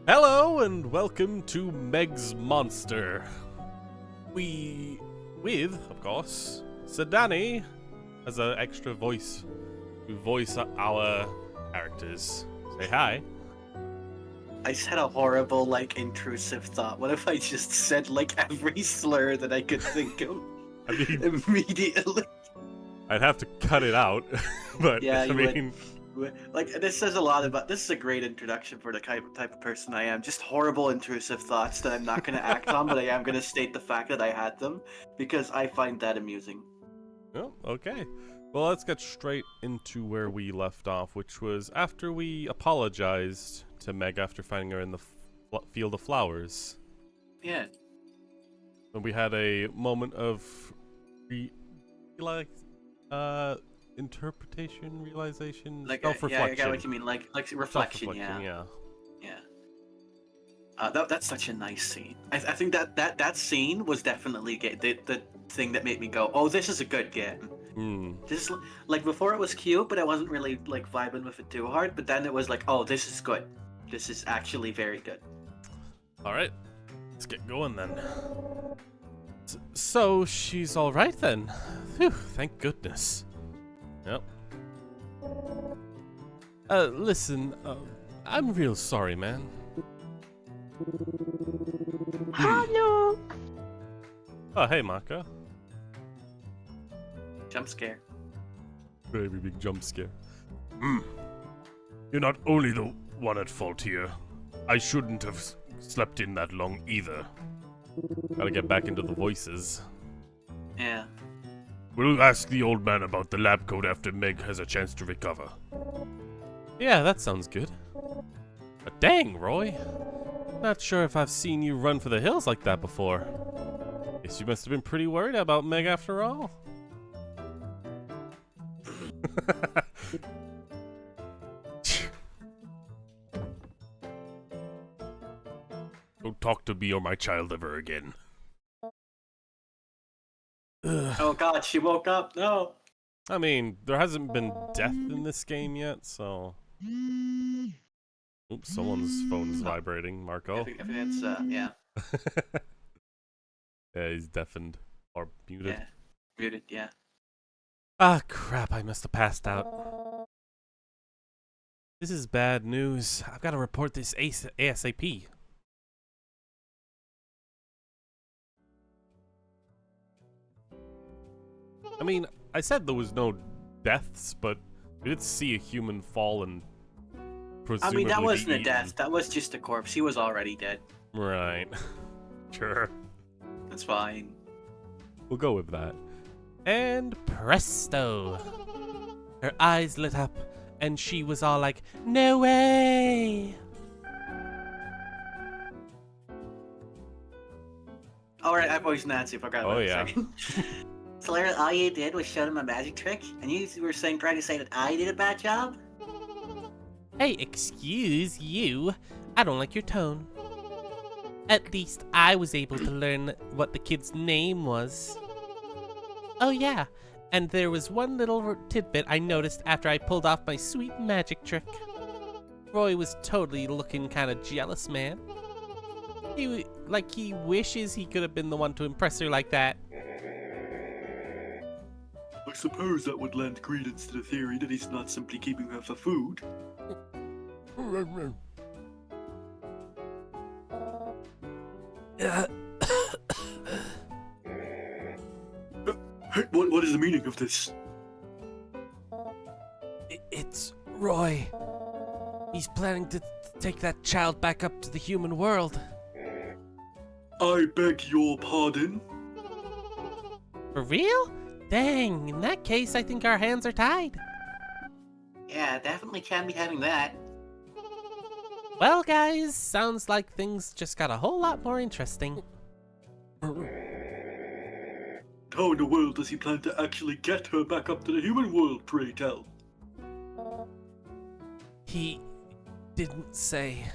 Hello and welcome to Meg's Monster. With, of course, Sadani as an extra voice to voice our characters. Say hi. I just had a horrible, intrusive thought. What if I just said, every slur that I could think of I mean, immediately? I'd have to cut it out, but Yeah, I you mean, this says a lot about. This is a great introduction for the type of person I am. Just horrible, intrusive thoughts that I'm not going to act on, but I am going to state the fact that I had them because I find that amusing. oh, okay. Well, let's get straight into where we left off, which was after we apologized to Meg after finding her in the field of flowers. Yeah. And we had a moment of interpretation, realization, self-reflection. Yeah, I get what you mean. Like reflection. Yeah. That's such a nice scene. I think that scene was definitely the thing that made me go, oh, this is a good game. This before it was cute, but I wasn't really vibing with it too hard. But then it was like, oh, this is good. This is actually very good. All right, let's get going then. So she's all right then. Phew, thank goodness. Yep. Listen, I'm real sorry, man. Hello. Oh, hey, Maka. Jump scare. Very big jump scare. You're not only the one at fault here. I shouldn't have slept in that long either. Gotta get back into the voices. Yeah. We'll ask the old man about the lab coat after Meg has a chance to recover. Yeah, that sounds good. But dang, Roy. Not sure if I've seen you run for the hills like that before. Guess you must have been pretty worried about Meg after all. Don't talk to me or my child ever again. Ugh. Oh God, she woke up. No. I mean, there hasn't been death in this game yet, so... Oops, someone's phone's vibrating. Marco? I think it's, yeah. Yeah, he's deafened. Or muted. Yeah. Muted, yeah. Ah, crap, I must have passed out. This is bad news. I've got to report this ASAP. I mean, I said there was no deaths, but we did see a human fall and presumably that wasn't be a death. That was just a corpse. He was already dead. Right. Sure. That's fine. We'll go with that. And presto! Her eyes lit up, and she was all like, "No way!" Alright, I voiced Nancy. Forgot about Oh, it yeah. a second. So, Lara, all you did was show them a magic trick, and you were trying to say that I did a bad job? Hey, excuse you. I don't like your tone. At least I was able to learn what the kid's name was. Oh yeah, and there was one little tidbit I noticed after I pulled off my sweet magic trick. Roy was totally looking kind of jealous, man. He wishes he could have been the one to impress her like that. I suppose that would lend credence to the theory that he's not simply keeping her for food. What is the meaning of this? It's Roy. He's planning to take that child back up to the human world. I beg your pardon? For real? Dang, in that case, I think our hands are tied. Yeah, definitely can't be having that. Well, guys, sounds like things just got a whole lot more interesting. How in the world does he plan to actually get her back up to the human world, pray tell? He didn't say.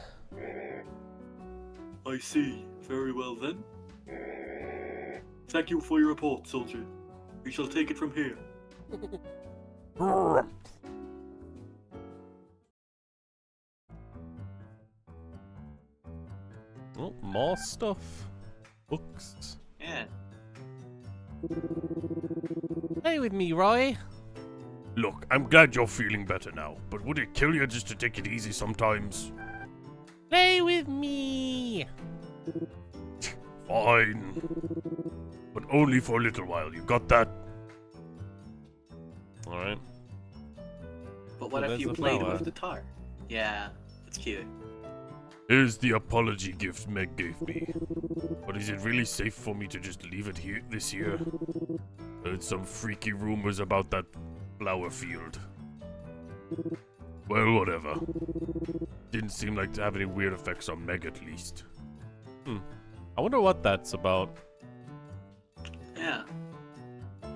I see. Very well then. Thank you for your report, soldier. We shall take it from here. Oh, more stuff. Books. Yeah. Play with me, Roy. Look, I'm glad you're feeling better now, but would it kill you just to take it easy sometimes? Play with me. Fine. But only for a little while, you got that? Alright. But what Oh, if there's you a played flower. with the tar? Yeah, it's cute. Here's the apology gift Meg gave me. But is it really safe for me to just leave it here this year? Heard some freaky rumors about that flower field. Well, whatever. Didn't seem like to have any weird effects on Meg at least. I wonder what that's about. Yeah.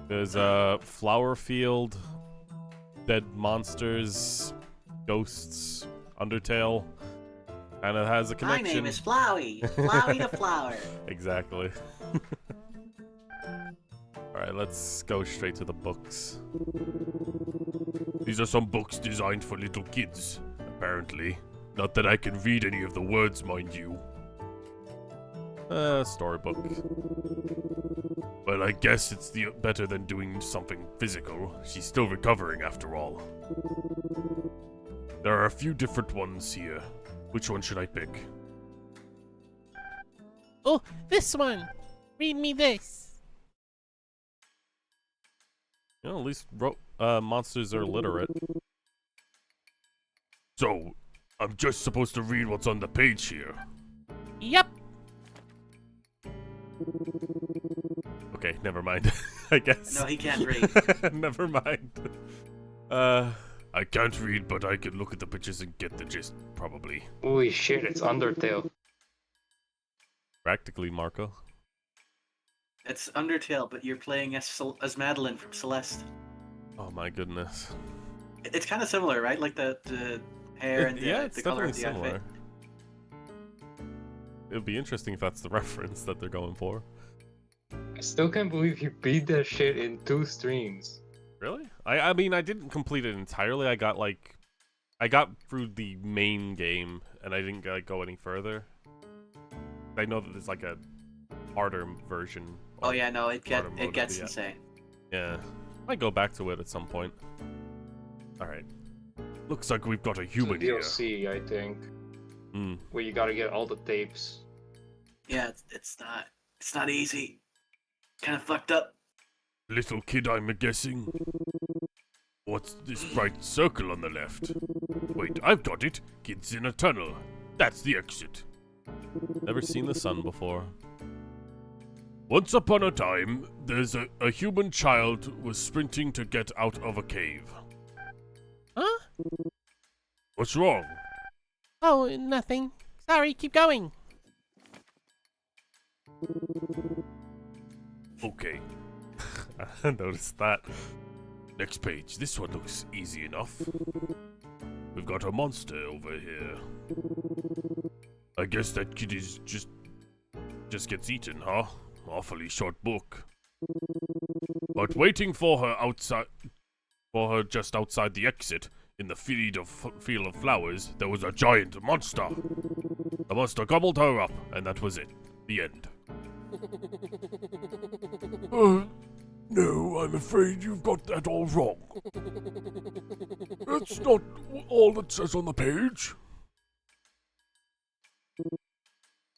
There's a flower field, dead monsters, ghosts, Undertale, and it has a My connection. name is Flowey. Flowey the flower. Exactly. Alright, let's go straight to the books. These are some books designed for little kids, apparently. Not that I can read any of the words, mind you. Storybook. Well, I guess it's better than doing something physical. She's still recovering after all. There are a few different ones here. Which one should I pick? Oh, this one! Read me this! You know, at least monsters are literate. So, I'm just supposed to read what's on the page here. Yep! Okay, never mind. I guess. No, he can't read. Never mind. I can't read, but I can look at the pictures and get the gist, probably. Holy shit, it's Undertale. Practically, Marco. It's Undertale, but you're playing as Madeline from Celeste. Oh my goodness. It's kind of similar, right? Like the hair and Yeah, the, it's the color of definitely the outfit. similar. It would be interesting if that's the reference that they're going for. I still can't believe you beat that shit in 2 streams. Really? I mean, I didn't complete it entirely. I got through the main game, and I didn't go any further. I know that there's like a harder version. Oh yeah, no, it harder mode of gets the, insane. Yeah. Might go back to it at some point. Alright. Looks like we've got a human It's a here. DLC, I think, Hmm. where you gotta get all the tapes. Yeah, it's not easy. Kind of fucked up. Little kid, I'm guessing. What's this bright circle on the left? Wait, I've got it. Kids in a tunnel. That's the exit. Never seen the sun before. Once upon a time, there's a human child was sprinting to get out of a cave. Huh? What's wrong? Oh, nothing. Sorry, keep going. Okay, I noticed that. next page. This one looks easy enough. We've got a monster over here. I guess that kid is just gets eaten, huh? Awfully short book. But waiting for her just outside the exit, in the field of flowers, there was a giant monster. The monster gobbled her up, and that was it. The end. No, I'm afraid you've got that all wrong. That's not all it says on the page.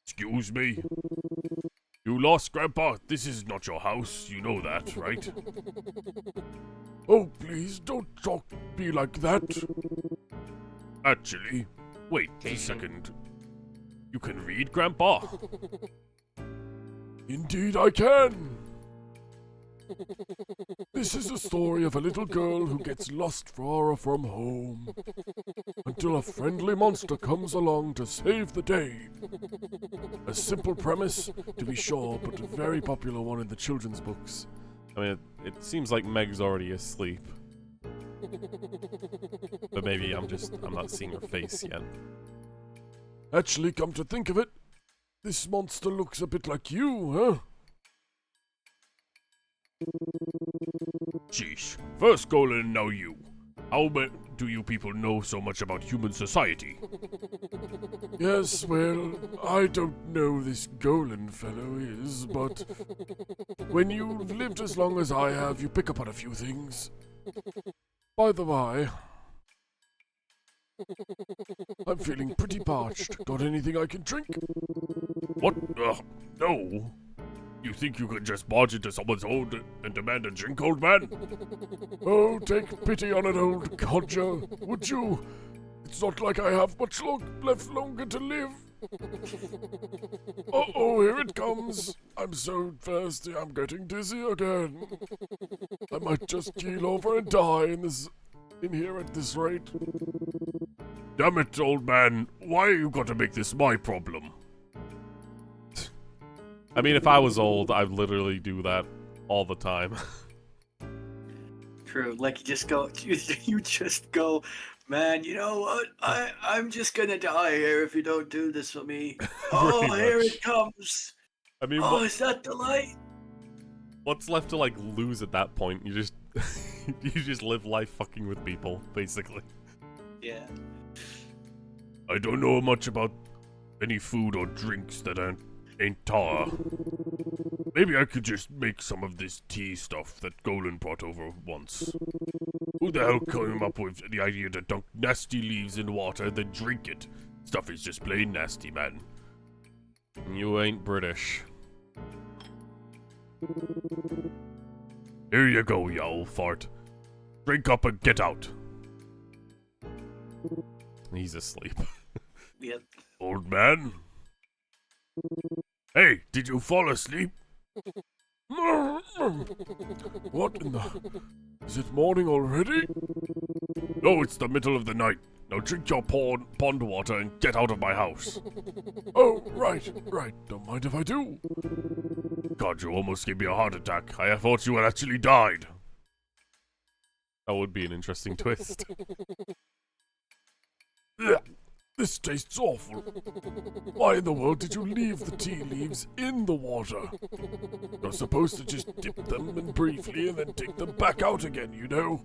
Excuse me. You lost, Grandpa. This is not your house. You know that, right? Oh, please, don't talk to me like that. Actually, wait a second. You can read, Grandpa? Indeed I can. This is the story of a little girl who gets lost far from home until a friendly monster comes along to save the day. A simple premise, to be sure, but a very popular one in the children's books. I mean, it seems like Meg's already asleep. But maybe I'm not seeing her face yet. Actually, come to think of it, this monster looks a bit like you, huh? Sheesh. First Golem, now you. How do you people know so much about human society? Yes, well, I don't know who this Golan fellow is, but when you've lived as long as I have, you pick up on a few things. By the by, I'm feeling pretty parched. Got anything I can drink? What? No. You think you could just barge into someone's home and demand a drink, old man? Oh, take pity on an old codger, would you? It's not like I have much left longer to live. Uh-oh, here it comes. I'm so thirsty, I'm getting dizzy again. I might just keel over and die in here at this rate. Damn it, old man. Why you gotta make this my problem? I mean, if I was old, I'd literally do that all the time. True. Like you just go, man. You know what? I'm just gonna die here if you don't do this for me. Oh, Pretty here much. it comes. I mean, Oh, is that the light? what's left to, like, lose at that point? You just... you just live life fucking with people, basically. Yeah. I don't know much about any food or drinks that ain't tar. Maybe I could just make some of this tea stuff that Golan brought over once. Who the hell came up with the idea to dunk nasty leaves in water then drink it? Stuff is just plain nasty, man. You ain't British. Here you go, you old fart. Drink up and get out. He's asleep. Yeah. Old man? Hey, did you fall asleep? What in the... Is it morning already? No, it's the middle of the night. Now drink your pond water and get out of my house. Oh, right. Don't mind if I do. God, you almost gave me a heart attack. I thought you had actually died. That would be an interesting twist. Ugh, this tastes awful. Why in the world did you leave the tea leaves in the water? You're supposed to just dip them in briefly and then take them back out again, you know?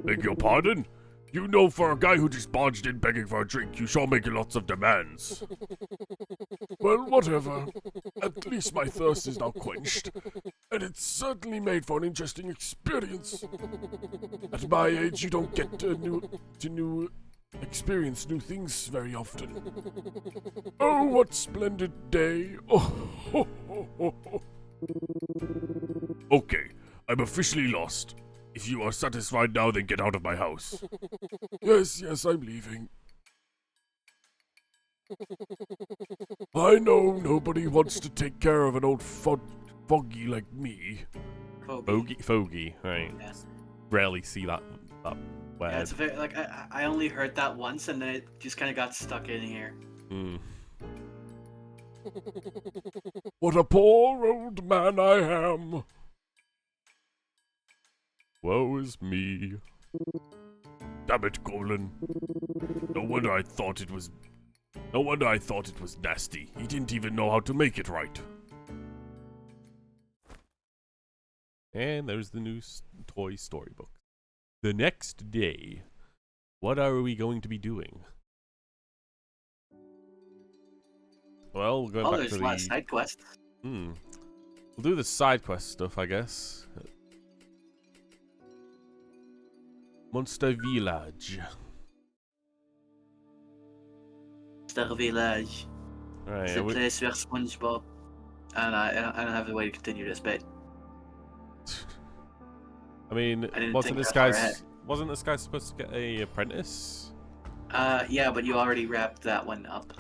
Beg your pardon? You know, for a guy who just barged in begging for a drink, you sure make lots of demands. Well, whatever. At least my thirst is now quenched. And it's certainly made for an interesting experience. At my age, you don't get to experience new things very often. Oh, what splendid day. Oh, Okay, I'm officially lost. If you are satisfied now, then get out of my house. Yes, I'm leaving. I know nobody wants to take care of an old foggy like me. Fogey, right. Yeah. Rarely see that word. Yeah, it's very like I only heard that once and then it just kind of got stuck in here. What a poor old man I am. Woe is me. Damn it, Golan. No wonder I thought it was nasty. He didn't even know how to make it right. And there's the new toy storybook. The next day, what are we going to be doing? Well, going Oh, back there's to a lot of side quests. We'll do the side quest stuff, I guess. Monster Village. Monster Village. Right. It's the place where SpongeBob. And I don't have the way to continue this bit. I mean, I didn't wasn't think this that far guy ahead. wasn't this guy supposed to get a apprentice? Yeah, but you already wrapped that one up.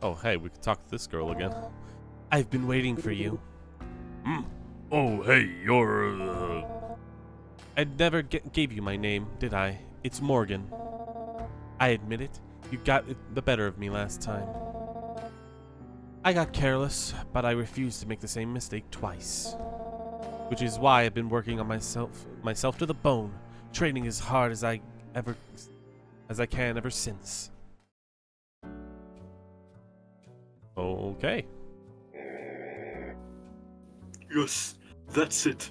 Oh, hey, we could talk to this girl again. I've been waiting for you. Oh, hey, you're, I never gave you my name, did I? It's Morgan. I admit it. You got the better of me last time. I got careless, but I refused to make the same mistake twice. Which is why I've been working on myself to the bone, training as hard as I can ever since. Okay. Yes, that's it.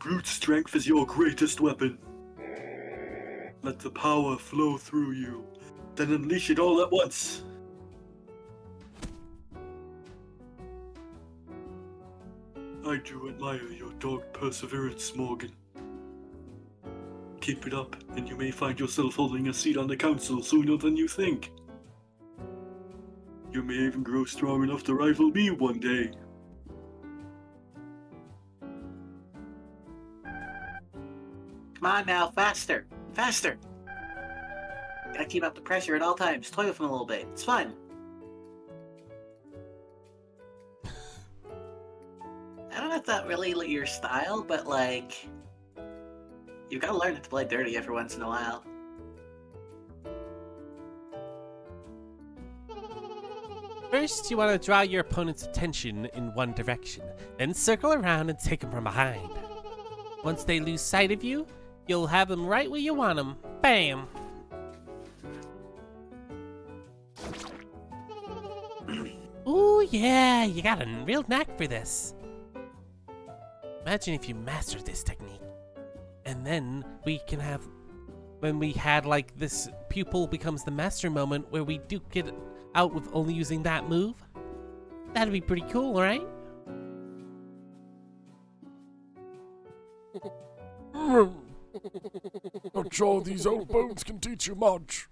Brute strength is your greatest weapon. Let the power flow through you, then unleash it all at once. I do admire your dogged perseverance, Morgan. Keep it up, and you may find yourself holding a seat on the council sooner than you think. You may even grow strong enough to rival me one day. Come on now, faster! Faster! Gotta keep up the pressure at all times. Toy with him a little bit. It's fun. I don't know if that's really like, your style, but like... You've gotta learn to play dirty every once in a while. First, you want to draw your opponent's attention in one direction, then circle around and take them from behind. Once they lose sight of you, you'll have them right where you want them. Bam! Ooh, yeah, you got a real knack for this. Imagine if you mastered this technique. And then we can have, when we had like this pupil becomes the master moment where we duke it out with only using that move. That'd be pretty cool, right? Not sure these old bones can teach you much.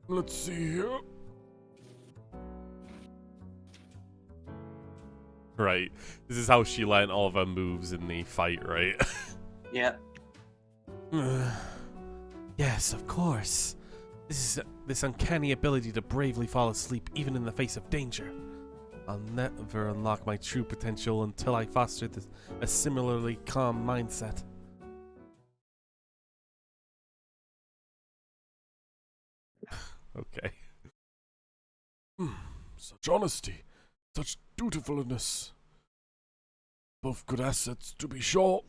Let's see here. Right. This is how she learned all of her moves in the fight, right? Yep. Yes, of course. This uncanny ability to bravely fall asleep even in the face of danger. I'll never unlock my true potential until I foster a similarly calm mindset. Okay. Such honesty, such dutifulness. Both good assets, to be sure,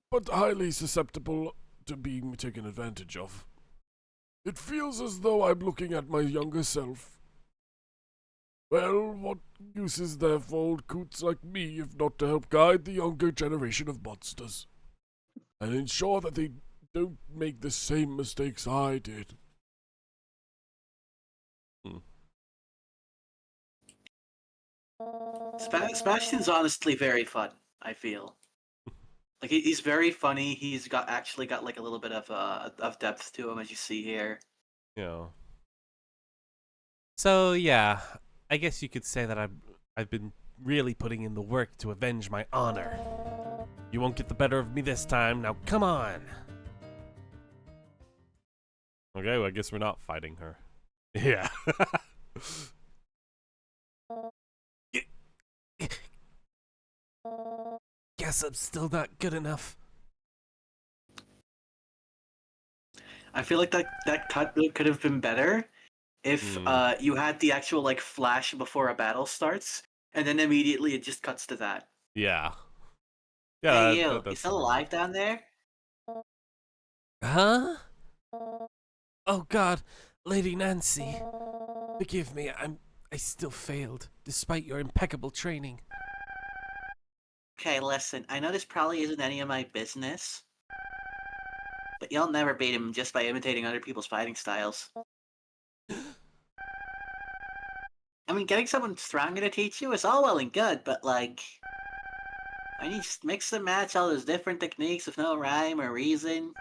but highly susceptible to being taken advantage of. It feels as though I'm looking at my younger self. Well, what use is there for old coots like me if not to help guide the younger generation of monsters? And ensure that they don't make the same mistakes I did. Sebastian's honestly very fun, I feel. Like he's very funny. He's actually got like a little bit of depth to him, as you see here. Yeah. So yeah, I guess you could say that I've been really putting in the work to avenge my honor. You won't get the better of me this time. Now come on. Okay, well, I guess we're not fighting her. Yeah. Guess I'm still not good enough. I feel like that cut could have been better if you had the actual like flash before a battle starts, and then immediately it just cuts to that. Yeah. Hey Yeah, you still alive down there? Huh? Oh God, Lady Nancy. Forgive me, I still failed, despite your impeccable training. Okay, listen, I know this probably isn't any of my business, but you'll never beat him just by imitating other people's fighting styles. I mean, getting someone stronger to teach you is all well and good, but like... when you mix and match all those different techniques with no rhyme or reason... you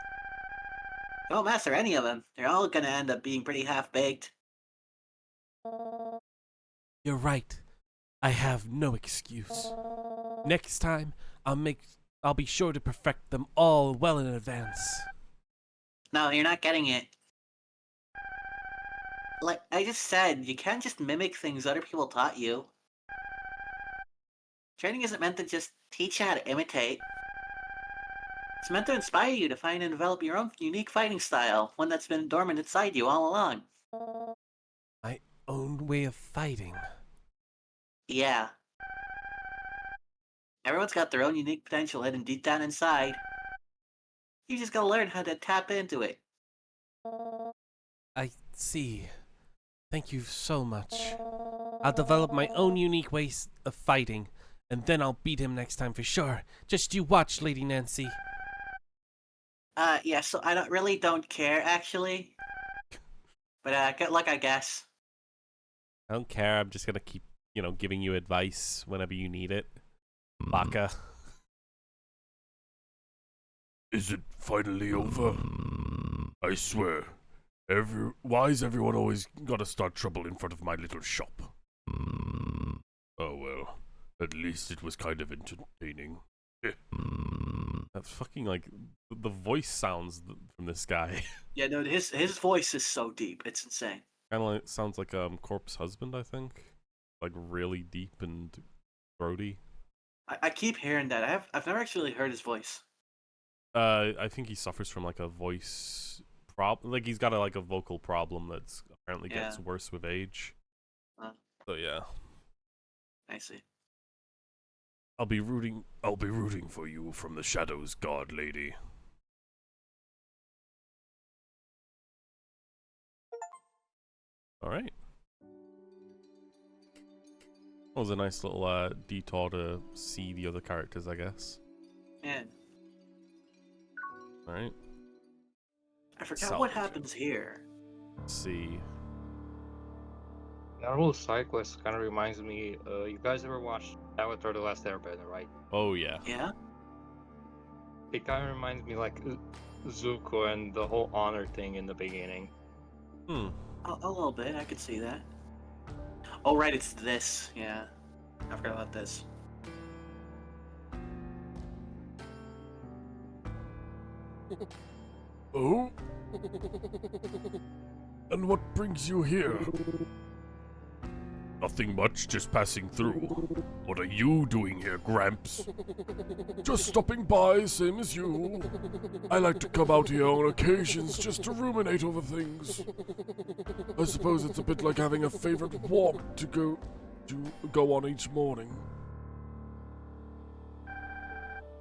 won't master any of them. They're all gonna end up being pretty half-baked. You're right. I have no excuse. Next time, I'll be sure to perfect them all well in advance. No, you're not getting it. Like I just said, you can't just mimic things other people taught you. Training isn't meant to just teach you how to imitate. It's meant to inspire you to find and develop your own unique fighting style, one that's been dormant inside you all along. My own way of fighting. Yeah. Everyone's got their own unique potential hidden deep down inside. You just gotta learn how to tap into it. I see. Thank you so much. I'll develop my own unique ways of fighting, And then I'll beat him next time for sure. Just you watch, Lady Nancy. Yeah, so I don't care, actually. But, good luck, I guess. I don't care. I'm just gonna keep, giving you advice whenever you need it. Baka. Is it finally over? I swear. Why is everyone always gotta start trouble in front of my little shop? Oh well. At least it was kind of entertaining. That's fucking the voice sounds from this guy. Yeah, no, his voice is so deep. It's insane. Kind of sounds like Corpse Husband, I think. Like really deep and throaty. I keep hearing that. I've never actually heard his voice. I think he suffers from like a voice problem. Like he's got a vocal problem that's apparently gets worse with age. So yeah. I see. I'll be rooting for you from the shadows, God Lady. All right. That was a nice little detour to see the other characters, I guess. Yeah. All right. I forgot what happens here. Let's see. That whole side quest kind of reminds me. You guys ever watched Avatar: The Last Airbender, right? Oh yeah. Yeah. It kind of reminds me like Zuko and the whole honor thing in the beginning. A little bit. I could see that. Oh right, it's this. Yeah. I forgot about this. Oh? And what brings you here? Nothing much, just passing through. What are you doing here, Gramps? Just stopping by, same as you. I like to come out here on occasions just to ruminate over things. I suppose it's a bit like having a favorite walk to go on each morning.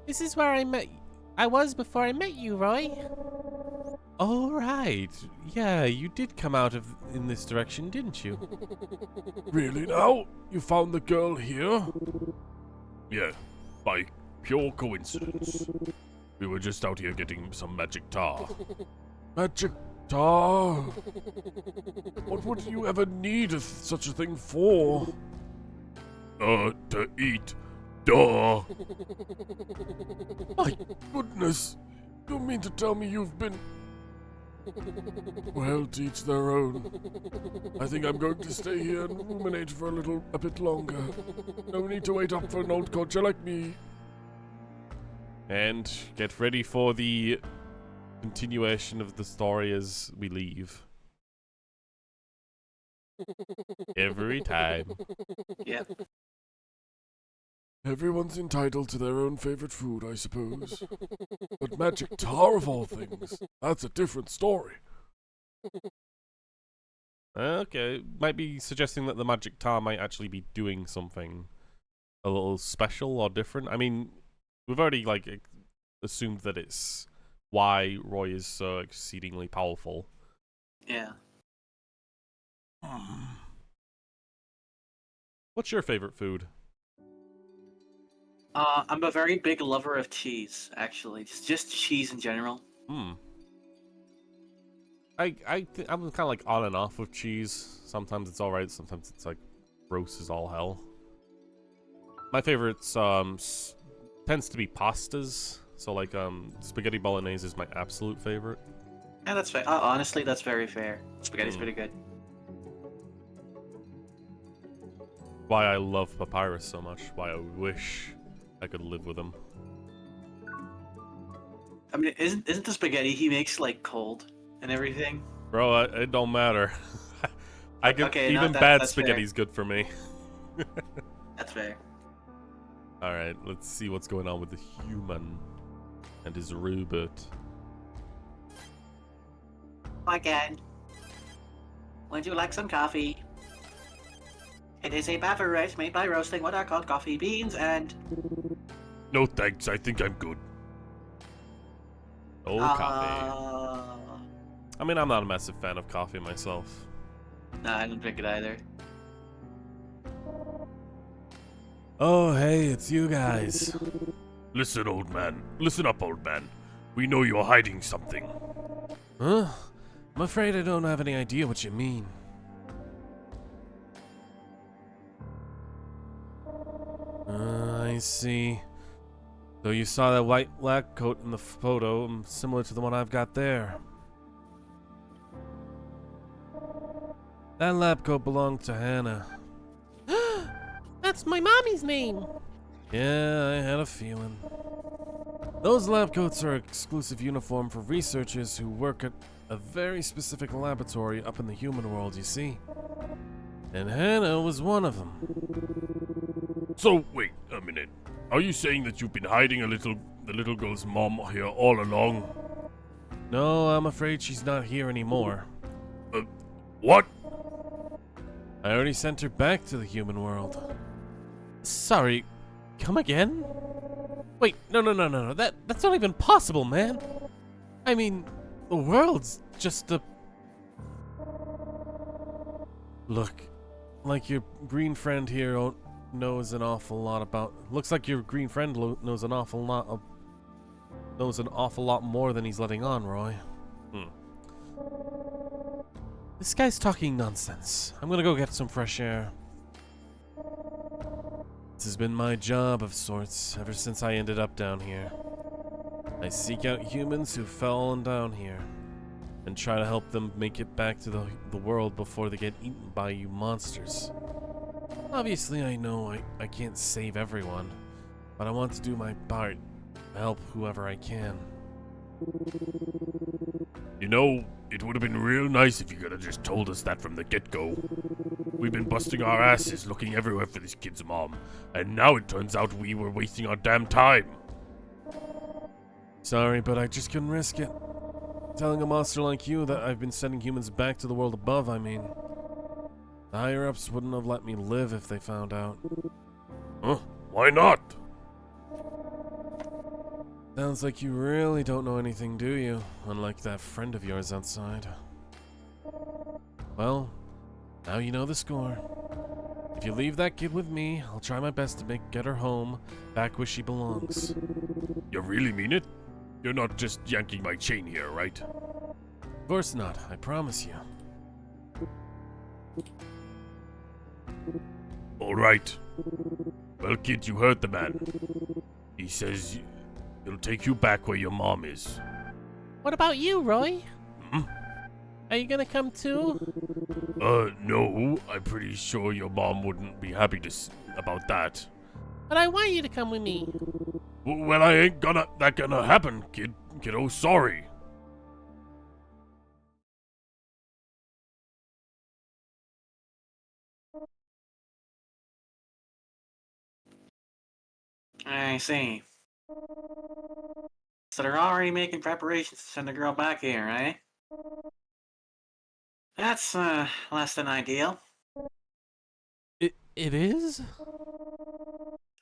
This is where I was before I met you, Roy. All right. Yeah, you did come out in this direction, didn't you? Really now? You found the girl here? Yeah, by pure coincidence. We were just out here getting some magic tar. Magic tar? What would you ever need such a thing for? To eat. Duh! My goodness! You mean to tell me you've been... Well, to each their own. I think I'm going to stay here and ruminate for a bit longer. No need to wait up for an old codger like me. And get ready for the continuation of the story as we leave. Every time. Yeah. Everyone's entitled to their own favorite food, I suppose. But magic tar of all things, that's a different story. Okay, might be suggesting that the magic tar might actually be doing something a little special or different. I mean, we've already assumed that it's why Roy is so exceedingly powerful. Yeah. What's your favorite food? I'm a very big lover of cheese, actually. Just cheese in general. I'm kind of like on and off with cheese. Sometimes it's alright, sometimes it's like gross as all hell. My favorites tends to be pastas. So like spaghetti bolognese is my absolute favorite. Yeah, that's fair. Honestly, that's very fair. Spaghetti's pretty good. Why I love Papyrus so much. Why I wish I could live with him. I mean, isn't the spaghetti he makes like cold and everything? Bro, it don't matter. I can Okay, no, even that's bad fair. spaghetti's good for me. That's fair. All right, let's see what's going on with the human and his robot. Again. Would you like some coffee? It is a beverage made by roasting what are called coffee beans and... No thanks, I think I'm good. Oh, coffee. I mean, I'm not a massive fan of coffee myself. No, I don't drink it either. Oh, hey, it's you guys. Listen, old man. Listen up, old man. We know you're hiding something. Huh? I'm afraid I don't have any idea what you mean. I see. So you saw that white lab coat in the photo, similar to the one I've got there. That lab coat belonged to Hannah. That's my mommy's name. Yeah, I had a feeling. Those lab coats are exclusive uniform for researchers who work at a very specific laboratory up in the human world, you see. And Hannah was one of them. So, wait a minute. Are you saying that you've been hiding the little girl's mom here all along? No, I'm afraid she's not here anymore. What? I already sent her back to the human world. Sorry, come again? Wait, no. That's not even possible, man. I mean, the world's just a... Look, like your green friend here knows an awful lot about... Looks like your green friend knows an awful lot more than he's letting on, Roy. This guy's talking nonsense. I'm gonna go get some fresh air. This has been my job of sorts ever since I ended up down here. I seek out humans who've fallen down here and try to help them make it back to the world before they get eaten by you monsters. Obviously, I know I can't save everyone, but I want to do my part to help whoever I can. You know, it would have been real nice if you could have just told us that from the get-go. We've been busting our asses looking everywhere for this kid's mom, and now it turns out we were wasting our damn time. Sorry, but I just couldn't risk it. Telling a monster like you that I've been sending humans back to the world above, I mean. The higher-ups wouldn't have let me live if they found out. Huh? Why not? Sounds like you really don't know anything, do you? Unlike that friend of yours outside. Well, now you know the score. If you leave that kid with me, I'll try my best to get her home, back where she belongs. You really mean it? You're not just yanking my chain here, right? Of course not, I promise you. All right. Well, kid, you heard the man. He says he'll take you back where your mom is. What about you, Roy? Hmm? Are you gonna come too? No. I'm pretty sure your mom wouldn't be happy about that. But I want you to come with me. Well, I ain't gonna happen, kiddo. Sorry. I see. So they're already making preparations to send the girl back here, eh? That's, less than ideal. It is?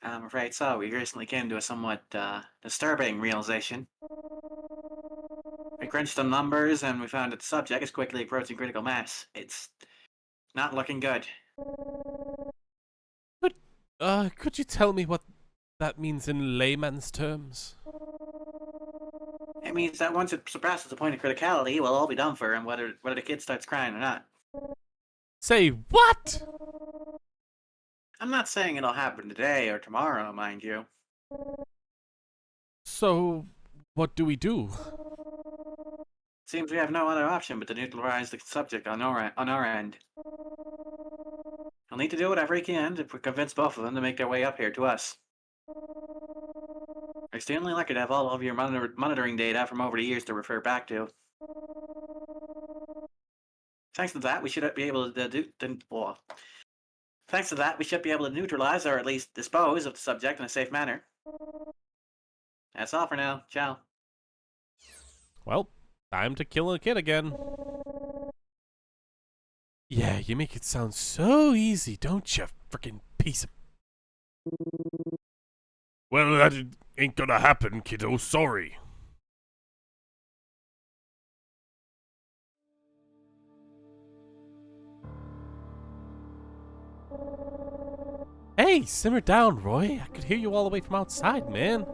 I'm afraid so. We recently came to a somewhat, disturbing realization. We crunched the numbers and we found that the subject is quickly approaching critical mass. It's not looking good. Could you tell me what that means in layman's terms? It means that once it surpasses the point of criticality, we'll all be done for, and whether the kid starts crying or not. Say what? I'm not saying it'll happen today or tomorrow, mind you. So, what do we do? Seems we have no other option but to neutralize the subject on our end. I'll need to do whatever he can to convince both of them to make their way up here to us. We're extremely lucky to have all of your monitoring data from over the years to refer back to. Thanks to that, we should be able to Thanks to that, we should be able to neutralize or at least dispose of the subject in a safe manner. That's all for now. Ciao. Well, time to kill a kid again. Yeah, you make it sound so easy, don't you, frickin' piece of... Well, that ain't gonna happen, kiddo. Sorry. Hey, simmer down, Roy. I could hear you all the way from outside, man.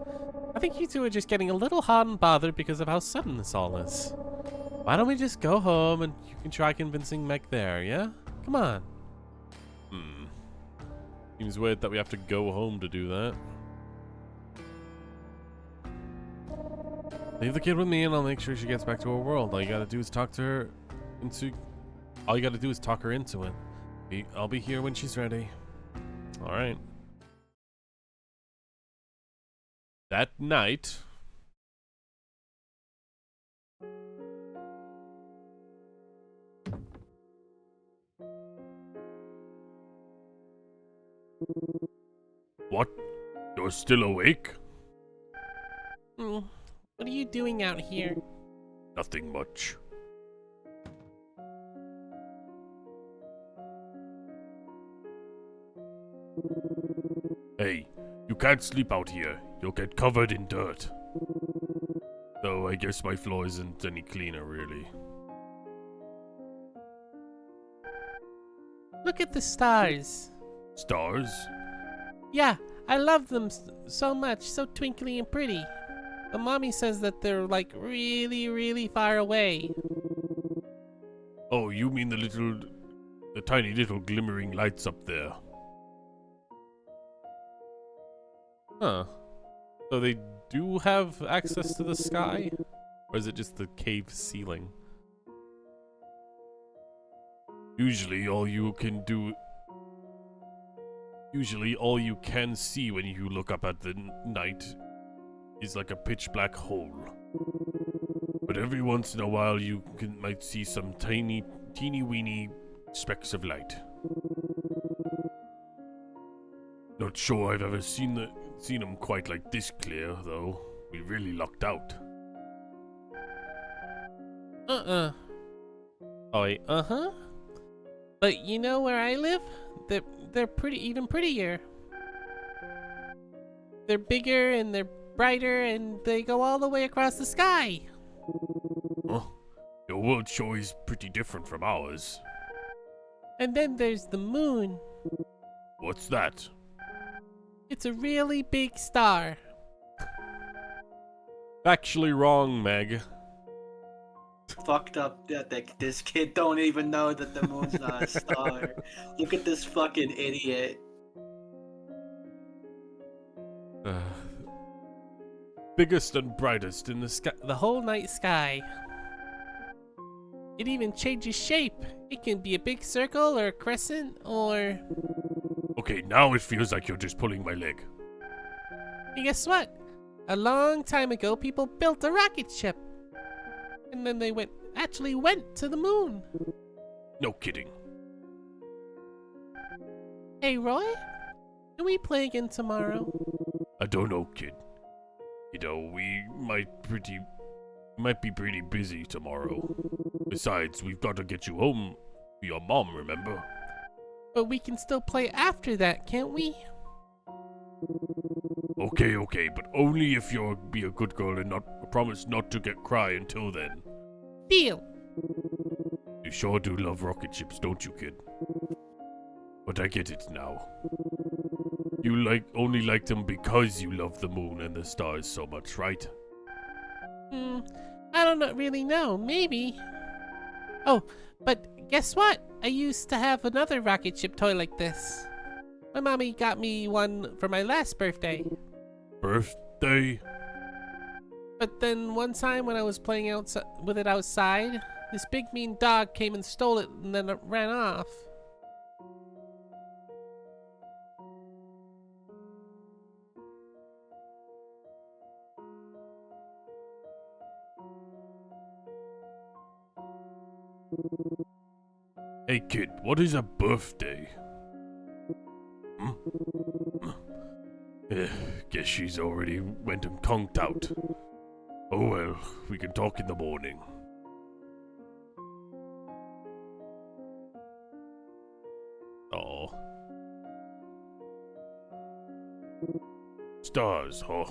I think you two are just getting a little hot and bothered because of how sudden this all is. Why don't we just go home and you can try convincing Meg there, yeah? Come on. Seems weird that we have to go home to do that. Leave the kid with me and I'll make sure she gets back to her world. All you gotta do is talk her into it. I'll be here when she's ready. Alright. That night... What? You're still awake? What are you doing out here? Nothing much. Hey, you can't sleep out here. You'll get covered in dirt. Though I guess my floor isn't any cleaner, really. Look at the stars. Stars? Yeah, I love them so much, so twinkly and pretty. But Mommy says that they're like really, really far away. Oh, you mean the tiny little glimmering lights up there? Huh. So they do have access to the sky? Or is it just the cave ceiling? Usually all you can see when you look up at the night is like a pitch black hole. But every once in a while you might see some teeny weeny specks of light. Not sure I've ever seen them quite like this clear, though. We really lucked out. Oh, wait, But you know where I live? They're even prettier. They're bigger and they're brighter and they go all the way across the sky. Huh? Your world sure is pretty different from ours. And then there's the moon. What's that? It's a really big star. Actually wrong, Meg. Fucked up that this kid don't even know that the moon's not a star. Look at this fucking idiot. Biggest and brightest in the sky. The whole night sky. It even changes shape. It can be a big circle or a crescent or... Okay, now it feels like you're just pulling my leg. And guess what? A long time ago, people built a rocket ship. And then they actually went to the moon. No kidding. Hey, Roy? Can we play again tomorrow? I don't know, kid. You know, we might be pretty busy tomorrow. Besides, we've got to get you home to your mom, remember? But we can still play after that, can't we? Okay, but only if you'll be a good girl and promise not to cry until then. Deal. You sure do love rocket ships, don't you, kid? But I get it now. You only like them because you love the moon and the stars so much, right? I don't really know. Maybe. Oh, but guess what? I used to have another rocket ship toy like this. My mommy got me one for my last birthday. Birthday? But then one time when I was playing with it outside, this big mean dog came and stole it and then it ran off. Hey kid, what is a birthday? Guess she's already went and conked out. Oh well, we can talk in the morning. Oh. Stars, huh?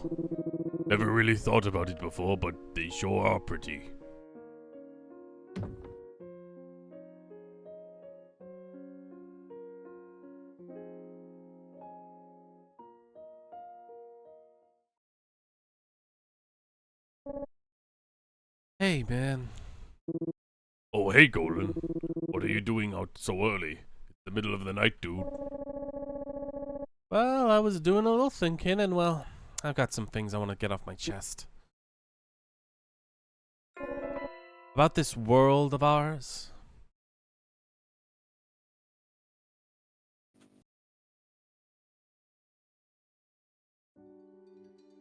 Never really thought about it before, but they sure are pretty. Hey, man. Oh, hey, Golden. What are you doing out so early? It's the middle of the night, dude. Well, I was doing a little thinking, and well, I've got some things I want to get off my chest. About this world of ours.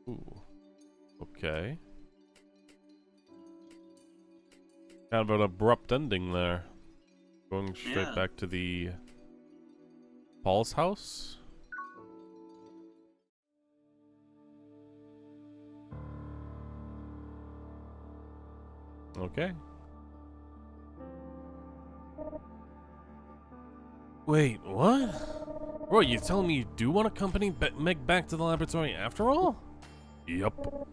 Ooh. Okay. Kind of an abrupt ending there. Going straight back to the Paul's house. Okay. Wait, what? Bro, you telling me you do want to accompany Meg back to the laboratory after all? Yup.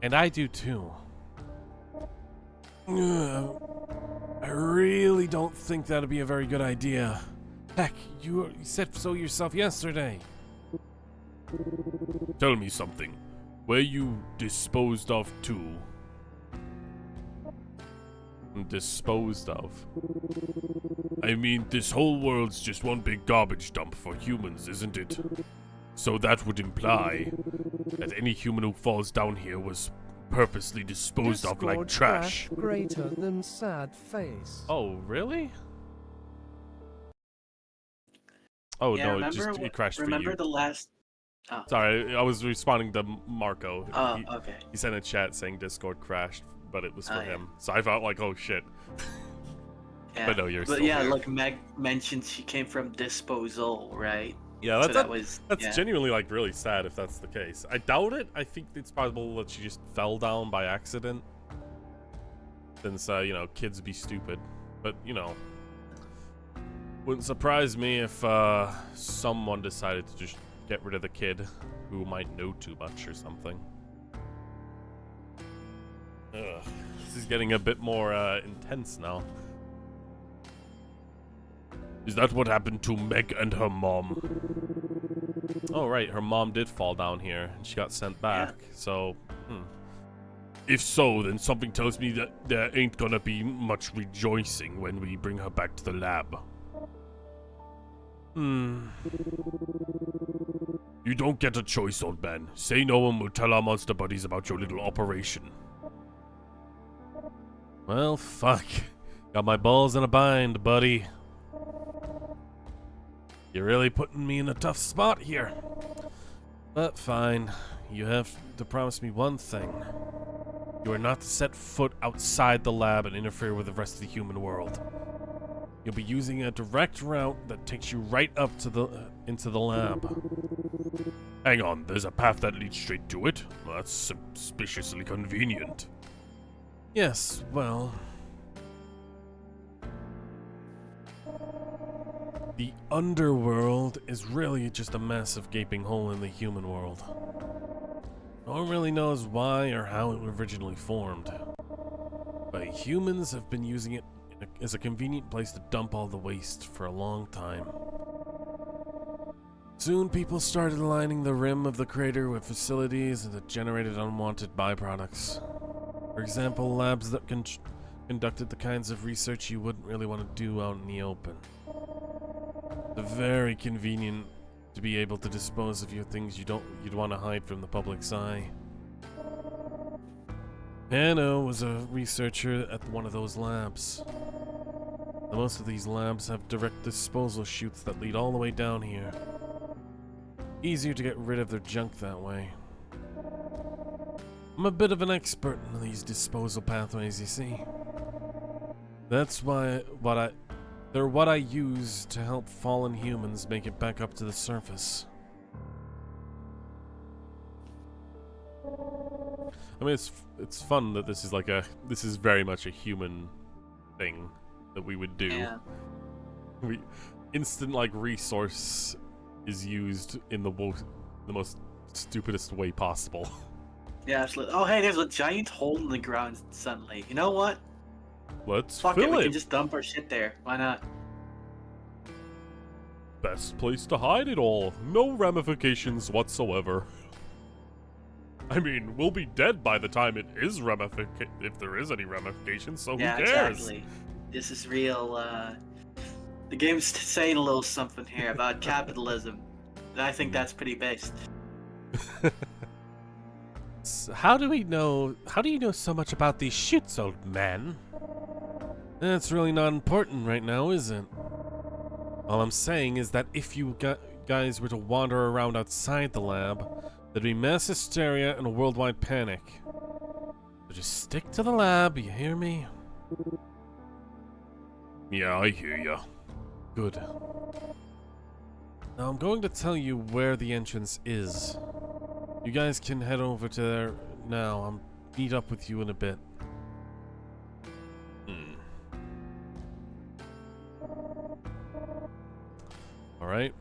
And I do too. I really don't think that'd be a very good idea. Heck, you said so yourself yesterday. Tell me something. Were you disposed of too? Disposed of? I mean, this whole world's just one big garbage dump for humans, isn't it? So that would imply that any human who falls down here was purposely disposed of like trash. Greater than sad face. Oh, really? Oh Yeah, no, it crashed for you. Remember the last... Oh. Sorry, I was responding to Marco. Oh, okay. He sent a chat saying Discord crashed, but it was for Oh, him. So I felt like, oh shit. Yeah. But no, you're But still yeah, there. like Meg mentioned, she came from disposal, right? Yeah, So that's yeah. genuinely like really sad if that's the case. I doubt it. I think it's possible that she just fell down by accident. Since you know, kids be stupid. But you know, wouldn't surprise me if someone decided to just get rid of the kid who might know too much or something. Ugh, this is getting a bit more intense now. Is that what happened to Meg and her mom? Oh right, her mom did fall down here and she got sent back. So, If so, then something tells me that there ain't gonna be much rejoicing when we bring her back to the lab. You don't get a choice, old man. Say no and we'll tell our monster buddies about your little operation. Well, fuck. Got my balls in a bind, buddy. You're really putting me in a tough spot here. But fine. You have to promise me one thing. You are not to set foot outside the lab and interfere with the rest of the human world. You'll be using a direct route that takes you right up to into the lab. Hang on, there's a path that leads straight to it? Well, that's suspiciously convenient. Yes, well... The underworld is really just a massive gaping hole in the human world. No one really knows why or how it originally formed. But humans have been using it as a convenient place to dump all the waste for a long time. Soon people started lining the rim of the crater with facilities that generated unwanted byproducts. For example, labs that conducted the kinds of research you wouldn't really want to do out in the open. It's very convenient to be able to dispose of your things you'd want to hide from the public's eye. Anna was a researcher at one of those labs. Most of these labs have direct disposal chutes that lead all the way down here. Easier to get rid of their junk that way. I'm a bit of an expert in these disposal pathways, you see. That's why they're what I use to help fallen humans make it back up to the surface. I mean, it's fun that this is very much a human thing that we would do. Yeah. Instant resource is used in the most stupidest way possible. Yeah, absolutely. Oh, hey, there's a giant hole in the ground suddenly. You know what? Let's Fuck it, fill we it. can just dump our shit there. Why not? Best place to hide it all. No ramifications whatsoever. I mean, we'll be dead by the time it is if there is any ramifications, so Yeah, who cares? exactly. This is real, the game's saying a little something here about capitalism, and I think that's pretty based. How do you know so much about these shoots, old man? That's really not important right now, is it? All I'm saying is that if you guys were to wander around outside the lab, there'd be mass hysteria and a worldwide panic. So just stick to the lab, you hear me? Yeah, I hear ya. Good. Now I'm going to tell you where the entrance is. You guys can head over to there now. I'll meet up with you in a bit. Alright.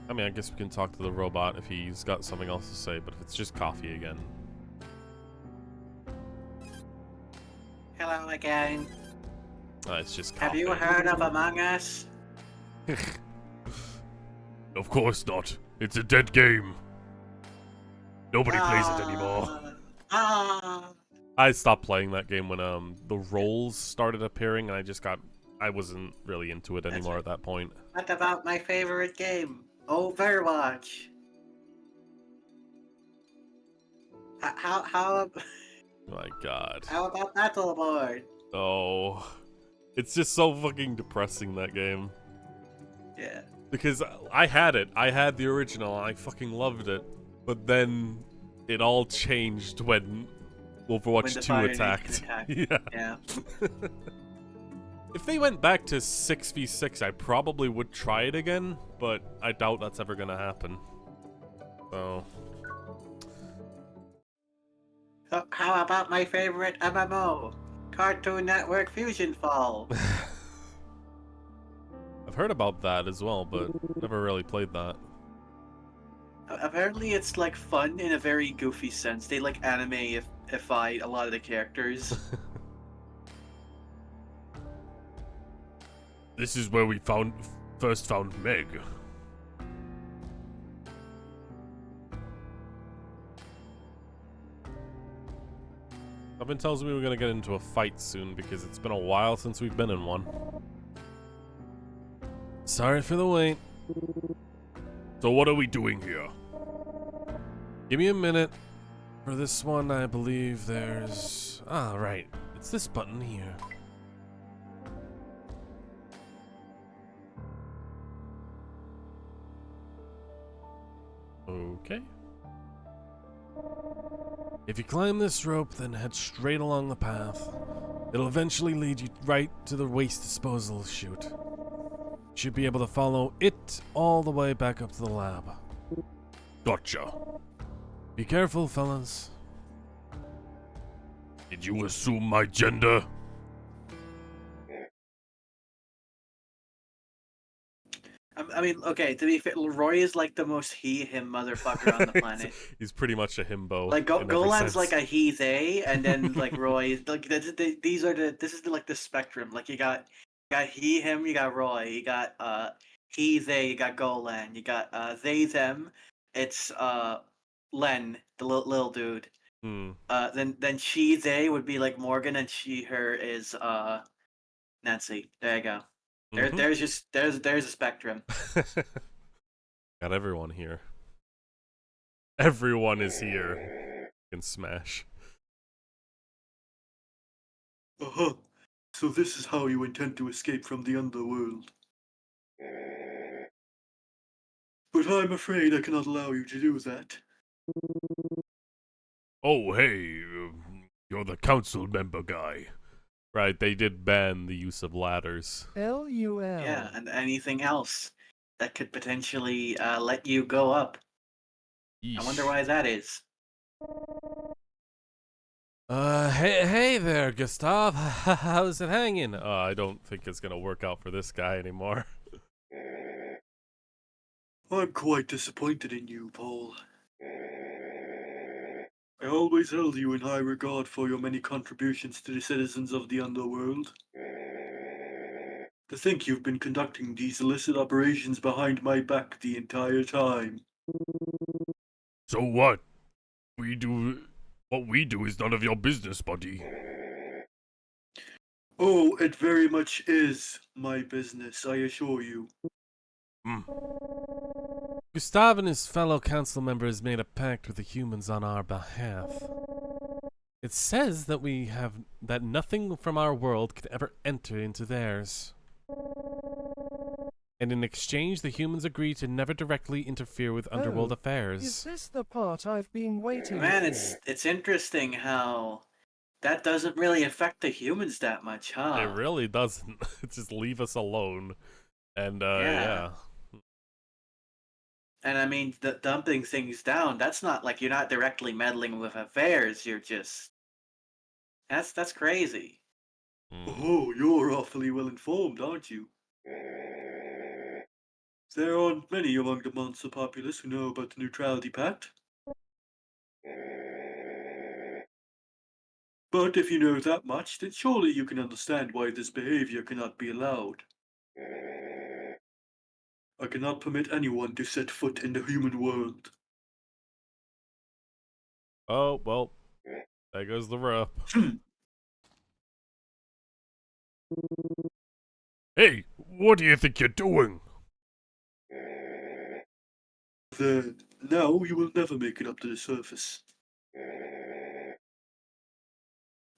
I mean, I guess we can talk to the robot if he's got something else to say, but if it's just coffee again. Hello again. It's just coffee. Have you heard of Among Us? Of course not. It's a dead game. Nobody plays it anymore. I stopped playing that game when the roles started appearing, and I wasn't really into it anymore at that point. What about my favorite game, Overwatch? How My God. how about Battleboard? Oh, it's just so fucking depressing, that game. Yeah. Because I had it. I had the original. I fucking loved it. But then it all changed when Overwatch 2 Fire Nation attacked. attacked. Yeah. Yeah. If they went back to 6v6, I probably would try it again, but I doubt that's ever gonna happen. So... How about my favorite MMO, Cartoon Network Fusion Fall? I've heard about that as well, but never really played that. Apparently it's like fun in a very goofy sense. They like anime-ify a lot of the characters. This is where we first found Meg. Something tells me we're gonna get into a fight soon because it's been a while since we've been in one. Sorry for the wait. So what are we doing here? Give me a minute. For this one, I believe there's... Ah, right. It's this button here. Okay. If you climb this rope, then head straight along the path. It'll eventually lead you right to the waste disposal chute. You should be able to follow it all the way back up to the lab. Gotcha. Be careful, fellas. Did you assume my gender? I mean, okay, to be fair, Roy is like the most he/him motherfucker on the planet. He's pretty much a himbo. Like in every Golan's sense. like a he/they, and then like Roy, like this is like the spectrum. Like you got he/him, you got Roy, you got he/they, you got Golan, you got they/them. It's Len, the little dude. Hmm. Then she/they would be like Morgan, and she/her is Nancy. There you go. Mhm. There's a spectrum. Got everyone here. Everyone is here. In Smash. Uh-huh. So this is how you intend to escape from the underworld. But I'm afraid I cannot allow you to do that. Oh, hey, you're the council member guy. Right, they did ban the use of ladders. LUL. Yeah, and anything else that could potentially let you go up. I wonder why that is. Hey there, Gustav. How's it hanging? I don't think it's gonna work out for this guy anymore. I'm quite disappointed in you, Paul. I always held you in high regard for your many contributions to the citizens of the underworld. To think you've been conducting these illicit operations behind my back the entire time. So what? What we do is none of your business, buddy. Oh, it very much is my business, I assure you. Gustav and his fellow council members made a pact with the humans on our behalf. It says that nothing from our world could ever enter into theirs. And in exchange, the humans agree to never directly interfere with underworld Is affairs. this the part I've been waiting Man, for? it's interesting how that doesn't really affect the humans that much, huh? It really doesn't. Just leave us alone. And, Yeah. yeah. And I mean, the dumping things down, that's not like you're not directly meddling with affairs, you're just... That's crazy. Oh, you're awfully well informed, aren't you? There aren't many among the monster populace who know about the Neutrality Pact. But if you know that much, then surely you can understand why this behavior cannot be allowed. I cannot permit anyone to set foot in the human world. Oh, well, there goes the rope. Hey, what do you think you're doing? Then, now you will never make it up to the surface.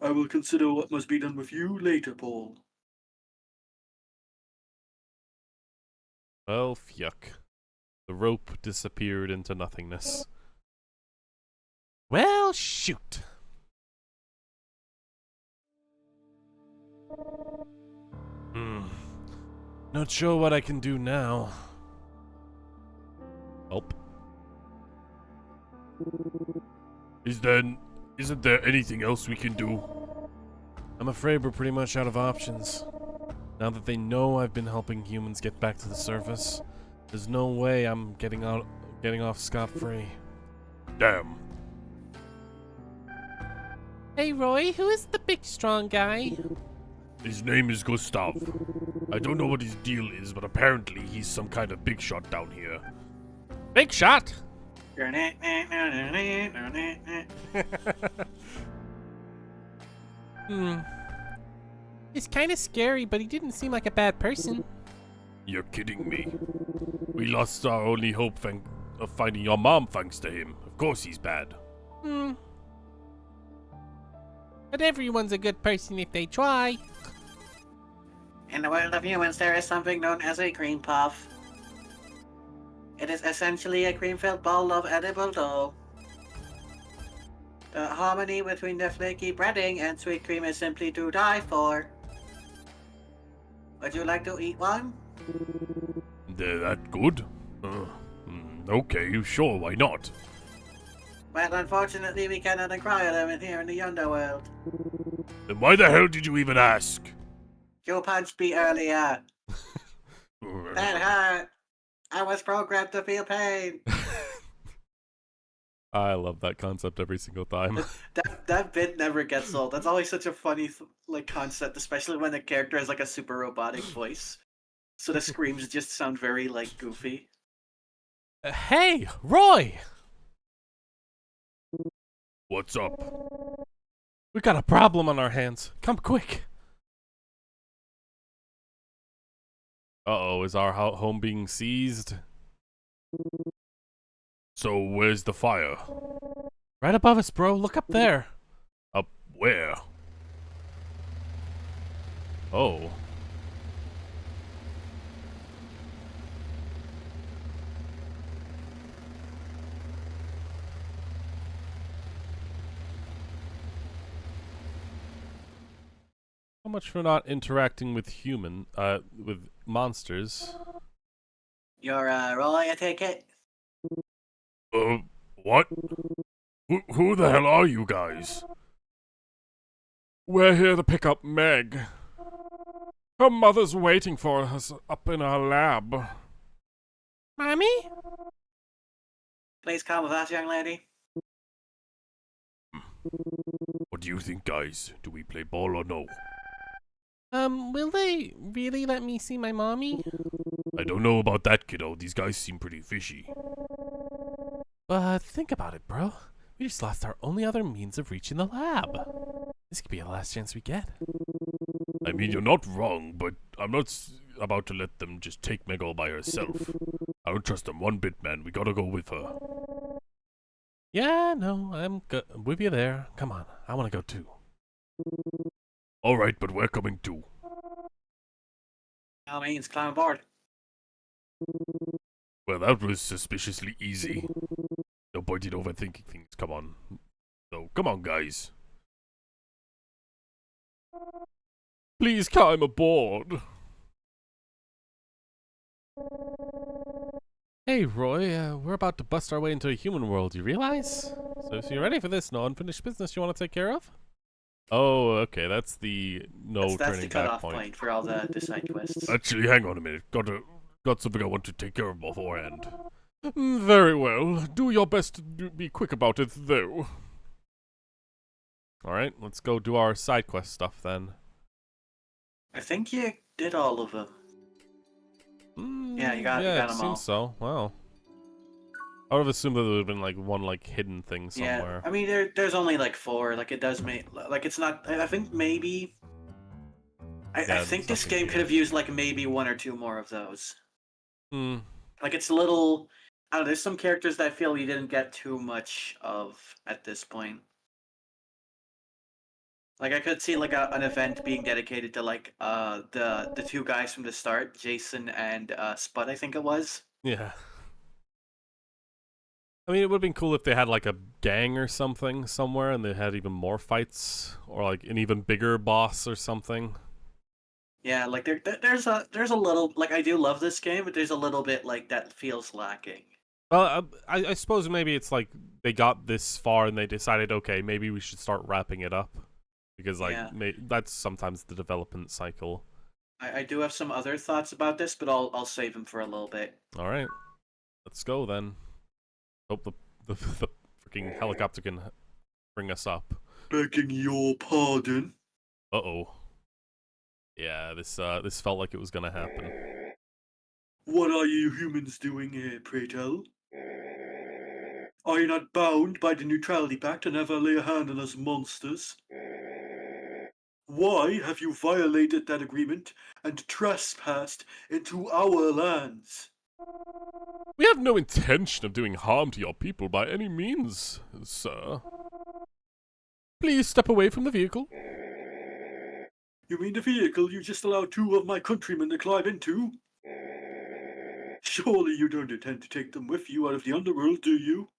I will consider what must be done with you later, Paul. Well, yuck. The rope disappeared into nothingness. Well, shoot. Not sure what I can do now. Oh. Isn't there anything else we can do? I'm afraid we're pretty much out of options. Now that they know I've been helping humans get back to the surface, there's no way I'm getting off scot-free. Damn. Hey, Roy, who is the big strong guy? His name is Gustav. I don't know what his deal is, but apparently he's some kind of big shot down here. Big shot! He's kind of scary, but he didn't seem like a bad person. You're kidding me. We lost our only hope of finding your mom thanks to him. Of course he's bad. But everyone's a good person if they try. In the world of humans, there is something known as a cream puff. It is essentially a cream-filled ball of edible dough. The harmony between the flaky breading and sweet cream is simply to die for. Would you like to eat one? They're that good? Okay, sure, why not? Well, unfortunately, we cannot acquire them in here in the underworld. Then why the hell did you even ask? You punched me earlier. That hurt. I was programmed to feel pain. I love that concept every single time. That bit never gets old. That's always such a funny concept, especially when the character has like a super robotic voice. So the screams just sound very like goofy. Hey, Roy! What's up? We got a problem on our hands. Come quick. Uh-oh, is our home being seized? So where's the fire? Right above us, bro. Look up there. Up where? Oh. So much for not interacting with with monsters. You're Roy, I take it? What? Who the hell are you guys? We're here to pick up Meg. Her mother's waiting for us up in our lab. Mommy? Please come with us, young lady. What do you think, guys? Do we play ball or no? Will they really let me see my mommy? I don't know about that, kiddo. These guys seem pretty fishy. But think about it, bro. We just lost our only other means of reaching the lab. This could be the last chance we get. I mean, you're not wrong, but I'm not about to let them just take Meg all by herself. I don't trust them one bit, man. We gotta go with her. Yeah, no, I'm with you there. Come on, I want to go too. Alright, but we're coming too. By all means, climb aboard. Well, that was suspiciously easy. No point in overthinking things, come on. So, come on, guys. Please climb aboard. Hey, Roy, we're about to bust our way into a human world, you realize? So if you're ready for this no unfinished business you want to take care of? Oh, okay, that's the That's turning the back cutoff point. point for all the side quests. Actually, hang on a minute. Got something I want to take care of beforehand. Very well. Do your best to be quick about it, though. Alright, let's go do our side quest stuff then. I think you did all of them. Yeah, you got it them seems all. so. Wow. I would have assumed that there would have been like one like hidden thing somewhere. Yeah, I mean there's only like 4. Like it does make like it's not. I think maybe. I think this game could have used like maybe 1 or 2 more of those. Hmm. Like it's a little. I don't know. There's some characters that I feel we didn't get too much of at this point. Like I could see like an event being dedicated to like the 2 guys from the start, Jason and Spud, I think it was. Yeah. I mean, it would have been cool if they had like a gang or something somewhere, and they had even more fights, or like an even bigger boss or something. Yeah, like there's a little like I do love this game, but there's a little bit like that feels lacking. Well, I suppose maybe it's like they got this far and they decided, okay, maybe we should start wrapping it up, because like that's sometimes the development cycle. I do have some other thoughts about this, but I'll save them for a little bit. All right, let's go then. Hope the freaking helicopter can bring us up. Begging your pardon. Uh-oh. Yeah, this felt like it was gonna happen. What are you humans doing here, pray tell? Are you not bound by the Neutrality Pact to never lay a hand on us monsters? Why have you violated that agreement and trespassed into our lands? We have no intention of doing harm to your people by any means, sir. Please step away from the vehicle. You mean the vehicle you just allowed 2 of my countrymen to climb into? Surely you don't intend to take them with you out of the underworld, do you?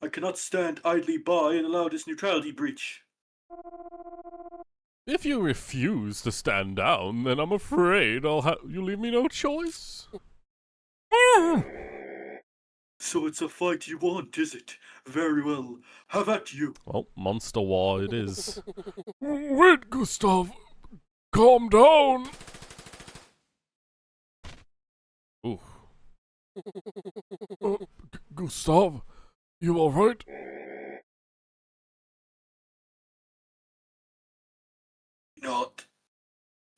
I cannot stand idly by and allow this neutrality breach. If you refuse to stand down, then I'm afraid you leave me no choice. So it's a fight you want, is it? Very well. Have at you. Well, monster war it is. Wait, Gustav. Calm down. Ooh. Gustav, you alright? Not.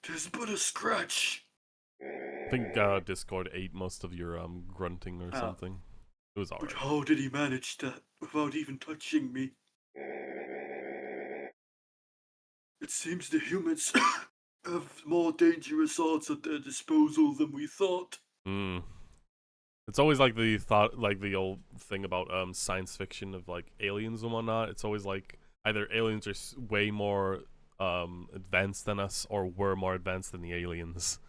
'Tis but a scratch. I think Discord ate most of your grunting or something. It was alright. But how did he manage that without even touching me? It seems the humans have more dangerous odds at their disposal than we thought. Hmm. It's always like the thought, like the old thing about science fiction of like aliens and whatnot. It's always like either aliens are way more advanced than us, or we're more advanced than the aliens.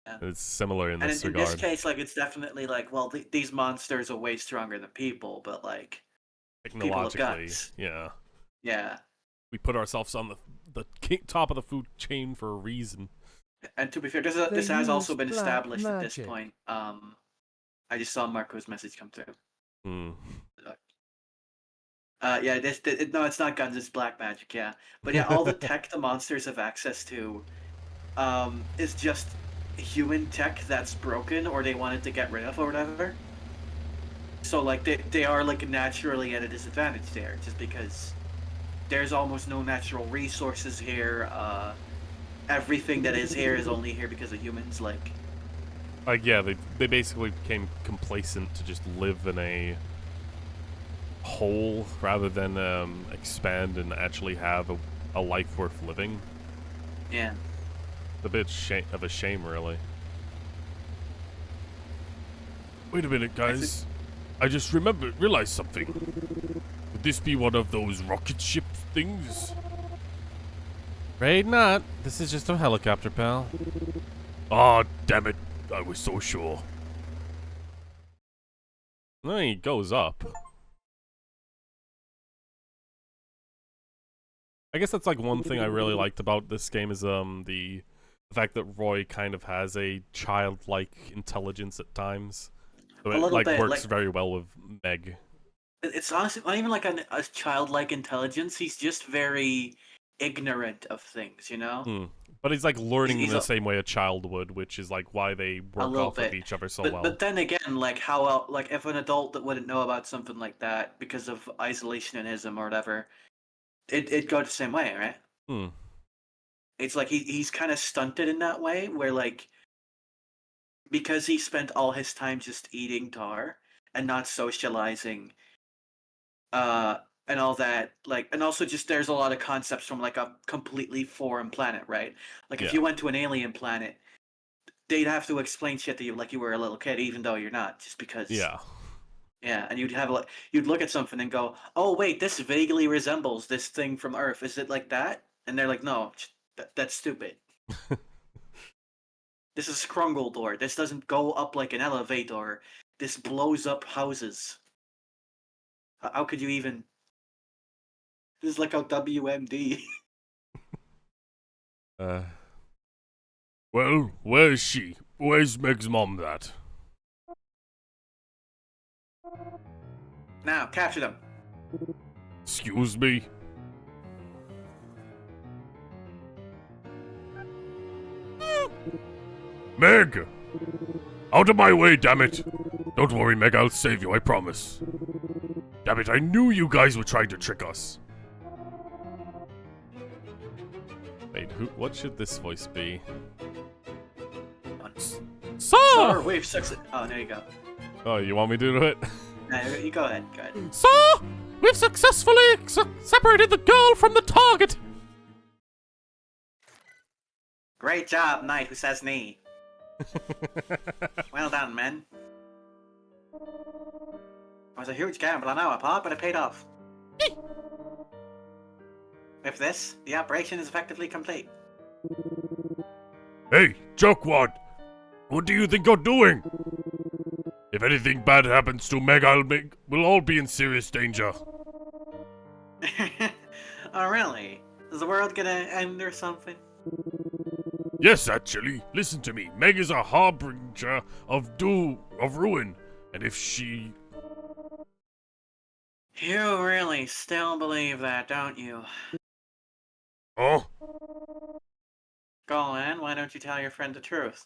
Yeah. It's similar in this in regard. this case, like, it's definitely like, well, these monsters are way stronger than people, but like, people have Technologically, guts. yeah. Yeah. We put ourselves on the top of the food chain for a reason. And to be fair, this has also been established at this point. I just saw Marco's message come through. Hmm. Yeah, no, it's not guns, it's black magic, yeah. But yeah, all the tech the monsters have access to is just human tech that's broken or they wanted to get rid of or whatever. So like they are like naturally at a disadvantage there, just because there's almost no natural resources here. Everything that is here is only here because of humans, like yeah, they basically became complacent to just live in a whole rather than expand and actually have a life worth living. Yeah. It's a bit of a shame, really. Wait a minute, guys. I just realized something. Would this be one of those rocket ship things? Afraid not. This is just a helicopter, pal. Ah, damn it. I was so sure. Then he goes up. I guess that's like one thing I really liked about this game is the fact that Roy kind of has a childlike intelligence at times. So A it little like bit, works like- very well with Meg. It's honestly not even like a childlike intelligence. He's just very ignorant of things, you know? But he's like learning He's in the a- same way a child would, which is like why they work little off of bit. each other so But, well. but then again, like how like if an adult that wouldn't know about something like that because of isolationism or whatever, it'd go the same way, right? Hmm. It's like he's kind of stunted in that way, where like because he spent all his time just eating tar and not socializing, and all that, like, and also just there's a lot of concepts from like a completely foreign planet, right? Like if Yeah. you went to an alien planet, they'd have to explain shit to you like you were a little kid, even though you're not, just because. Yeah. Yeah, and you'd look at something and go, "Oh wait, this vaguely resembles this thing from Earth. Is it like that?" And they're like, "No, that's stupid. This is Krungle door. This doesn't go up like an elevator. This blows up houses. How could you even? This is like a WMD." Well, where's she? Where's Meg's mom at? Now capture them. Excuse me? Meg! Out of my way, damn it! Don't worry, Meg, I'll save you, I promise. Damn it, I knew you guys were trying to trick us. Wait, what should this voice be? Sir, we've success. Oh, there you go. Oh, you want me to do it? No, you go ahead. Go ahead. Sir, we've successfully separated the girl from the target. Great job, Knight who says knee. Well done, men. It was a huge gamble on our part, but it paid off. With this, the operation is effectively complete. Hey, Jerkwad! What do you think you're doing? If anything bad happens to Meg, we'll all be in serious danger. Oh, really? Is the world gonna end or something? Yes, actually. Listen to me. Meg is a harbinger of ruin. And if she... You really still believe that, don't you? Oh? Golan, why don't you tell your friend the truth?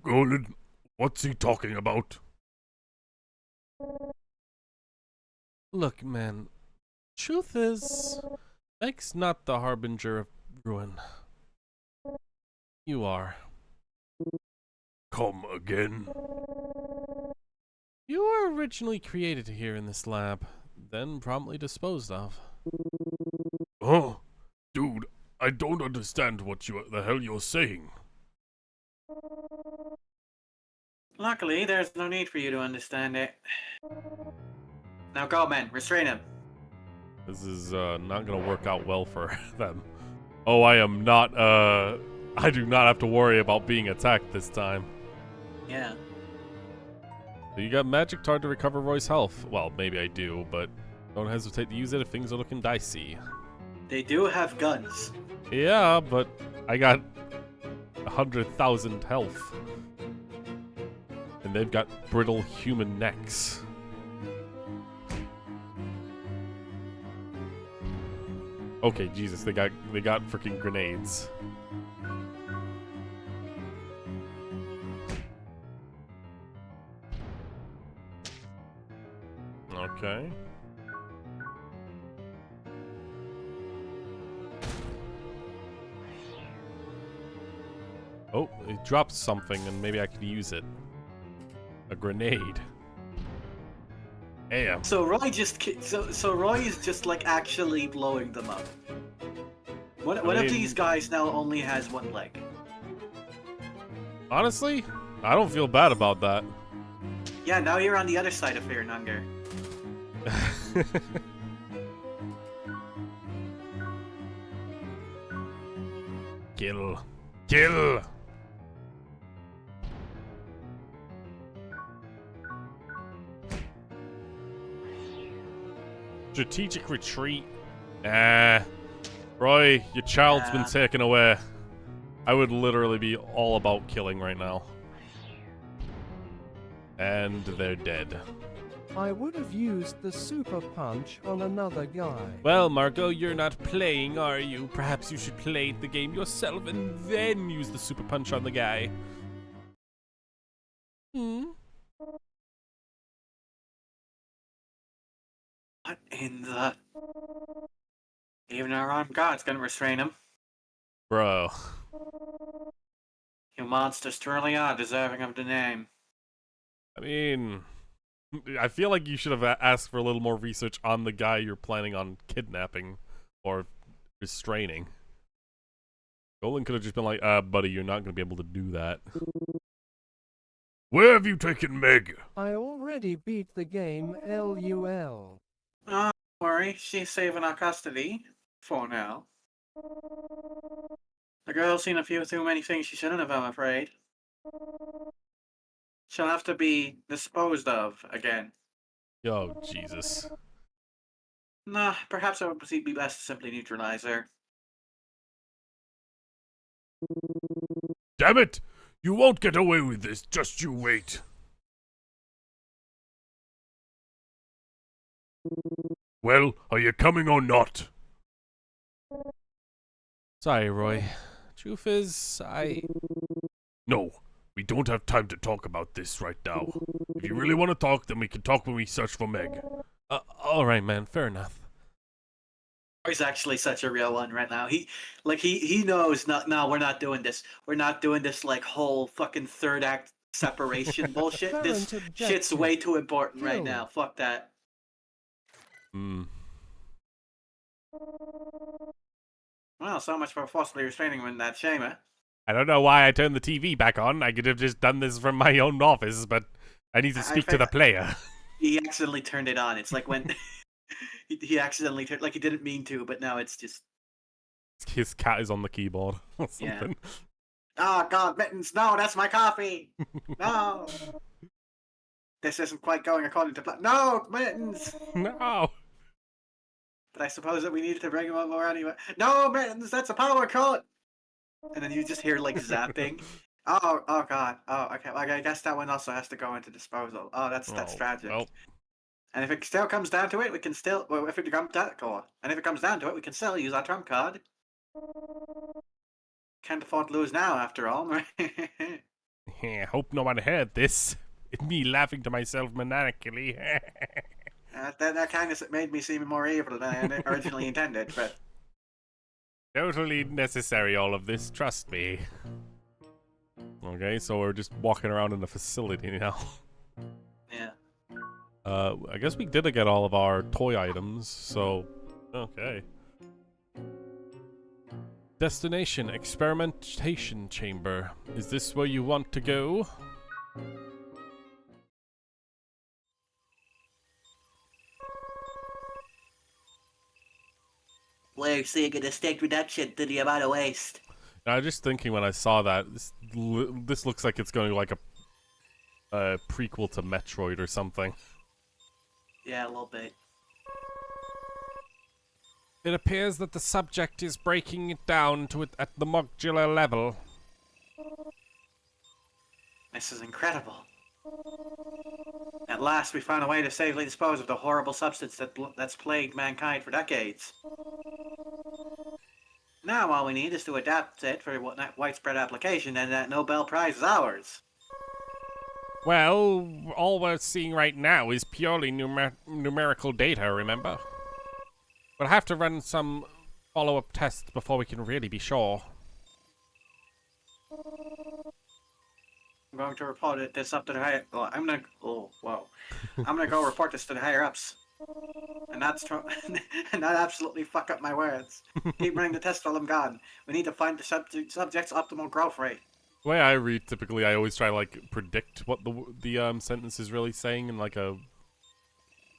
Golan, what's he talking about? Look, man. Truth is, Meg's not the harbinger of ruin. You are. Come again? You were originally created here in this lab, then promptly disposed of. Huh? Dude, I don't understand what the hell you're saying. Luckily, there's no need for you to understand it. Now go, men. Restrain him. This is not gonna work out well for them. Oh, I am not, I do not have to worry about being attacked this time. Yeah. So you got magic tar to recover Roy's health. Well, maybe I do, but don't hesitate to use it if things are looking dicey. They do have guns. Yeah, but I got 100,000 health. And they've got brittle human necks. Okay, Jesus, they got freaking grenades. Okay. Oh, it dropped something and maybe I could use it. A grenade. Damn. So Roy just so Roy is just like actually blowing them up. One of these guys now only has one leg. Honestly, I don't feel bad about that. Yeah, now you're on the other side of fear and hunger. Kill. Kill! Strategic retreat. Roy, your child's been taken away. I would literally be all about killing right now. And they're dead. I would have used the super punch on another guy. Well, Marco, you're not playing, are you? Perhaps you should play the game yourself and then use the super punch on the guy. What in the... Even our armed god's gonna restrain him. Bro. You monsters truly are deserving of the name. I mean, I feel like you should have asked for a little more research on the guy you're planning on kidnapping or restraining. Golan could have just been like, buddy, you're not going to be able to do that. Where have you taken Meg? I already beat the game, LUL. Don't worry, she's safe in our custody. For now. The girl's seen a few too many things she shouldn't have, I'm afraid. She'll have to be disposed of again. Oh, Jesus. Nah, perhaps it would be best to simply neutralize her. Damn it! You won't get away with this, just you wait. Well, are you coming or not? Sorry, Roy. Truth is, No, we don't have time to talk about this right now. If you really want to talk, then we can talk when we search for Meg. Alright, man, fair enough. He's actually such a real one right now. He knows no, we're not doing this. We're not doing this like whole fucking third act separation bullshit. This shit's way too important right now. Fuck that. Well, so much for forcibly restraining him in that chamber. I don't know why I turned the TV back on. I could have just done this from my own office, but I need to speak to the player. He accidentally turned it on. It's like when he accidentally turned, like he didn't mean to, but now it's just... His cat is on the keyboard or something. Oh, God, Mittens, no, that's my coffee! No! This isn't quite going according to plan. No, Mittens! No! But I suppose that we needed to bring him up more anyway. No, Mittens, that's a power cut! And then you just hear, like, zapping. Oh God. Oh, okay. Well, I guess that one also has to go into disposal. Oh, that's tragic. Well. And if it still comes down to it, we can still... Well, if it comes down to it, we can still use our trump card. Can't afford to lose now, after all. Yeah, hope no one heard this. It's me laughing to myself maniacally. That kind of made me seem more evil than I originally intended, but... Totally necessary, all of this, trust me. Okay, so we're just walking around in the facility now. Yeah. I guess we did get all of our toy items, so... Okay. Destination, experimentation chamber. Is this where you want to go? We're seeing a distinct reduction to the amount of waste. I was just thinking when I saw that, this looks like it's going to be like a prequel to Metroid or something. Yeah, a little bit. It appears that the subject is breaking it down to it at the modular level. This is incredible. At last, we found a way to safely dispose of the horrible substance that's plagued mankind for decades. Now all we need is to adapt it for widespread application, and that Nobel Prize is ours. Well, all we're seeing right now is purely numerical data, remember? We'll have to run some follow-up tests before we can really be sure. I'm going to report this up to the higher. Well, I'm gonna. Oh, whoa! I'm gonna go report this to the higher ups, and not and not absolutely fuck up my words. Keep running the test while I'm gone. We need to find the subject's optimal growth rate. The way I read, typically, I always try to, like, predict what the sentence is really saying in, like, a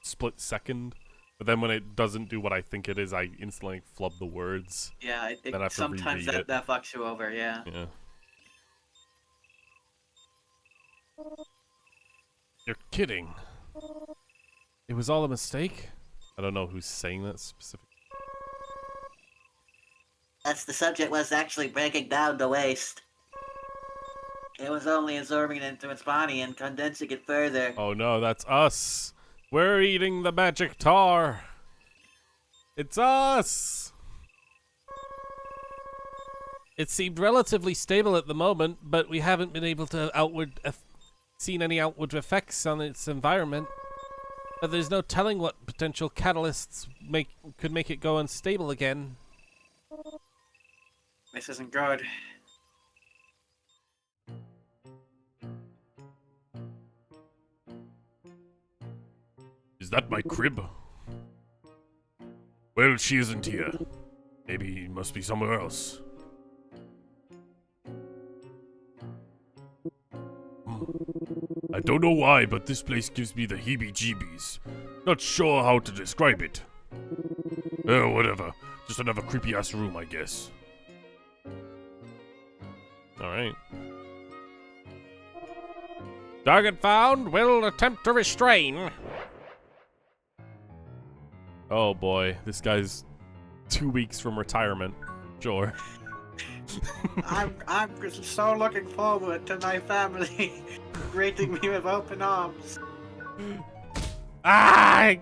split second. But then when it doesn't do what I think it is, I instantly flub the words. Yeah, Then I have to sometimes reread it. that fucks you over. Yeah. Yeah. You're kidding. It was all a mistake? I don't know who's saying that specifically. That's the subject was actually breaking down the waste. It was only absorbing it into its body and condensing it further. Oh no, that's us. We're eating the magic tar. It's us. It seemed relatively stable at the moment, but we haven't been able to seen any outward effects on its environment. But there's no telling what potential catalysts could make it go unstable again. This isn't good. Is that my crib? Well, she isn't here. Maybe it must be somewhere else. I don't know why, but this place gives me the heebie-jeebies. Not sure how to describe it. Oh, whatever. Just another creepy-ass room, I guess. Alright. Target found. Will attempt to restrain. Oh boy, this guy's 2 weeks from retirement. Sure. I'm so looking forward to my family greeting me with open arms. Ah!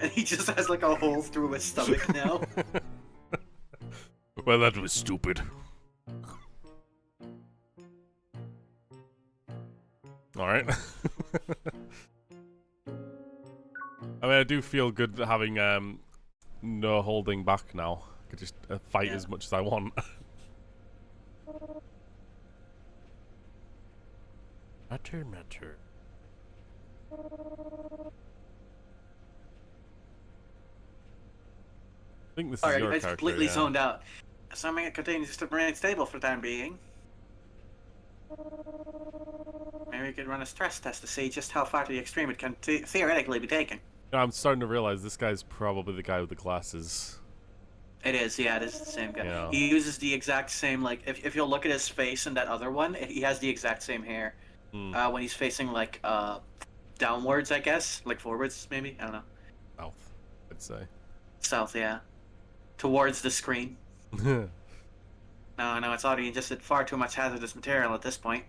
And he just has like a hole through his stomach now. Well, that was stupid. Alright. I mean, I do feel good having no holding back now. I could just fight as much as I want. Matter. I think this is Alright, your you guys character, completely yeah. zoned out. Assuming it continues to remain stable for the time being. Maybe we could run a stress test to see just how far to the extreme it can theoretically be taken. You know, I'm starting to realize this guy's probably the guy with the glasses. It is, yeah, it is the same guy. Yeah. He uses the exact same, like, if you'll look at his face in that other one, he has the exact same hair. When he's facing, like, downwards, I guess. Like, forwards, maybe? I don't know. South, I'd say. South, yeah. Towards the screen. No, it's already ingested far too much hazardous material at this point.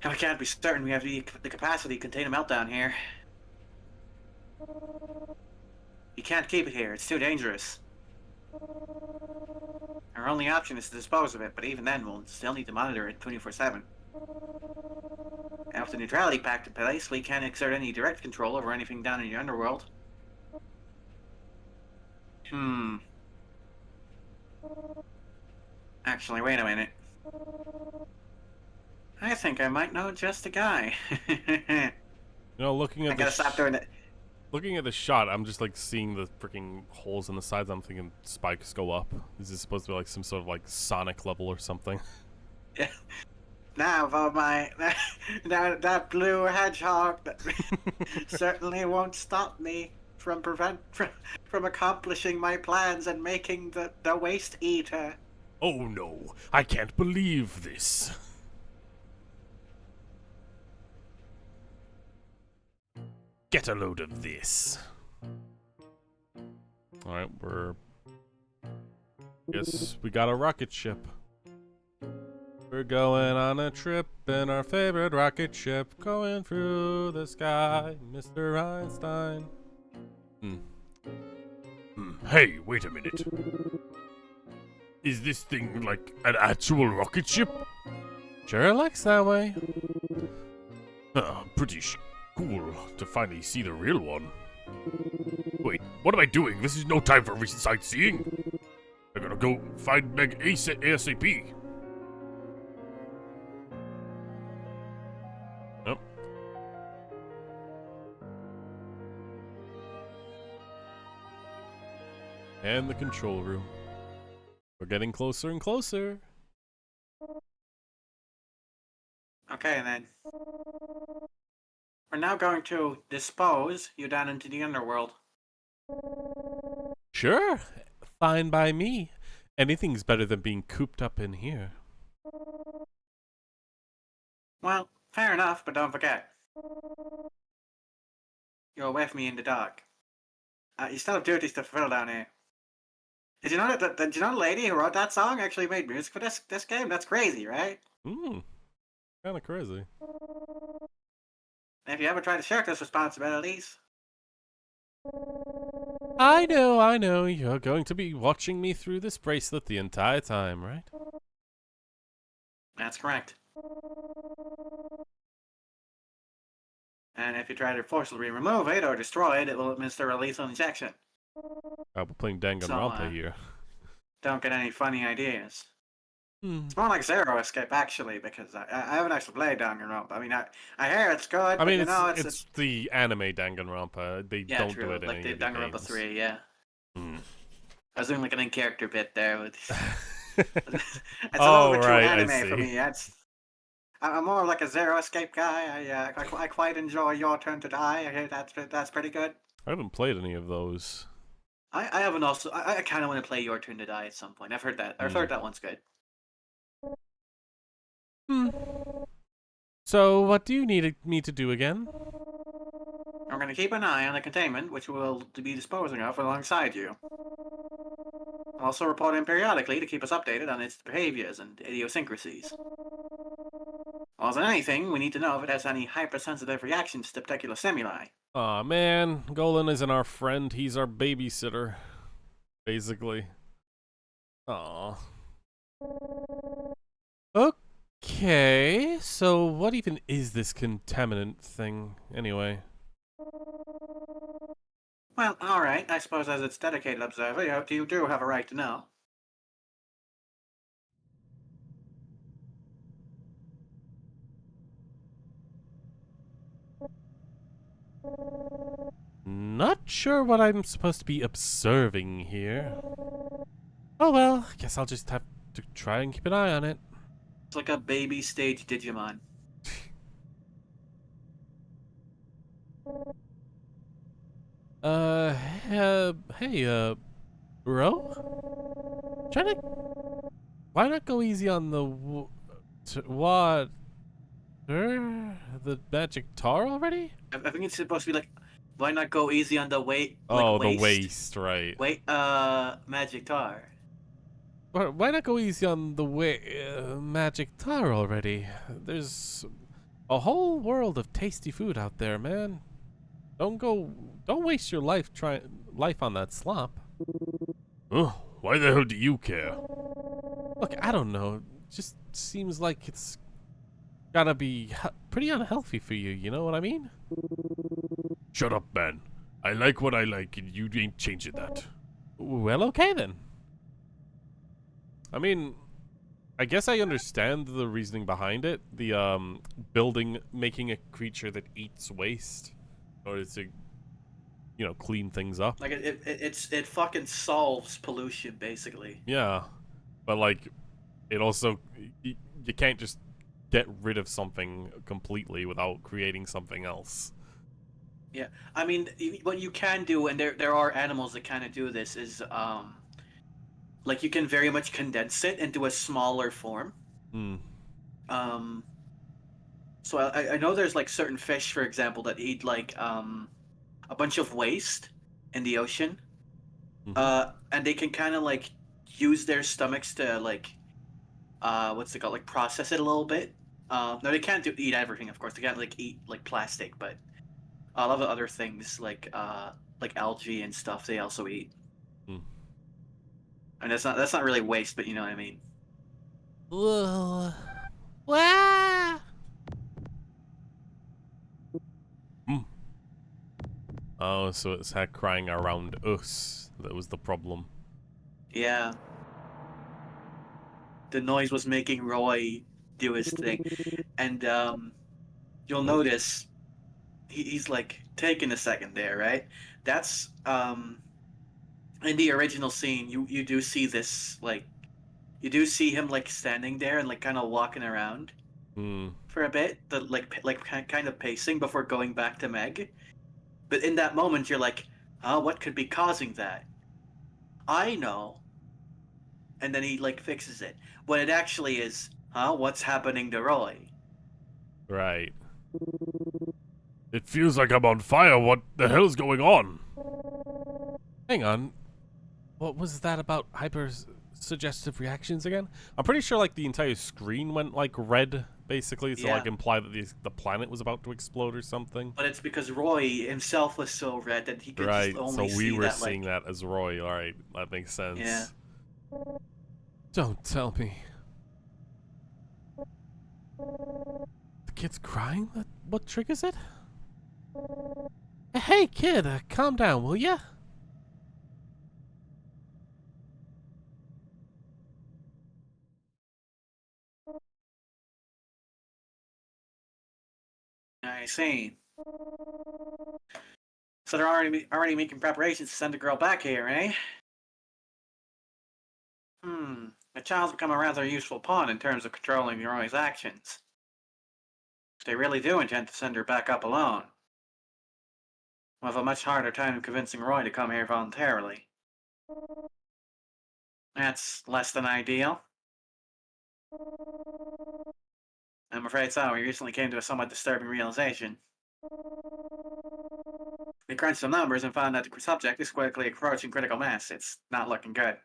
And we can't be certain we have the capacity to contain a meltdown here. You can't keep it here, it's too dangerous. Our only option is to dispose of it, but even then we'll still need to monitor it 24/7. After the neutrality pact in place, we can't exert any direct control over anything down in the underworld. Actually, wait a minute. I think I might know just a guy. You know, looking I at gotta stop doing it. looking at the shot, I'm just like seeing the freaking holes in the sides. I'm thinking spikes go up. Is this supposed to be like some sort of like Sonic level or something? Yeah. Now for my that blue hedgehog that certainly won't stop me from accomplishing my plans and making the waste eater. Oh no, I can't believe this. Get a load of this. Alright, Guess we got a rocket ship. We're going on a trip in our favorite rocket ship, going through the sky, Mr. Einstein. Hey, wait a minute. Is this thing like an actual rocket ship? Sure it looks that way. Pretty cool to finally see the real one. Wait, what am I doing? This is no time for recent sightseeing. I gotta go find Meg ASAP. And the control room. We're getting closer and closer. Okay, then. We're now going to dispose you down into the underworld. Sure. Fine by me. Anything's better than being cooped up in here. Well, fair enough, but don't forget. You're with me in the dark. You still have duties to fulfill down here. Did you know did you know the lady who wrote that song actually made music for this game? That's crazy, right? Kind of crazy. If you ever try to shirk those responsibilities, I know. You're going to be watching me through this bracelet the entire time, right? that's correct. And if you try to forcibly remove it or destroy it, it will administer a lethal injection. We're playing Danganronpa here. Don't get any funny ideas. Hmm. It's more like Zero Escape, actually, because I haven't actually played Danganronpa. I mean, I hear it's good, I mean, but, you know, it's the anime Danganronpa. They yeah, don't true. do it in Like any the of the Danganronpa games. 3, yeah. Hmm. I was doing like an in-character bit there. With it's a Oh, little bit right, too I anime for see. me. I'm more like a Zero Escape guy. I quite enjoy Your Turn to Die. I hear that's pretty good. I haven't played any of those. I haven't also. I kind of want to play Your Turn to Die at some point. I've heard that. I've heard that one's good. So, what do you need me to do again? I'm going to keep an eye on the containment, which we'll be disposing of alongside you. Also report in periodically to keep us updated on its behaviors and idiosyncrasies. More than anything, we need to know if it has any hypersensitive reactions to particular stimuli. Aw, man. Golan isn't our friend. He's our babysitter. Basically. Aw. Okay, so what even is this contaminant thing, anyway? Well, alright, I suppose as its dedicated observer, you do have a right to know. Not sure what I'm supposed to be observing here. Oh well, I guess I'll just have to try and keep an eye on it. It's like a baby stage Digimon. Hey, bro? Why not go easy on the water? The magic tar already? I think it's supposed to be like, why not go easy on the weight? Oh, like the waist, right. Wait, magic tar. Why not go easy on the magic tar already? There's a whole world of tasty food out there, man. Don't waste your life on that slop. Oh, why the hell do you care? Look, I don't know. It just seems like it's gotta be pretty unhealthy for you, you know what I mean? Shut up, man. I like what I like, and you ain't changing that. Well, okay then. I mean, I guess I understand the reasoning behind it. The, making a creature that eats waste in order to, you know, clean things up. Like it fucking solves pollution basically. Yeah, but like, it also you can't just get rid of something completely without creating something else. Yeah, I mean, what you can do, and there are animals that kind of do this, is like you can very much condense it into a smaller form. Hmm. So I know there's like certain fish, for example, that eat like a bunch of waste in the ocean, and they can kind of like use their stomachs to like what's it called, like process it a little bit. No, they can't eat everything, of course. They can't like eat like plastic, but a lot of other things like algae and stuff they also eat. And that's not really waste, but you know what I mean. Whoa. Wah! Oh, so it's her crying around us that was the problem. Yeah. The noise was making Roy do his thing. And you'll notice he's like taking a second there, right? That's in the original scene, you do see this, like, you do see him, like, standing there and, like, kind of walking around for a bit, kind of pacing before going back to Meg. But in that moment, you're like, oh, what could be causing that? I know. And then he, like, fixes it. When it actually is, what's happening to Roy? Right. It feels like I'm on fire. What the hell's going on? Hang on. What was that about hyper-suggestive reactions again? I'm pretty sure, like, the entire screen went, like, red, basically, to, like, imply that the planet was about to explode or something. But it's because Roy himself was so red that he could just only so see we were that, seeing that as Roy. Alright, that makes sense. Yeah. Don't tell me. The kid's crying? What triggers it? Hey, kid, calm down, will ya? I see. So they're already making preparations to send a girl back here, eh? The child's become a rather useful pawn in terms of controlling Roy's actions. If they really do intend to send her back up alone, we'll have a much harder time convincing Roy to come here voluntarily. That's less than ideal. I'm afraid so. We recently came to a somewhat disturbing realization. We crunched some numbers and found that the subject is quickly approaching critical mass. It's not looking good.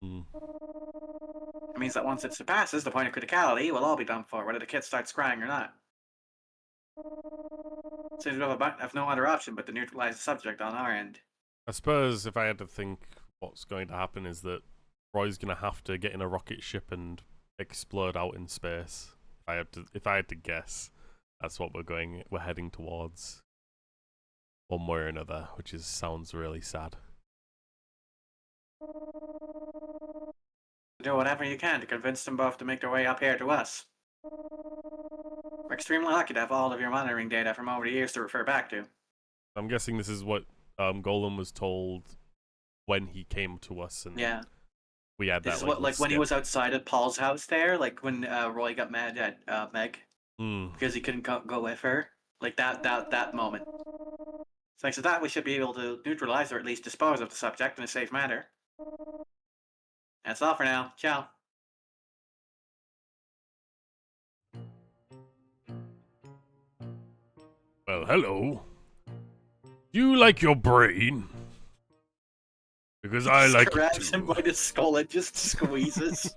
It means that once it surpasses the point of criticality, we'll all be done for, whether the kid starts crying or not. Seems we have no other option but to neutralize the subject on our end. I suppose if I had to think what's going to happen is that Roy's going to have to get in a rocket ship and explode out in space. If I had to guess, that's what we're heading towards. One way or another, which sounds really sad. Do whatever you can to convince them both to make their way up here to us. We're extremely lucky to have all of your monitoring data from over the years to refer back to. I'm guessing this is what Golem was told when he came to us, and we had that. This is what, like, when he was outside at Paul's house there, like when Roy got mad at Meg because he couldn't go with her, like that moment. Thanks to that, we should be able to neutralize or at least dispose of the subject in a safe manner. That's all for now. Ciao. Well, hello. Do you like your brain? Because I like it too. Grabs him by the skull and just squeezes.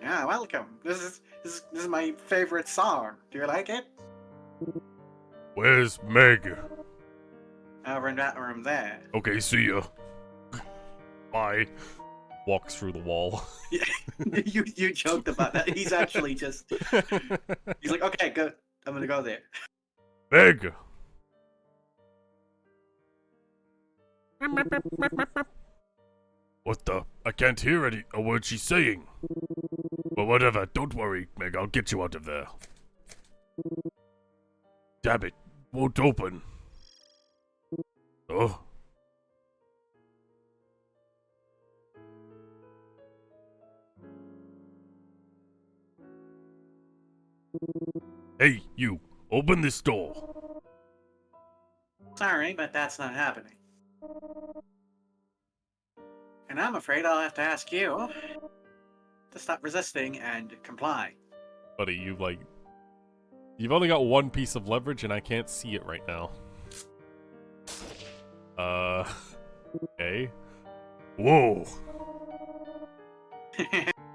Yeah, welcome. This is my favorite song. Do you like it? Where's Meg? Over in that room there. Okay, see ya. Bye. Walks through the wall. Yeah, you joked about that. He's actually just. He's like, okay, good. I'm gonna go there. Meg. What the? I can't hear a word she's saying. Well, whatever. Don't worry, Meg. I'll get you out of there. Damn it. Won't open. Oh. Hey, you. Open this door. Sorry, but that's not happening. And I'm afraid I'll have to ask you to stop resisting and comply. Buddy, you've only got one piece of leverage and I can't see it right now. Okay. Whoa.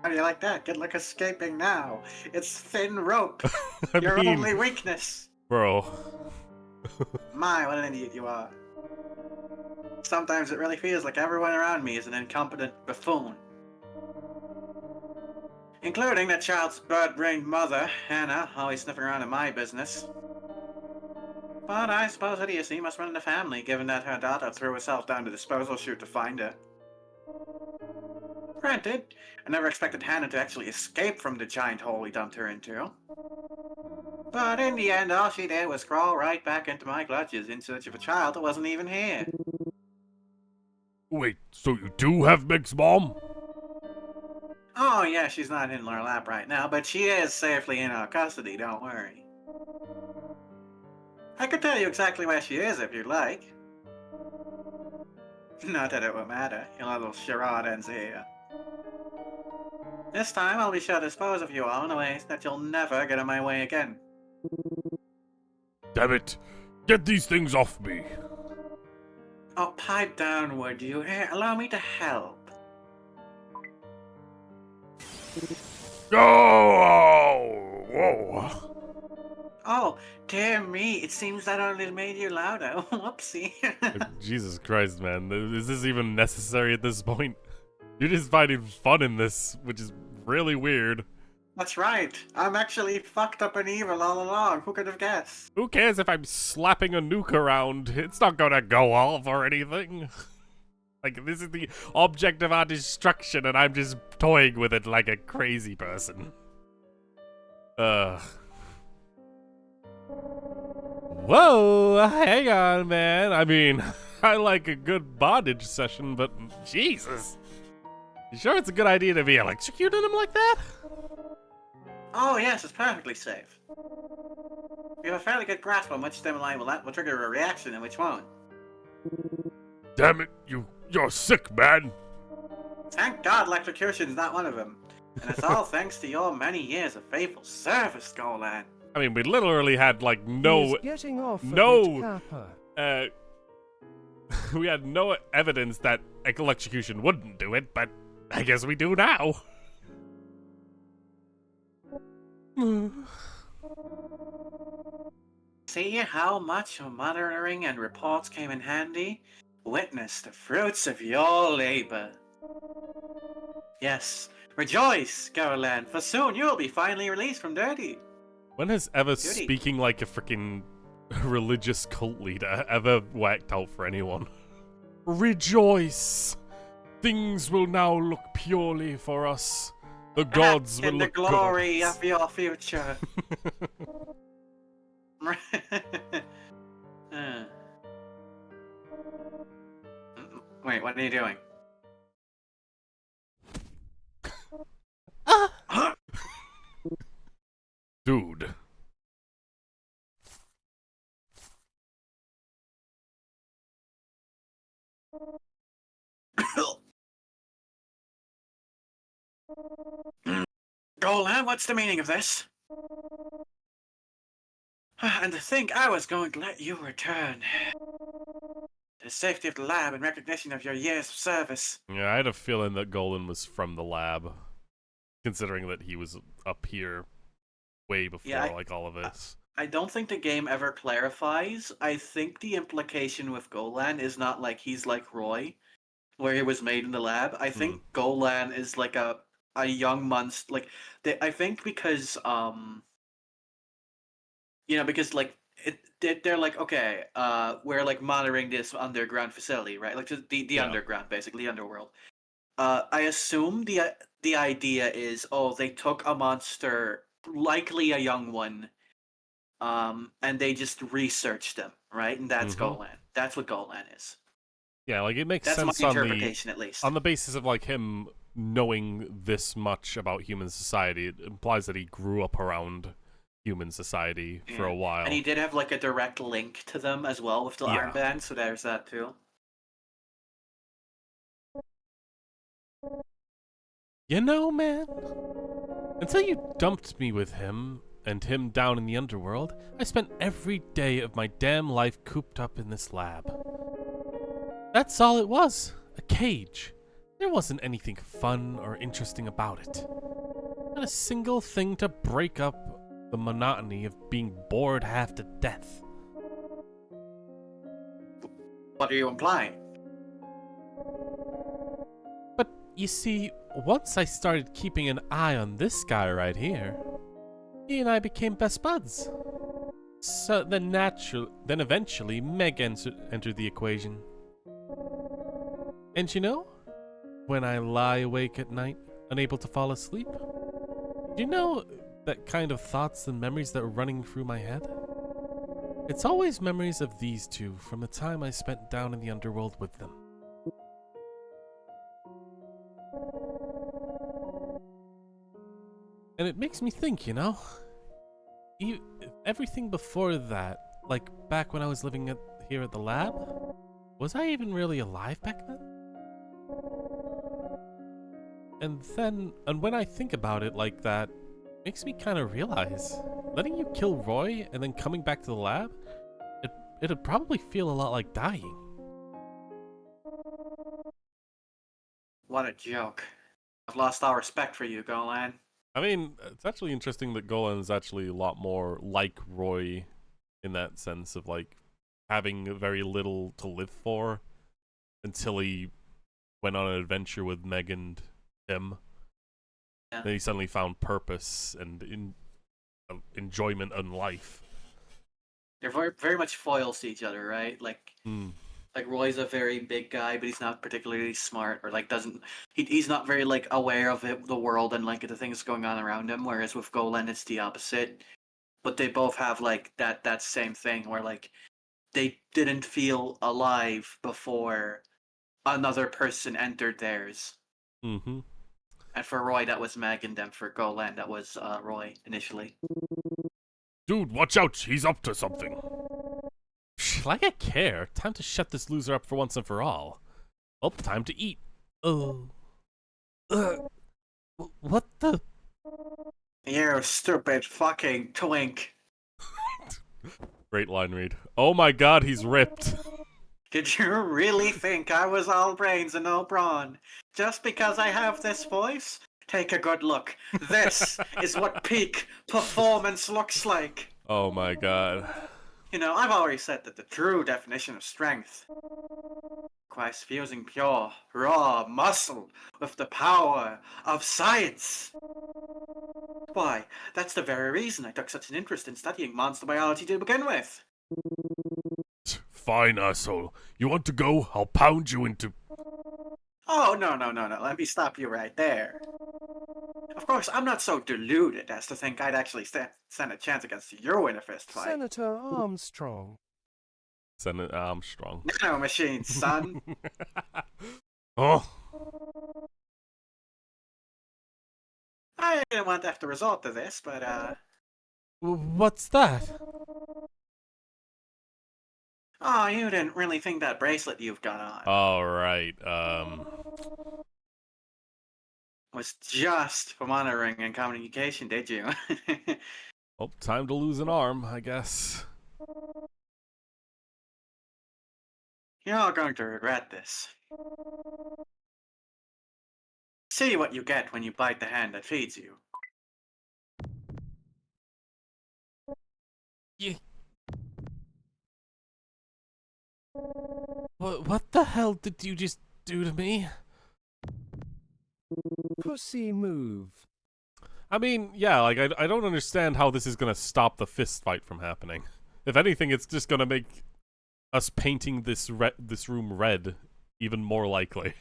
How do you like that? Good luck escaping now. It's thin rope. I Your mean, only weakness. Bro. My, what an idiot you are. Sometimes it really feels like everyone around me is an incompetent buffoon. Including that child's bird-brained mother, Hannah, always sniffing around in my business. But I suppose idiocy must run in the family, given that her daughter threw herself down the disposal chute to find her. Granted, I never expected Hannah to actually escape from the giant hole we dumped her into. But in the end, all she did was crawl right back into my clutches in search of a child that wasn't even here. Wait, so you do have Meg's mom? Oh yeah, she's not in our lap right now, but she is safely in our custody, don't worry. I could tell you exactly where she is if you'd like. Not that it would matter, your little charade ends here. This time I'll be sure to dispose of you all in ways that you'll never get in my way again. Damn it! Get these things off me! Oh, pipe down, would you? Here, allow me to help. Oh! Whoa! Oh, dear me, it seems that only made you louder. Whoopsie. Jesus Christ, man. Is this even necessary at this point? You're just finding fun in this, which is really weird. That's right. I'm actually fucked up and evil all along. Who could have guessed? Who cares if I'm slapping a nuke around? It's not gonna go off or anything. Like, this is the object of our destruction, and I'm just toying with it like a crazy person. Ugh. Whoa, hang on, man. I mean, I like a good bondage session, but Jesus. You sure it's a good idea to be electrocuting him like that? Oh yes, it's perfectly safe. We have a fairly good grasp on which stimuli will trigger a reaction and which won't. Damn it, you're sick, man! Thank God electrocution is not one of them. And it's all thanks to your many years of faithful service, Golan. I mean, we literally had, like, no... He's getting off a no, bit, Kappa. we had no evidence that electrocution wouldn't do it, but I guess we do now. See how much your monitoring and reports came in handy? Witness the fruits of your labor. Yes, rejoice, Golan, for soon you'll be finally released from Dirty. When has ever Beauty. speaking like a freaking religious cult leader ever whacked out for anyone? Rejoice! Things will now look purely for us. The gods will in the look glory good. of your future. Wait, what are you doing? Dude. Golan, what's the meaning of this? And to think I was going to let you return. The safety of the lab in recognition of your years of service. Yeah, I had a feeling that Golan was from the lab, considering that he was up here way before like all of this. I don't think the game ever clarifies. I think the implication with Golan is not like he's like Roy, where he was made in the lab. I think Golan is like a young monster. Like I think because because like they're like, okay, we're like monitoring this underground facility, right? Like the underground, basically underworld. I assume the idea is, they took a monster, likely a young one, and they just researched them, right? And that's Golan. That's what Golan is. Yeah, like it makes That's sense my on interpretation, at least. on the basis of like him knowing this much about human society. It implies that he grew up around human society for a while. And he did have like a direct link to them as well with the armband, so there's that too. You know, man, until you dumped me with him and him down in the underworld, I spent every day of my damn life cooped up in this lab. That's all it was, a cage. There wasn't anything fun or interesting about it. Not a single thing to break up the monotony of being bored half to death. What are you implying? But you see, once I started keeping an eye on this guy right here, he and I became best buds. So then eventually Meg entered the equation. And you know, when I lie awake at night, unable to fall asleep, do you know that kind of thoughts and memories that are running through my head? It's always memories of these two from the time I spent down in the underworld with them. And it makes me think, you know? Everything before that, like back when I was living here at the lab, was I even really alive back then? And when I think about it like that, it makes me kind of realize, letting you kill Roy and then coming back to the lab, it'd probably feel a lot like dying. What a joke. I've lost all respect for you, Golan. I mean, it's actually interesting that Golan is actually a lot more like Roy in that sense of, like, having very little to live for until he went on an adventure with Meg and Tim. Yeah. Then he suddenly found purpose and enjoyment in life. They're very, very much foils to each other, right? Like Roy's a very big guy, but he's not particularly smart, or like he's not very like aware of the world and like the things going on around him. Whereas with Golan, it's the opposite. But they both have like that same thing where like they didn't feel alive before another person entered theirs. Mm-hmm. And for Roy, that was Meg, and then for Golan, that was Roy initially. Dude, watch out! He's up to something. Like I care. Time to shut this loser up for once and for all. Well, time to eat. Oh. What the? You stupid fucking twink. Great line read. Oh my god, he's ripped. Did you really think I was all brains and no brawn? Just because I have this voice? Take a good look. This is what peak performance looks like. Oh my god. You know, I've already said that the true definition of strength requires fusing pure, raw muscle with the power of science. Why, that's the very reason I took such an interest in studying monster biology to begin with. Fine, asshole. You want to go? I'll pound you into... Oh, no. Let me stop you right there. Of course, I'm not so deluded as to think I'd actually stand a chance against you in a fist fight. Senator Armstrong. Senator Armstrong. Nano machine, son. Oh, I didn't want to have to resort to this, but, What's that? Oh, you didn't really think that bracelet you've got on Alright, was just for monitoring and communication, did you? well, time to lose an arm, I guess. You're going to regret this. See what you get when you bite the hand that feeds you. What the hell did you just do to me? Pussy move. I mean, yeah, like, I don't understand how this is gonna stop the fist fight from happening. If anything, it's just gonna make us painting this room red even more likely.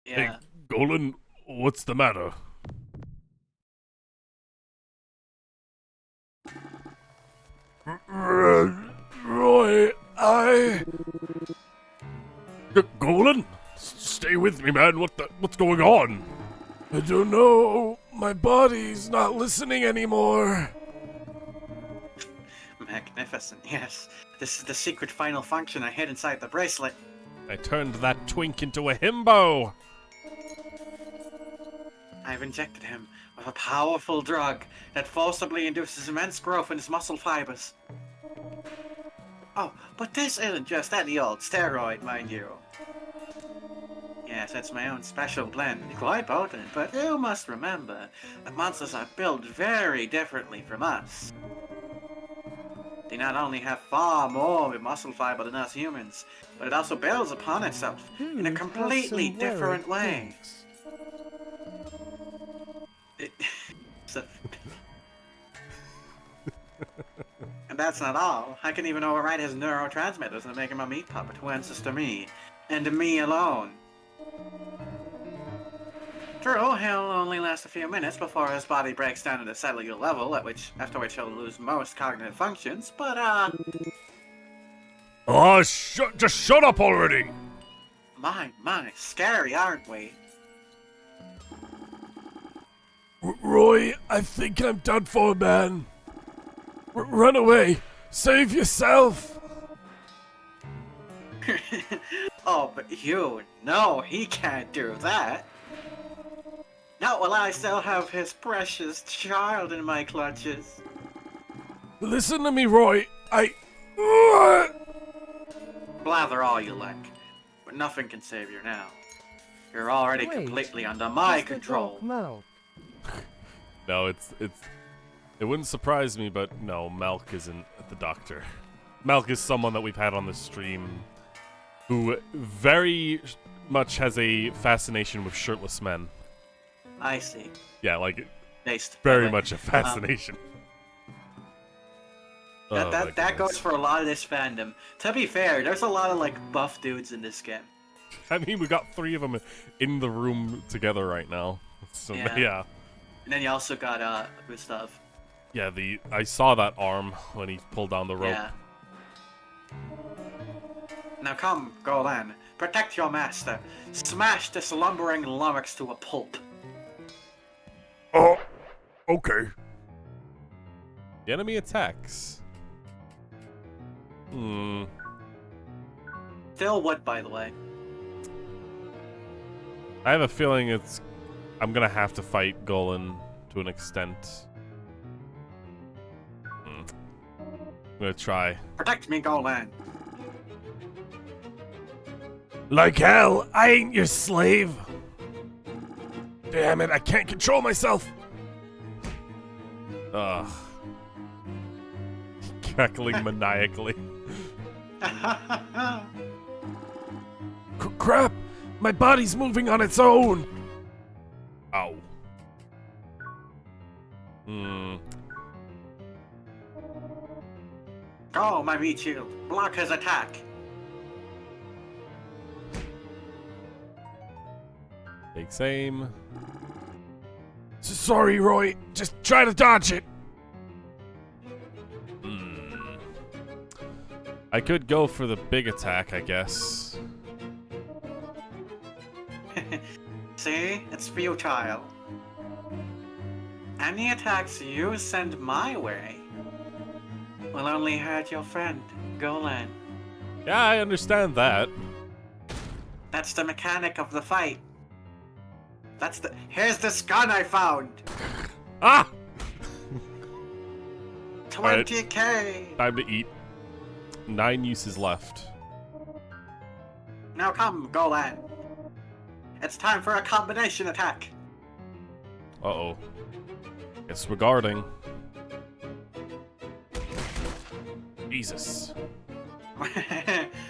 Yeah. hey, Golan, what's the matter? Roy, Golan? Stay with me, man. What's going on? I don't know. My body's not listening anymore. Magnificent, yes. This is the secret final function I hid inside the bracelet. I turned that twink into a himbo! I've injected him with a powerful drug that forcibly induces immense growth in his muscle fibers. Oh, but this isn't just any old steroid, mind you. Yes, it's my own special blend, quite potent, but you must remember, the monsters are built very differently from us. They not only have far more muscle fiber than us humans, but it also builds upon itself in a completely different way. And that's not all. I can even override his neurotransmitters and make him a meat puppet who answers to me, and to me alone. True, he'll only last a few minutes before his body breaks down to the cellular level, after which he'll lose most cognitive functions, but Oh, just shut up already! my, scary, aren't we? Roy, I think I'm done for, man. Run away. Save yourself. Oh, but you, no, he can't do that. Not while I still have his precious child in my clutches. Listen to me, Roy. Blather all you like, but nothing can save you now. You're already Wait, completely under my Mr. control. Doc Mel. No, it wouldn't surprise me, but no, Malk isn't the doctor. Malk is someone that we've had on the stream who very much has a fascination with shirtless men. I see. Yeah, like, Based. very Okay. much a fascination. Oh, my That goes goodness. for a lot of this fandom. To be fair, there's a lot of like buff dudes in this game. I mean, we got 3 of them in the room together right now. So, yeah. And then you also got Gustav. Yeah, I saw that arm when he pulled down the rope. Yeah. Now come, Golan. Protect your master. Smash this lumbering lummox to a pulp. Oh, okay. The enemy attacks. Still wood, by the way. I have a feeling I'm gonna have to fight Golan to an extent. I'm gonna try. Protect me, Golan. Like hell, I ain't your slave. Damn it, I can't control myself. Ugh. Cackling maniacally. Crap, my body's moving on its own. Ow. Go, my meat shield. Block his attack. Takes aim. Sorry, Roy. Just try to dodge it. I could go for the big attack, I guess. See? It's futile. Any attacks you send my way will only hurt your friend, Golan. Yeah, I understand that. That's the mechanic of the fight. Here's this gun I found! Ah! 20k! Time to eat. 9 uses left. Now come, Golan. It's time for a combination attack. Uh-oh. Guess we're guarding. Jesus.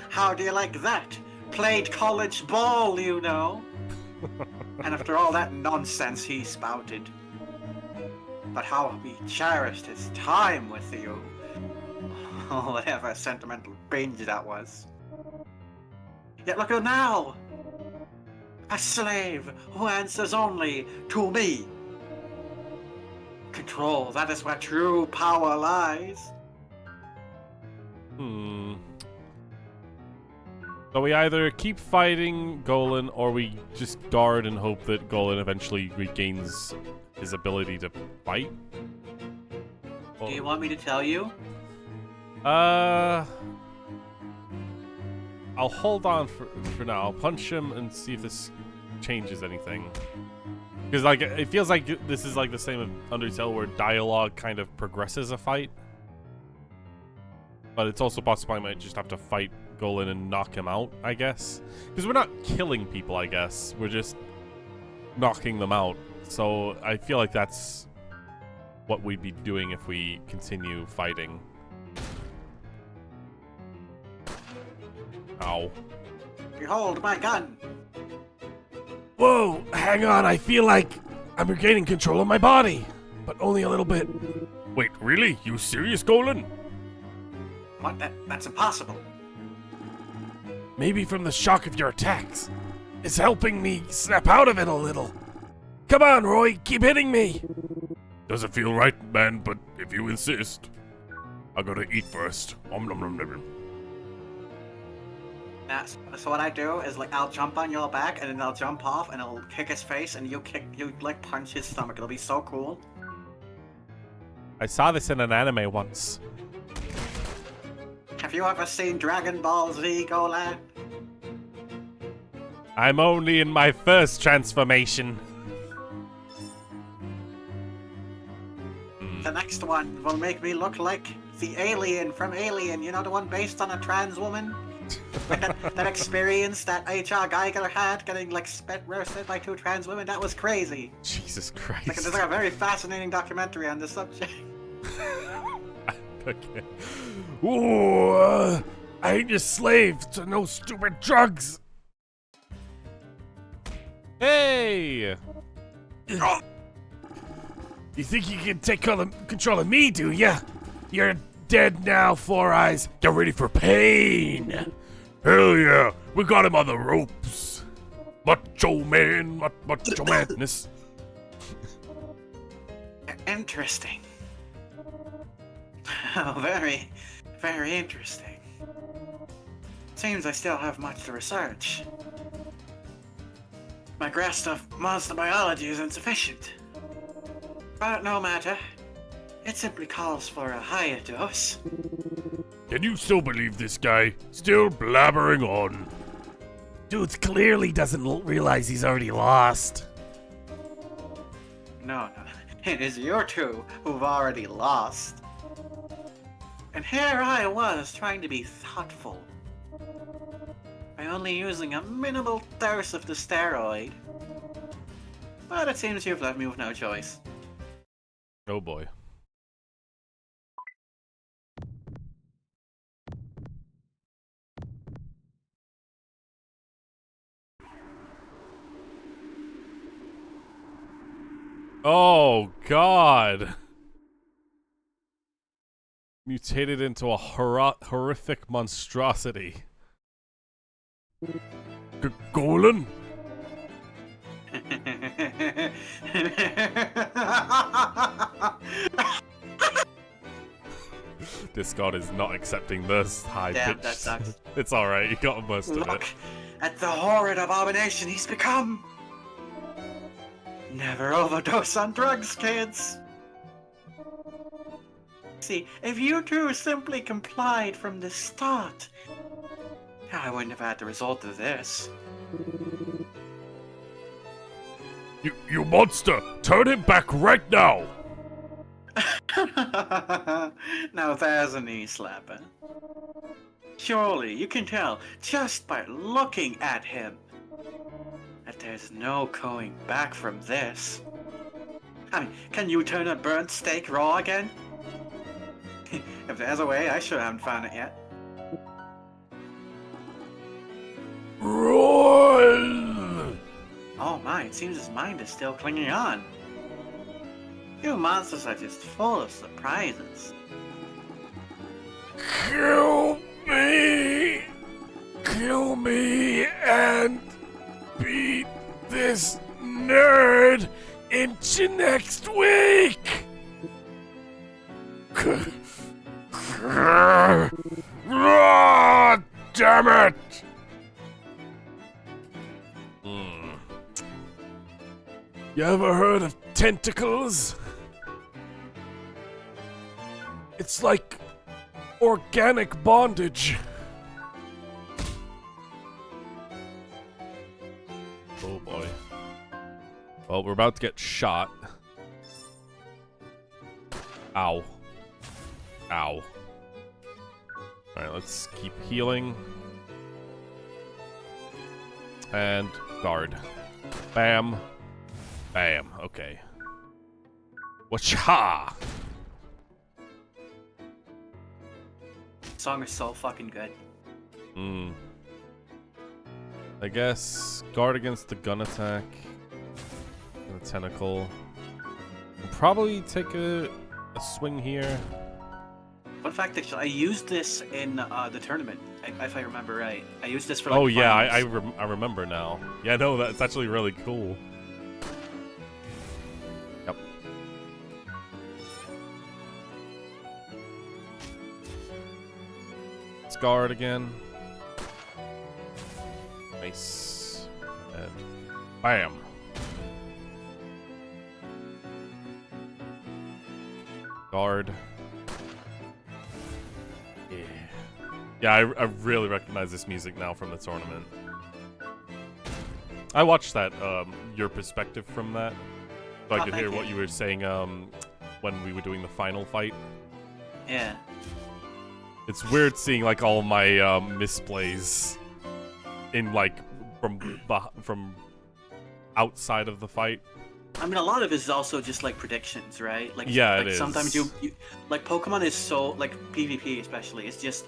How do you like that? Played college ball, you know. And after all that nonsense he spouted. But how we cherished his time with you. Whatever sentimental binge that was. Yet look at now! A slave who answers only to me. Control, that is where true power lies. So we either keep fighting Golan, or we just guard and hope that Golan eventually regains his ability to fight? Do you want me to tell you? I'll hold on for now. I'll punch him and see if this changes anything. Because, like, it feels like this is like the same as Undertale, where dialogue kind of progresses a fight. But it's also possible I might just have to fight Golan and knock him out, I guess. Because we're not killing people, I guess. We're just knocking them out. So I feel like that's what we'd be doing if we continue fighting. Ow. Behold my gun! Whoa, hang on. I feel like I'm regaining control of my body, but only a little bit. Wait, really? You serious, Golan? What? That's impossible. Maybe from the shock of your attacks. It's helping me snap out of it a little. Come on, Roy, keep hitting me. Doesn't feel right, man, but if you insist. I gotta eat first. Om nom nom nom. So what I do is like I'll jump on your back and then I'll jump off and I'll kick his face and you like punch his stomach. It'll be so cool. I saw this in an anime once. Have you ever seen Dragon Ball Z, Golan? I'm only in my first transformation. The next one will make me look like the alien from Alien. You know, the one based on a trans woman? Like that experience that H.R. Geiger had getting like spit roasted by 2 trans women. That was crazy. Jesus Christ. There's like a very fascinating documentary on this subject. Okay. Ooh, I ain't your slave to no stupid drugs. Hey! You think you can take control of me, do ya? You're dead now, Four Eyes. Get ready for pain. Hell yeah, we got him on the ropes. Macho man, macho madness. Interesting. Oh, very, very interesting. Seems I still have much to research. My grasp of monster biology is insufficient. But no matter. It simply calls for a higher dose. Can you still believe this guy? Still blabbering on. Dude clearly doesn't realize he's already lost. No. It is you two who've already lost. And here I was trying to be thoughtful. By only using a minimal dose of the steroid. But it seems you've left me with no choice. Oh boy. Oh God. Mutated into a horrific monstrosity. Golan? Discord is not accepting this high Damn, pitch. that sucks. It's alright, you got most of it. Look at the horrid abomination he's become! Never overdose on drugs, kids! See, if you two simply complied from the start, I wouldn't have had the result of this. You monster! Turn him back right now! Now there's a knee slapper. Surely you can tell just by looking at him that there's no going back from this. I mean, can you turn a burnt steak raw again? If there's a way, I sure haven't found it yet. Roll! Oh my, it seems his mind is still clinging on. You monsters are just full of surprises. Kill me! Kill me and beat this nerd into next week! Damn it! You ever heard of tentacles? It's like organic bondage. Oh boy. Well, we're about to get shot. Ow. Ow. Alright, let's keep healing. And guard. Bam. Bam. Okay. Wacha! Song is so fucking good. I guess guard against the gun attack. And the tentacle. We'll probably take a swing here. Fun fact, actually, I used this in the tournament, if I remember right. I used this for like, Oh yeah, I finals. remember now. Yeah, no, that's actually really cool. Yep. Let's guard again. Nice. And bam. Guard. Yeah. Yeah, I really recognize this music now from the tournament. I watched that, your perspective from that. So I could hear what you were saying, when we were doing the final fight. Yeah. It's weird seeing, like, all my, misplays in, like, from outside of the fight. I mean, a lot of it is also just like predictions, right? Like, yeah, like it is. Sometimes you like Pokemon is so like PvP especially. It's just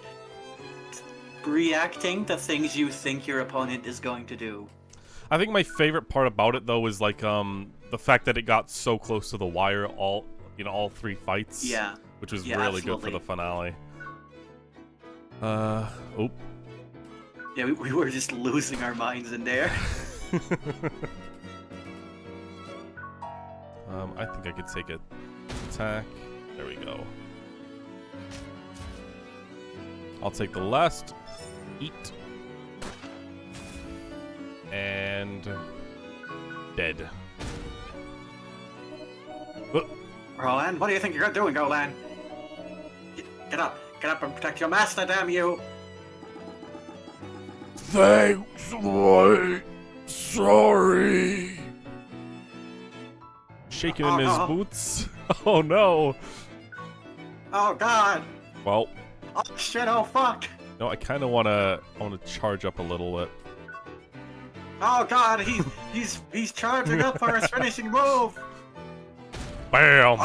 reacting to things you think your opponent is going to do. I think my favorite part about it though is like the fact that it got so close to the wire all three fights. Yeah. Which was Yeah, really absolutely. good for the finale. Oh. Yeah, we were just losing our minds in there. I think I could take an attack. There we go. I'll take the last eat. And dead. Roland, what do you think you're doing, Golan? Get up and protect your master, damn you! Thanks, boy. Sorry. Shaking in his boots. Oh no. Oh God! Well. Oh shit! Oh fuck! No, I kind of wanna charge up a little bit. Oh God! He's charging up for his finishing move. Bam!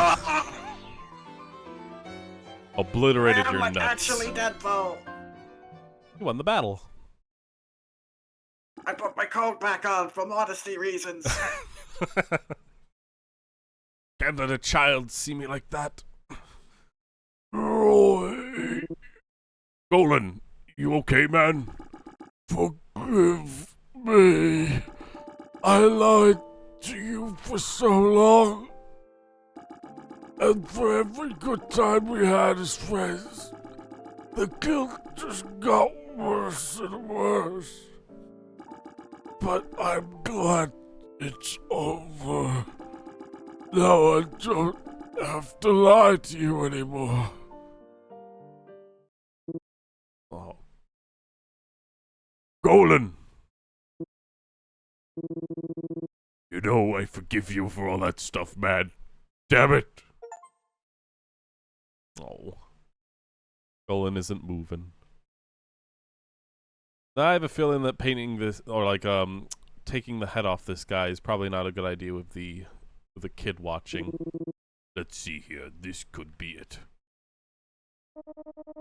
Obliterated your like nuts. Actually, Deadpool. You won the battle. I put my coat back on for modesty reasons. Can't let a child see me like that. Roy. Golan, you okay, man? Forgive me. I lied to you for so long. And for every good time we had as friends, the guilt just got worse and worse. But I'm glad it's over. Now I don't have to lie to you anymore. Oh. Golan! You know I forgive you for all that stuff, man. Damn it! Oh. Golan isn't moving. I have a feeling that painting this, or like, taking the head off this guy is probably not a good idea with the kid watching. Let's see here, this could be it.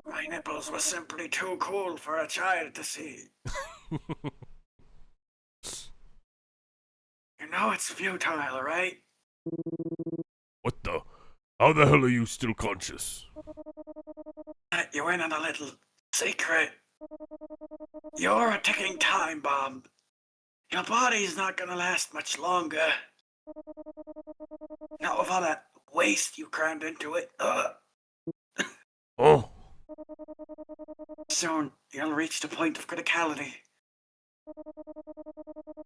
My nipples were simply too cool for a child to see. You know it's futile, right? What the? How the hell are you still conscious? Let you in on a little secret. You're a ticking time bomb. Your body's not gonna last much longer. Not with all that waste you crammed into it. Oh. Soon, you'll reach the point of criticality.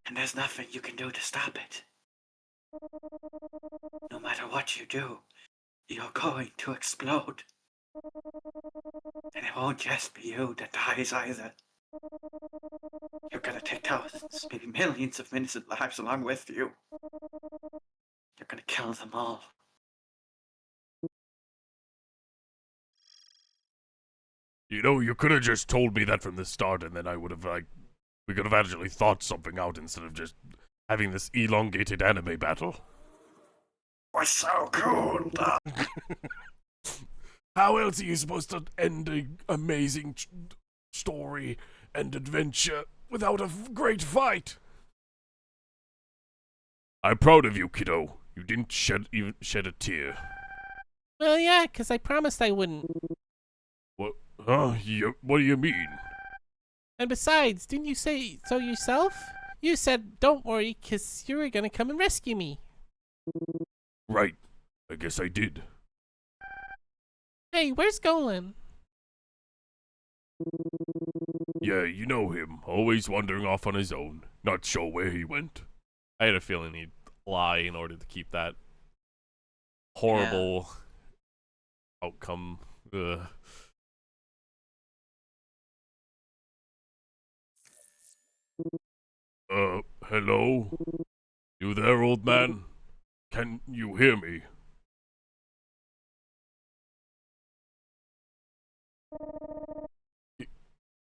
And there's nothing you can do to stop it. No matter what you do, you're going to explode. And it won't just be you that dies either. You're gonna take thousands, maybe millions of innocent lives along with you. You're gonna kill them all. You know, you could have just told me that from the start, and then I would have, we could have actually thought something out instead of just having this elongated anime battle. We're so cool, dog. How else are you supposed to end an amazing story and adventure without a great fight? I'm proud of you, kiddo. You didn't even shed a tear. Well, yeah, 'cause I promised I wouldn't. What? Huh? What do you mean? And besides, didn't you say so yourself? You said, don't worry, 'cause you were gonna come and rescue me. Right. I guess I did. Hey, where's Golan? Yeah, you know him. Always wandering off on his own. Not sure where he went. I had a feeling he'd lie in order to keep that horrible outcome. Ugh. Hello? You there, old man? Can you hear me?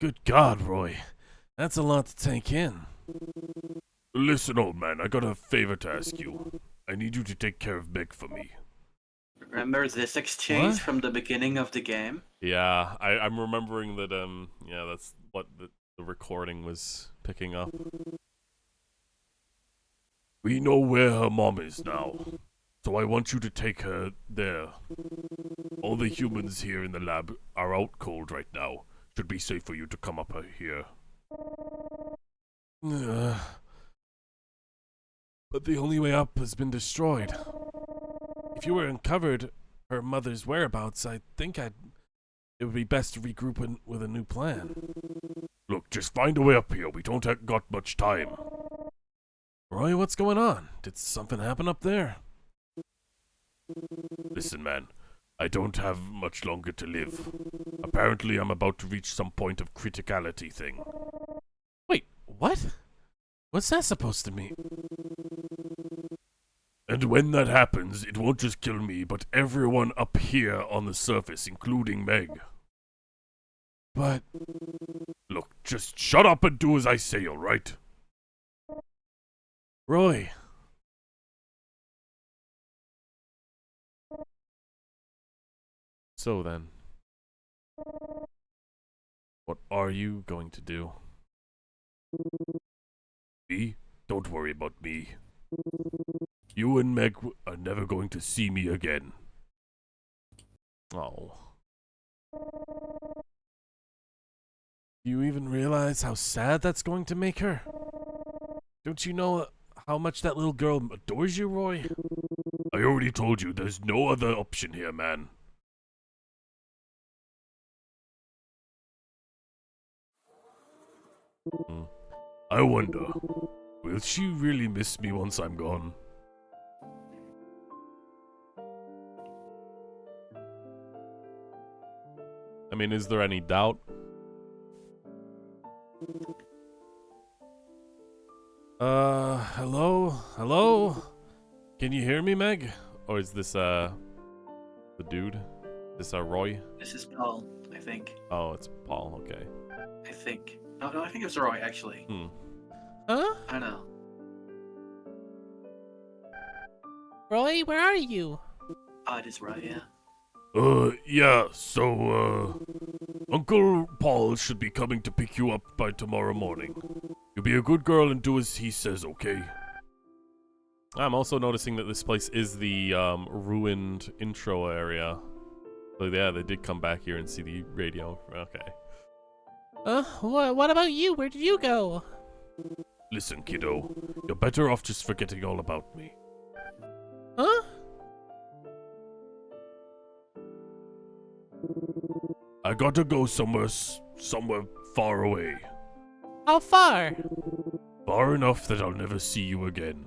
Good God, Roy. That's a lot to take in. Listen, old man, I got a favor to ask you. I need you to take care of Meg for me. Remember this exchange What? from the beginning of the game? Yeah, I'm remembering that, yeah, that's what the recording was picking up. We know where her mom is now, so I want you to take her there. All the humans here in the lab are out cold right now. Should be safe for you to come up here. But the only way up has been destroyed. If you were uncovered her mother's whereabouts, I think it would be best to regroup with a new plan. Look, just find a way up here. We don't have got much time. Roy, what's going on? Did something happen up there? Listen, man. I don't have much longer to live. Apparently, I'm about to reach some point of criticality thing. Wait, what? What's that supposed to mean? And when that happens, it won't just kill me, but everyone up here on the surface, including Meg. But... Look, just shut up and do as I say, alright? Roy... So then... what are you going to do? Me? Don't worry about me. You and Meg are never going to see me again. Oh. Do you even realize how sad that's going to make her? Don't you know how much that little girl adores you, Roy? I already told you, there's no other option here, man. I wonder, will she really miss me once I'm gone? I mean, is there any doubt? Hello? Hello? Can you hear me, Meg? Or is this, the dude? Is this, Roy? This is Paul, I think. Oh, it's Paul, okay. I think. No, I think it was Roy, actually. Huh? I know. Roy, where are you? Oh, it is Roy, yeah. Yeah, so, Uncle Paul should be coming to pick you up by tomorrow morning. You be a good girl and do as he says, okay? I'm also noticing that this place is the, ruined intro area. So yeah, they did come back here and see the radio. Okay. What about you? Where did you go? Listen, kiddo, you're better off just forgetting all about me. Huh? I gotta go somewhere far away. How far? Far enough that I'll never see you again.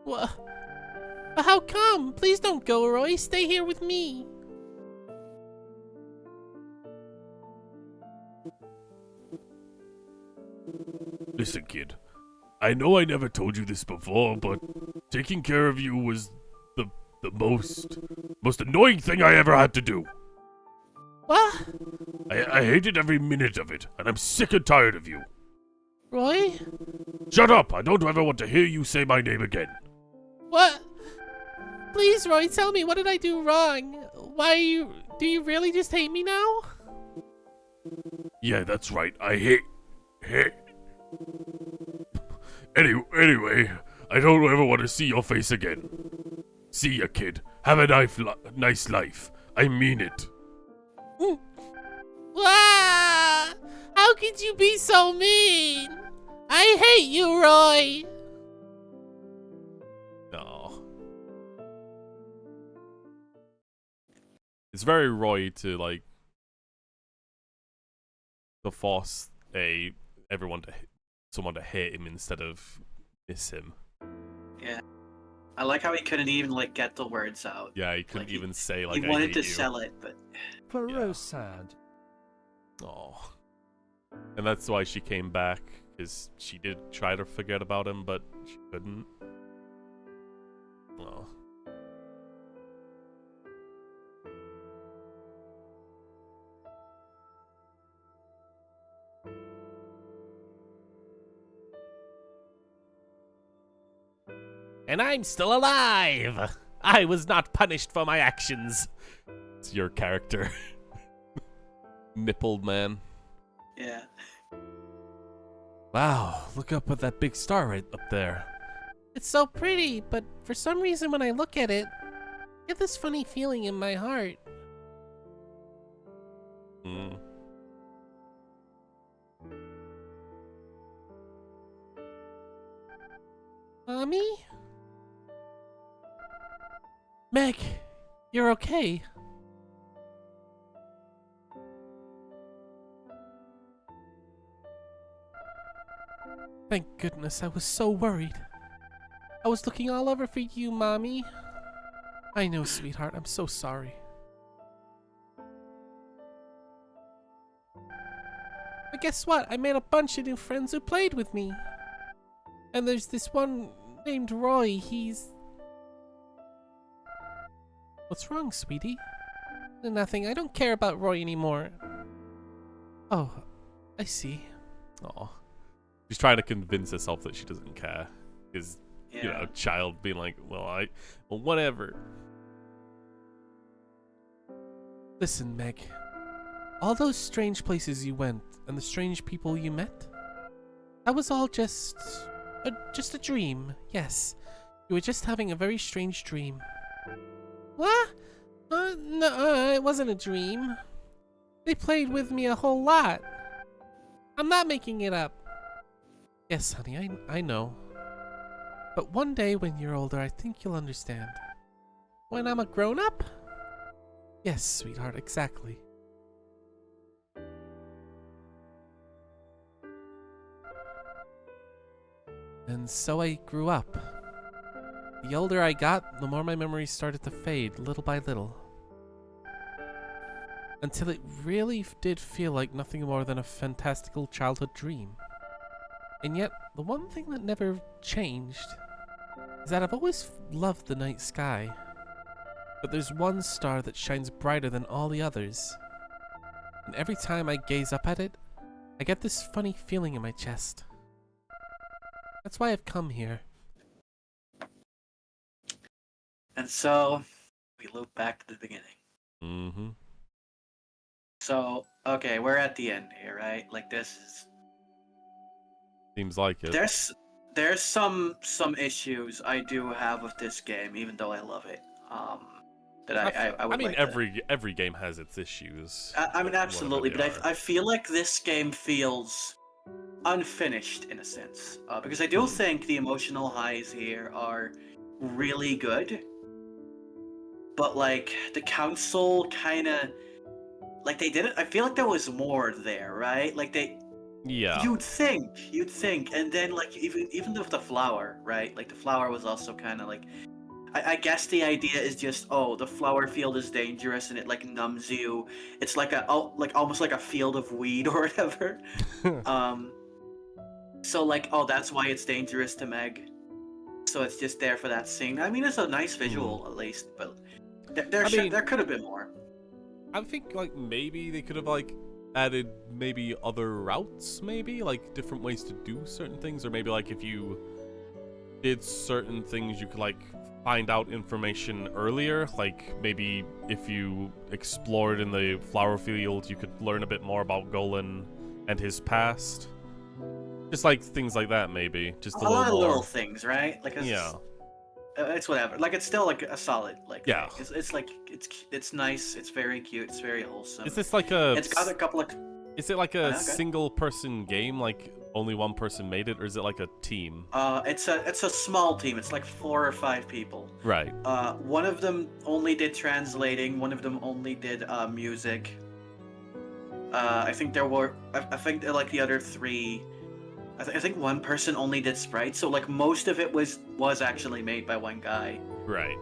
What? But how come? Please don't go, Roy. Stay here with me. Listen, kid. I know I never told you this before, but taking care of you was the most annoying thing I ever had to do. What? I hated every minute of it, and I'm sick and tired of you. Roy? Shut up! I don't ever want to hear you say my name again. What? Please, Roy, tell me, what did I do wrong? Do you really just hate me now? Yeah, that's right. I hate. Anyway, I don't ever want to see your face again. See ya, kid. Have a nice life. I mean it. Ah! How could you be so mean? I hate you, Roy. No. It's very Roy to, like, to force someone to hate him instead of miss him. Yeah. I like how he couldn't even like get the words out. Yeah, he couldn't Like, even say like he I wanted hate to you. sell it, but Faro sad. Oh. And that's why she came back, because she did try to forget about him, but she couldn't. Oh. And I'm still alive! I was not punished for my actions. It's your character. Nippled man. yeah. Wow, look up at that big star right up there. It's so pretty, but for some reason when I look at it, I get this funny feeling in my heart. Mm. Mommy? Meg, you're okay. Thank goodness, I was so worried. I was looking all over for you, Mommy. I know, sweetheart, I'm so sorry. But guess what? I made a bunch of new friends who played with me. And there's this one named Roy, he's... What's wrong, sweetie? Nothing, I don't care about Roy anymore. Oh, I see. Aw. She's trying to convince herself that she doesn't care. Is you know, child being like, well, whatever. Listen, Meg. All those strange places you went and the strange people you met, that was all just a dream. Yes, you were just having a very strange dream. What? No, it wasn't a dream. They played with me a whole lot. I'm not making it up. Yes, honey, I know. But one day when you're older, I think you'll understand. When I'm a grown-up? Yes, sweetheart, exactly. And so I grew up. The older I got, the more my memories started to fade, little by little. Until it really did feel like nothing more than a fantastical childhood dream. And yet, the one thing that never changed is that I've always loved the night sky. But there's one star that shines brighter than all the others. And every time I gaze up at it, I get this funny feeling in my chest. That's why I've come here. And so we loop back to the beginning. Mm-hmm. So, okay, we're at the end here, right? Like this is Seems like it. there's some issues I do have with this game, even though I love it. That I would I mean, like to... every game has its issues. I mean, absolutely, whatever but they I feel like this game feels unfinished in a sense, because I do think the emotional highs here are really good, but like the council kind of like they didn't. I feel like there was more there, right? Like Yeah. you'd think, and then like even with the flower, right? Like the flower was also kind of like. I guess the idea is just, oh, the flower field is dangerous and it like numbs you. It's like almost like a field of weed or whatever. So like, oh, that's why it's dangerous to Meg. So it's just there for that scene. I mean, it's a nice visual at least, but there could have been more. I think like maybe they could have like added maybe other routes, maybe like different ways to do certain things, or maybe like if you did certain things, you could like find out information earlier. Like maybe if you explored in the flower field, you could learn a bit more about Golan and his past. Just like things like that, maybe. Just a lot of more. little things, right? Like it's whatever. Like it's still like a solid like. Yeah. Thing. It's like it's nice. It's very cute. It's very wholesome. Is this like a? It's got a couple of. Is it like a single person game? Like only one person made it, or is it like a team? It's a small team. It's like 4 or 5 people. Right. One of them only did translating. One of them only did music. I think there were. I think like the other three. I think one person only did sprites, so like most of it was actually made by one guy. Right.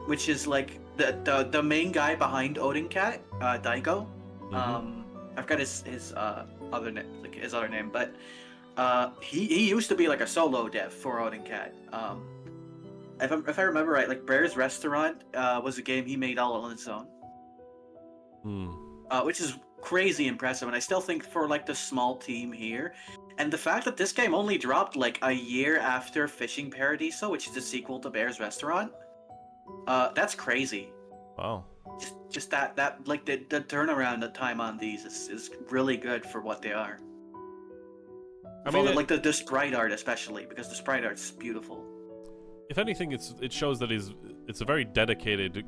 Which is like the main guy behind Odin Cat, Daigo. I've got his other name, like his other name, but he used to be like a solo dev for Odin Cat. If I remember right, like Bear's Restaurant was a game he made all on his own. Which is crazy impressive, and I still think for like the small team here, and the fact that this game only dropped like a year after Fishing Paradiso, which is a sequel to Bear's Restaurant, that's crazy. Wow. Just that like the turnaround the time on these is really good for what they are. I mean, like the sprite art especially, because the sprite art's beautiful. If anything, it shows that it's a very dedicated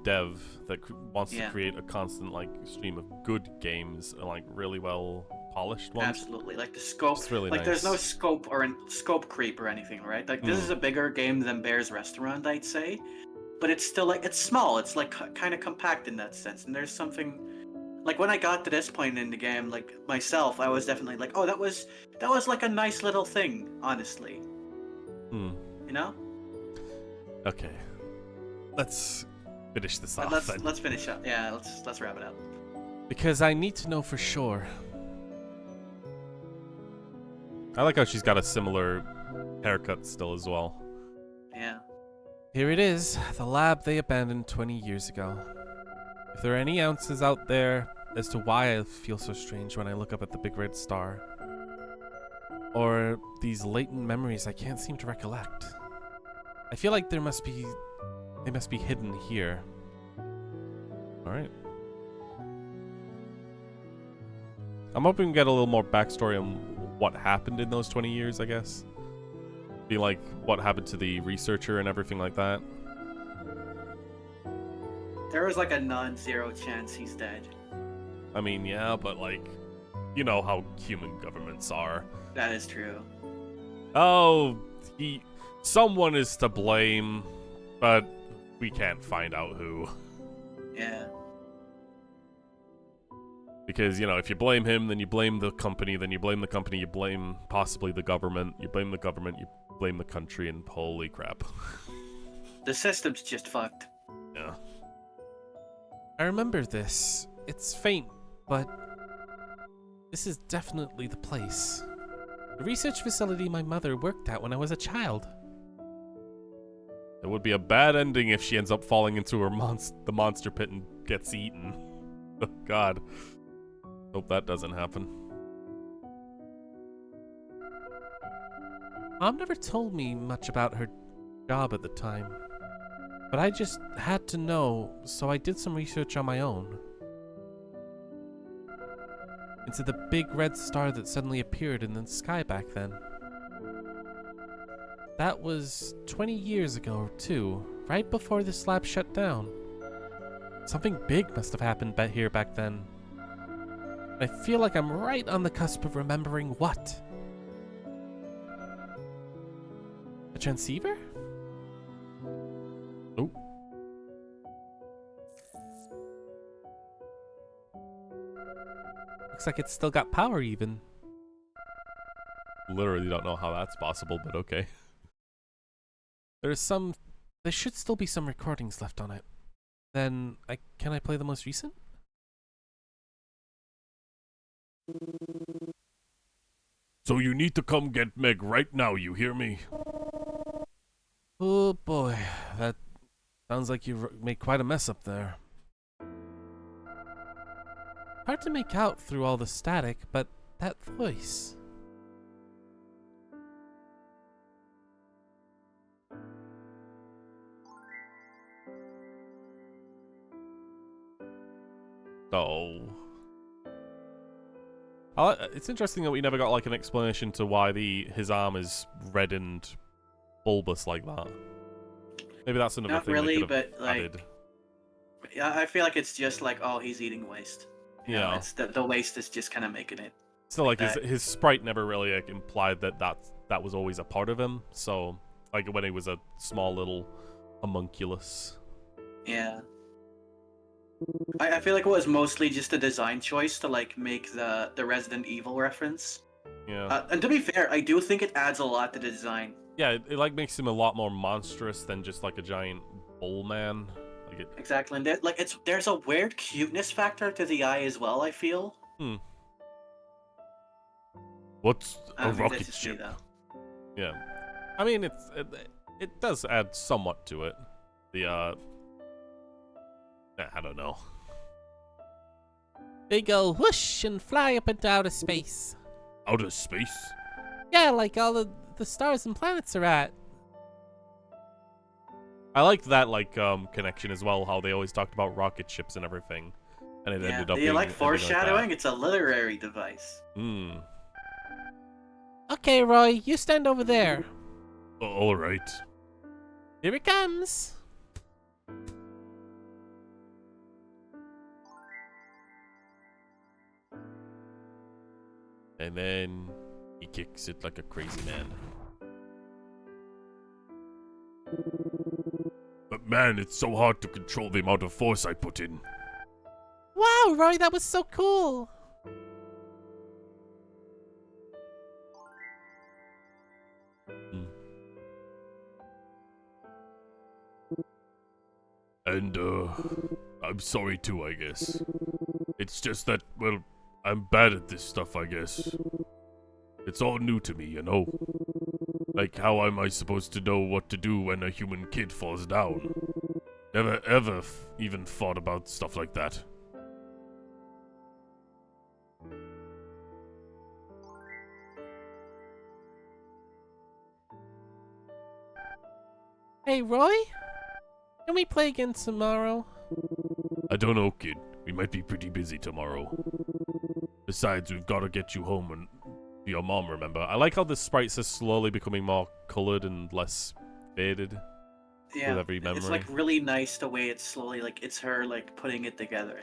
dev that wants to create a constant like stream of good games, like really well polished ones. Absolutely, like the scope. It's really like nice. There's no scope or scope creep or anything, right? Like this is a bigger game than Bear's Restaurant, I'd say, but it's still like it's small. It's like kind of compact in that sense, and there's something. Like when I got to this point in the game, like myself, I was definitely like, oh, that was like a nice little thing, honestly. You know? Okay. Let's finish this off. Let's finish up. Yeah, let's wrap it up. Because I need to know for sure. I like how she's got a similar haircut still as well. Yeah. Here it is, the lab they abandoned 20 years ago. If there are any ounces out there as to why I feel so strange when I look up at the big red star, or these latent memories I can't seem to recollect, I feel like they must be hidden here. Alright. I'm hoping we get a little more backstory on what happened in those 20 years, I guess. Be like what happened to the researcher and everything like that. There was like a non-zero chance he's dead. I mean, yeah, but like, you know how human governments are. That is true. Oh, someone is to blame, but we can't find out who. Yeah. Because, you know, if you blame him, then you blame the company, then you blame the company, you blame possibly the government, you blame the government, you blame the country, and holy crap. The system's just fucked. Yeah. I remember this. It's faint, but this is definitely the place. The research facility my mother worked at when I was a child. It would be a bad ending if she ends up falling into the monster pit and gets eaten. Oh god. Hope that doesn't happen. Mom never told me much about her job at the time, but I just had to know, so I did some research on my own. Into the big red star that suddenly appeared in the sky back then. That was 20 years ago, too, right before this lab shut down. Something big must have happened here back then. I feel like I'm right on the cusp of remembering what. A transceiver? Oh. Looks like it's still got power even. Literally don't know how that's possible, but okay. There should still be some recordings left on it. Then, can I play the most recent? So you need to come get Meg right now, you hear me? Oh boy, that sounds like you made quite a mess up there. Hard to make out through all the static, but that voice. So... it's interesting that we never got like an explanation to why his arm is red and bulbous like that. Maybe that's another Not thing really, they could have but like, added. yeah, I feel like it's just like, oh, he's eating waste. You know, it's the waste is just kind of making it. Still, like his sprite never really like, implied that was always a part of him. So, like when he was a small little homunculus. Yeah. I feel like it was mostly just a design choice to like make the Resident Evil reference. Yeah. And to be fair, I do think it adds a lot to the design. Yeah, it like makes him a lot more monstrous than just like a giant bull man. Like it. Exactly, and there's a weird cuteness factor to the eye as well. I feel. What's I a mean, rocket that's just me, ship? though. Yeah. I mean, it does add somewhat to it. The I don't know. They go whoosh and fly up into outer space. Outer space? Yeah, like all the stars and planets are at. I liked that connection as well. How they always talked about rocket ships and everything, and it Yeah, ended up. do you being like ending foreshadowing? that. It's a literary device. Okay, Roy, you stand over there. All right. Here it comes. And then he kicks it like a crazy man. But man, it's so hard to control the amount of force I put in. Wow, Roy, that was so cool. And, I'm sorry too, I guess. It's just that, well, I'm bad at this stuff, I guess. It's all new to me, you know? Like, how am I supposed to know what to do when a human kid falls down? Never ever even thought about stuff like that. Hey, Roy? Can we play again tomorrow? I don't know, kid. We might be pretty busy tomorrow. Besides, we've got to get you home and to your mom, remember? I like how the sprites are slowly becoming more colored and less faded Yeah, with every memory. it's like really nice the way it's slowly like it's her like putting it together.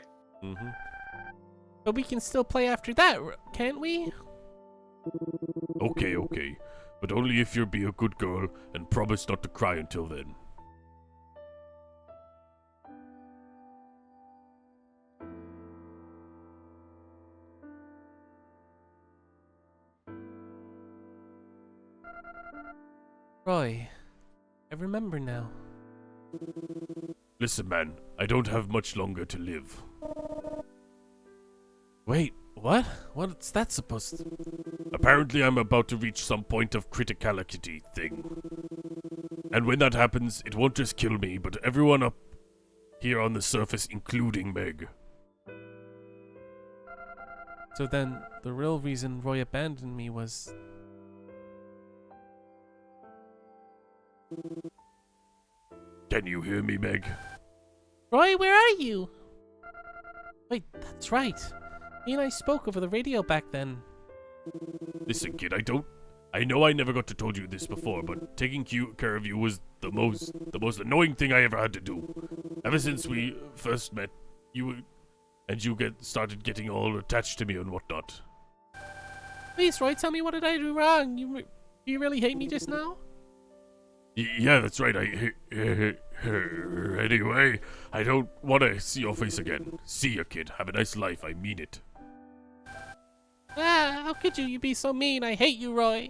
But we can still play after that, can't we? Okay, okay. But only if you be a good girl and promise not to cry until then. Roy, I remember now. Listen, man, I don't have much longer to live. Wait, what? What's that supposed to... Apparently I'm about to reach some point of criticality thing. And when that happens, it won't just kill me, but everyone up here on the surface, including Meg. So then, the real reason Roy abandoned me was... Can you hear me, Meg? Roy, where are you? Wait, that's right. Me and I spoke over the radio back then. Listen, kid, I know I never got to told you this before, but taking care of you was the most annoying thing I ever had to do. Ever since we first met, you started getting all attached to me and whatnot. Please, Roy, tell me what did I do wrong? You really hate me just now? Yeah, that's right. Anyway, I don't want to see your face again. See ya, kid. Have a nice life. I mean it. Ah, how could you? You be so mean. I hate you, Roy.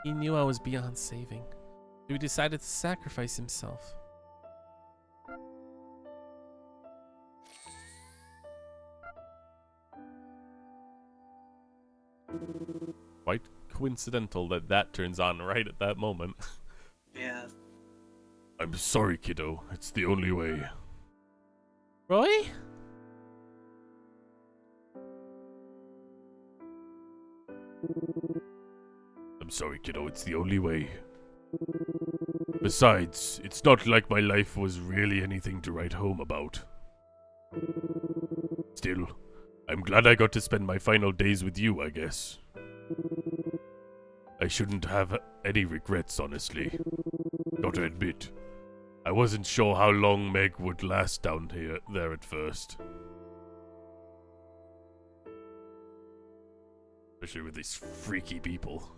He knew I was beyond saving, so he decided to sacrifice himself. Quite coincidental that turns on right at that moment. Yeah. I'm sorry, kiddo. It's the only way. Roy? I'm sorry, kiddo. It's the only way. Besides, it's not like my life was really anything to write home about. Still, I'm glad I got to spend my final days with you, I guess. I shouldn't have any regrets, honestly. Gotta admit, I wasn't sure how long Meg would last down there at first. Especially with these freaky people.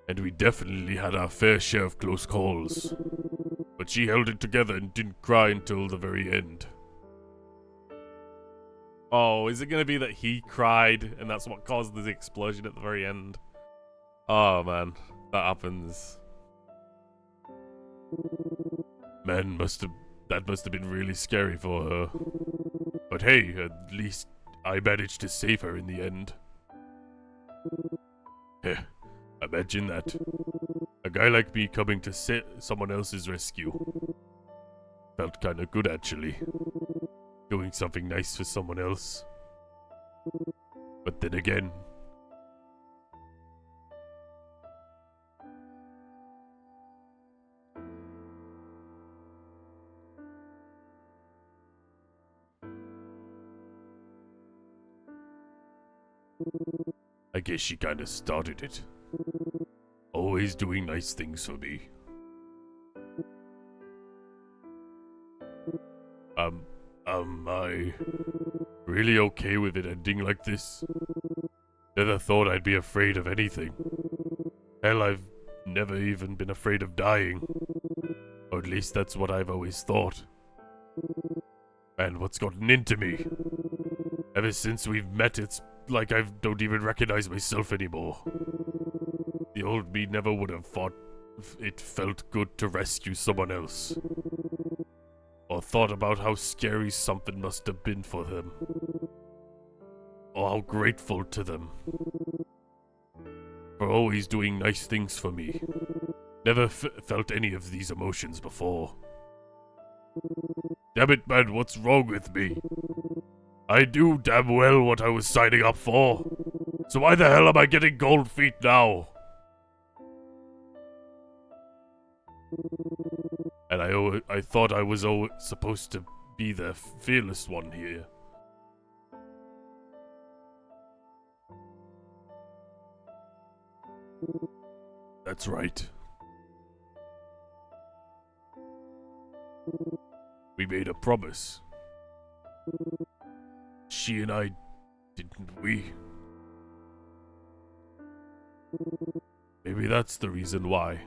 And we definitely had our fair share of close calls. But she held it together and didn't cry until the very end. Oh, is it gonna be that he cried and that's what caused the explosion at the very end? Oh man, that happens. Man, that must have been really scary for her. But hey, at least I managed to save her in the end. Heh, imagine that. A guy like me coming to someone else's rescue. Felt kinda good actually. Doing something nice for someone else. But then again, I guess she kinda started it. Always doing nice things for me. Am I really okay with it ending like this? Never thought I'd be afraid of anything. Hell, I've never even been afraid of dying. Or at least that's what I've always thought. Man, what's gotten into me? Ever since we've met, it's like I don't even recognize myself anymore. The old me never would have thought it felt good to rescue someone else. Or thought about how scary something must have been for them. Or how grateful to them. For always doing nice things for me. Never felt any of these emotions before. Damn it, man, what's wrong with me? I knew damn well what I was signing up for. So why the hell am I getting cold feet now? And I thought I was supposed to be the fearless one here. That's right. We made a promise. She and I, didn't we? Maybe that's the reason why.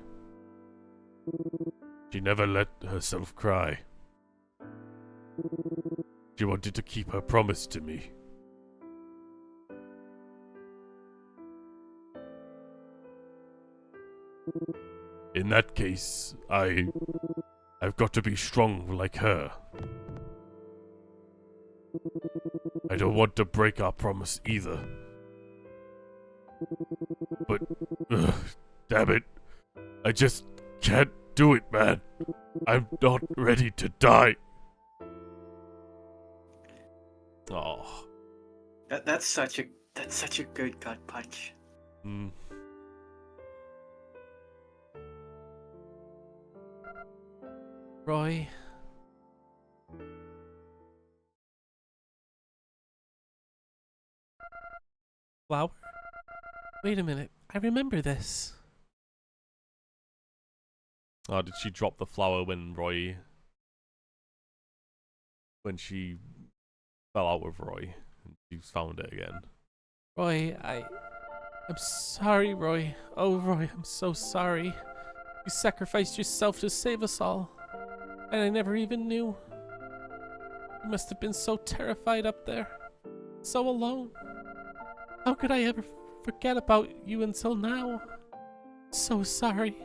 She never let herself cry. She wanted to keep her promise to me. In that case, I've got to be strong like her. I don't want to break our promise either. But, damn it, I just can't do it, man. I'm not ready to die. Oh. That's such a good gut punch. Mm. Roy. Flower? Wait a minute. I remember this. Oh, did she drop the flower when she fell out with Roy and she found it again? Roy, I'm sorry, Roy. Oh, Roy, I'm so sorry. You sacrificed yourself to save us all. And I never even knew. You must have been so terrified up there. So alone. How could I ever forget about you until now? So sorry.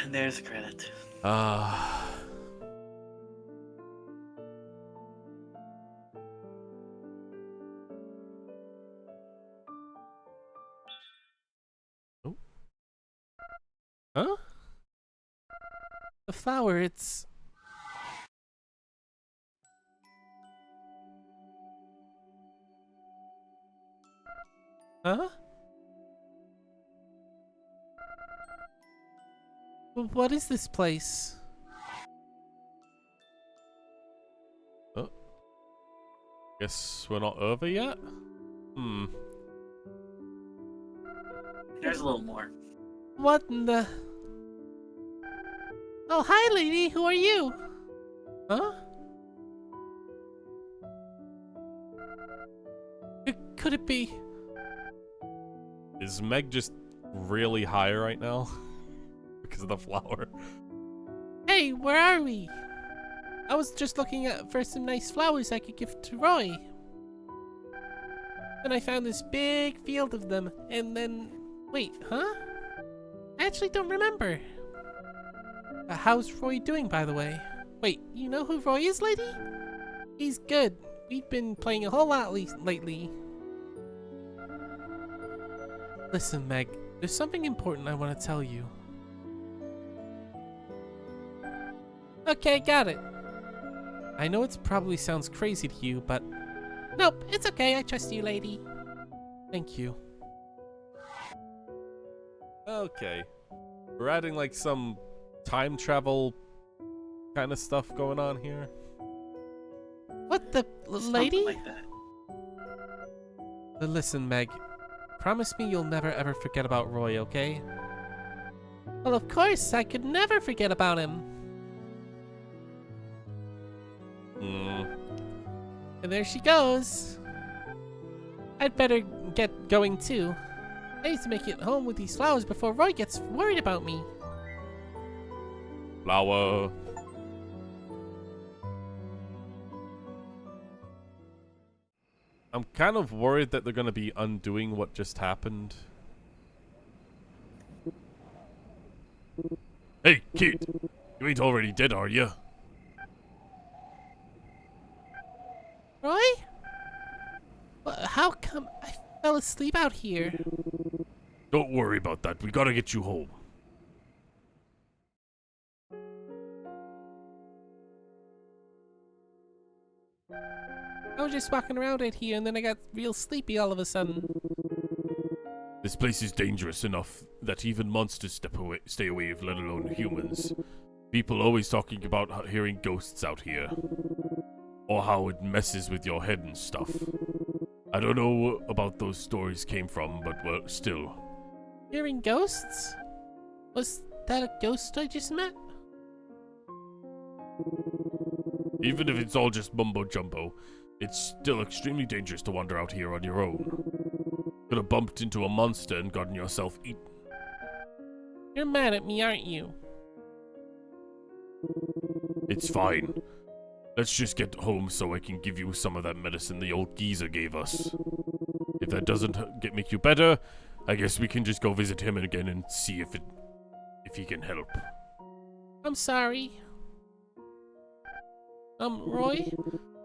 And there's credit. Ah. Oh. Huh? The flower, it's... Huh? What is this place? Oh. Guess we're not over yet? Hmm. There's a little more. What in the... Oh, hi, lady. Who are you? Huh? could it be? Is Meg just really high right now? Because of the flower. Hey, where are we? I was just looking for some nice flowers I could give to Roy. Then I found this big field of them, and then... Wait, huh? I actually don't remember. How's Roy doing, by the way? Wait, you know who Roy is, lady? He's good. We've been playing a whole lot lately. Listen, Meg, there's something important I want to tell you. Okay, got it. I know it probably sounds crazy to you, but... Nope, it's okay, I trust you, lady. Thank you. Okay. We're adding like some time travel kind of stuff going on here. What the... Something lady? like that. Listen, Meg. Promise me you'll never ever forget about Roy, okay? Well, of course, I could never forget about him. And there she goes. I'd better get going too. I need to make it home with these flowers before Roy gets worried about me. Flower. I'm kind of worried that they're going to be undoing what just happened. Hey, kid! You ain't already dead, are you? Roy? How come I fell asleep out here? Don't worry about that. We gotta get you home. I was just walking around right here and then I got real sleepy all of a sudden. This place is dangerous enough that even monsters stay away, let alone humans. People always talking about hearing ghosts out here. Or how it messes with your head and stuff. I don't know about those stories came from, but well, still. Hearing ghosts? Was that a ghost I just met? Even if it's all just mumbo-jumbo, it's still extremely dangerous to wander out here on your own. Could have bumped into a monster and gotten yourself eaten. You're mad at me, aren't you? It's fine. Let's just get home so I can give you some of that medicine the old geezer gave us. If that doesn't make you better, I guess we can just go visit him again and see if he can help. I'm sorry. Roy?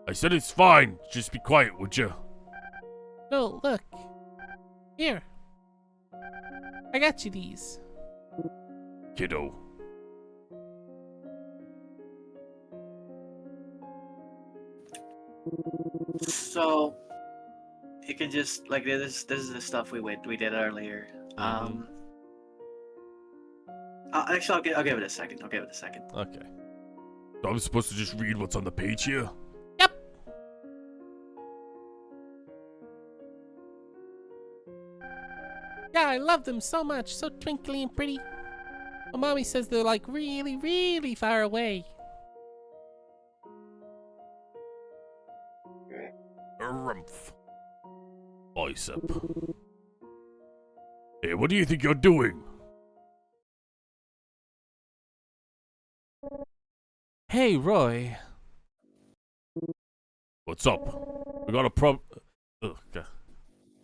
I said it's fine. Just be quiet, would you? No, look. Here. I got you these. Kiddo. So you can just like this is the stuff we did earlier. Actually, I'll give it a second. Okay. So I'm supposed to just read what's on the page here? Yep. Yeah, I love them so much. So twinkly and pretty. My mommy says they're like really, really far away. Rumph. Bicep. Hey, what do you think you're doing? Hey, Roy. What's up? We got a Ugh,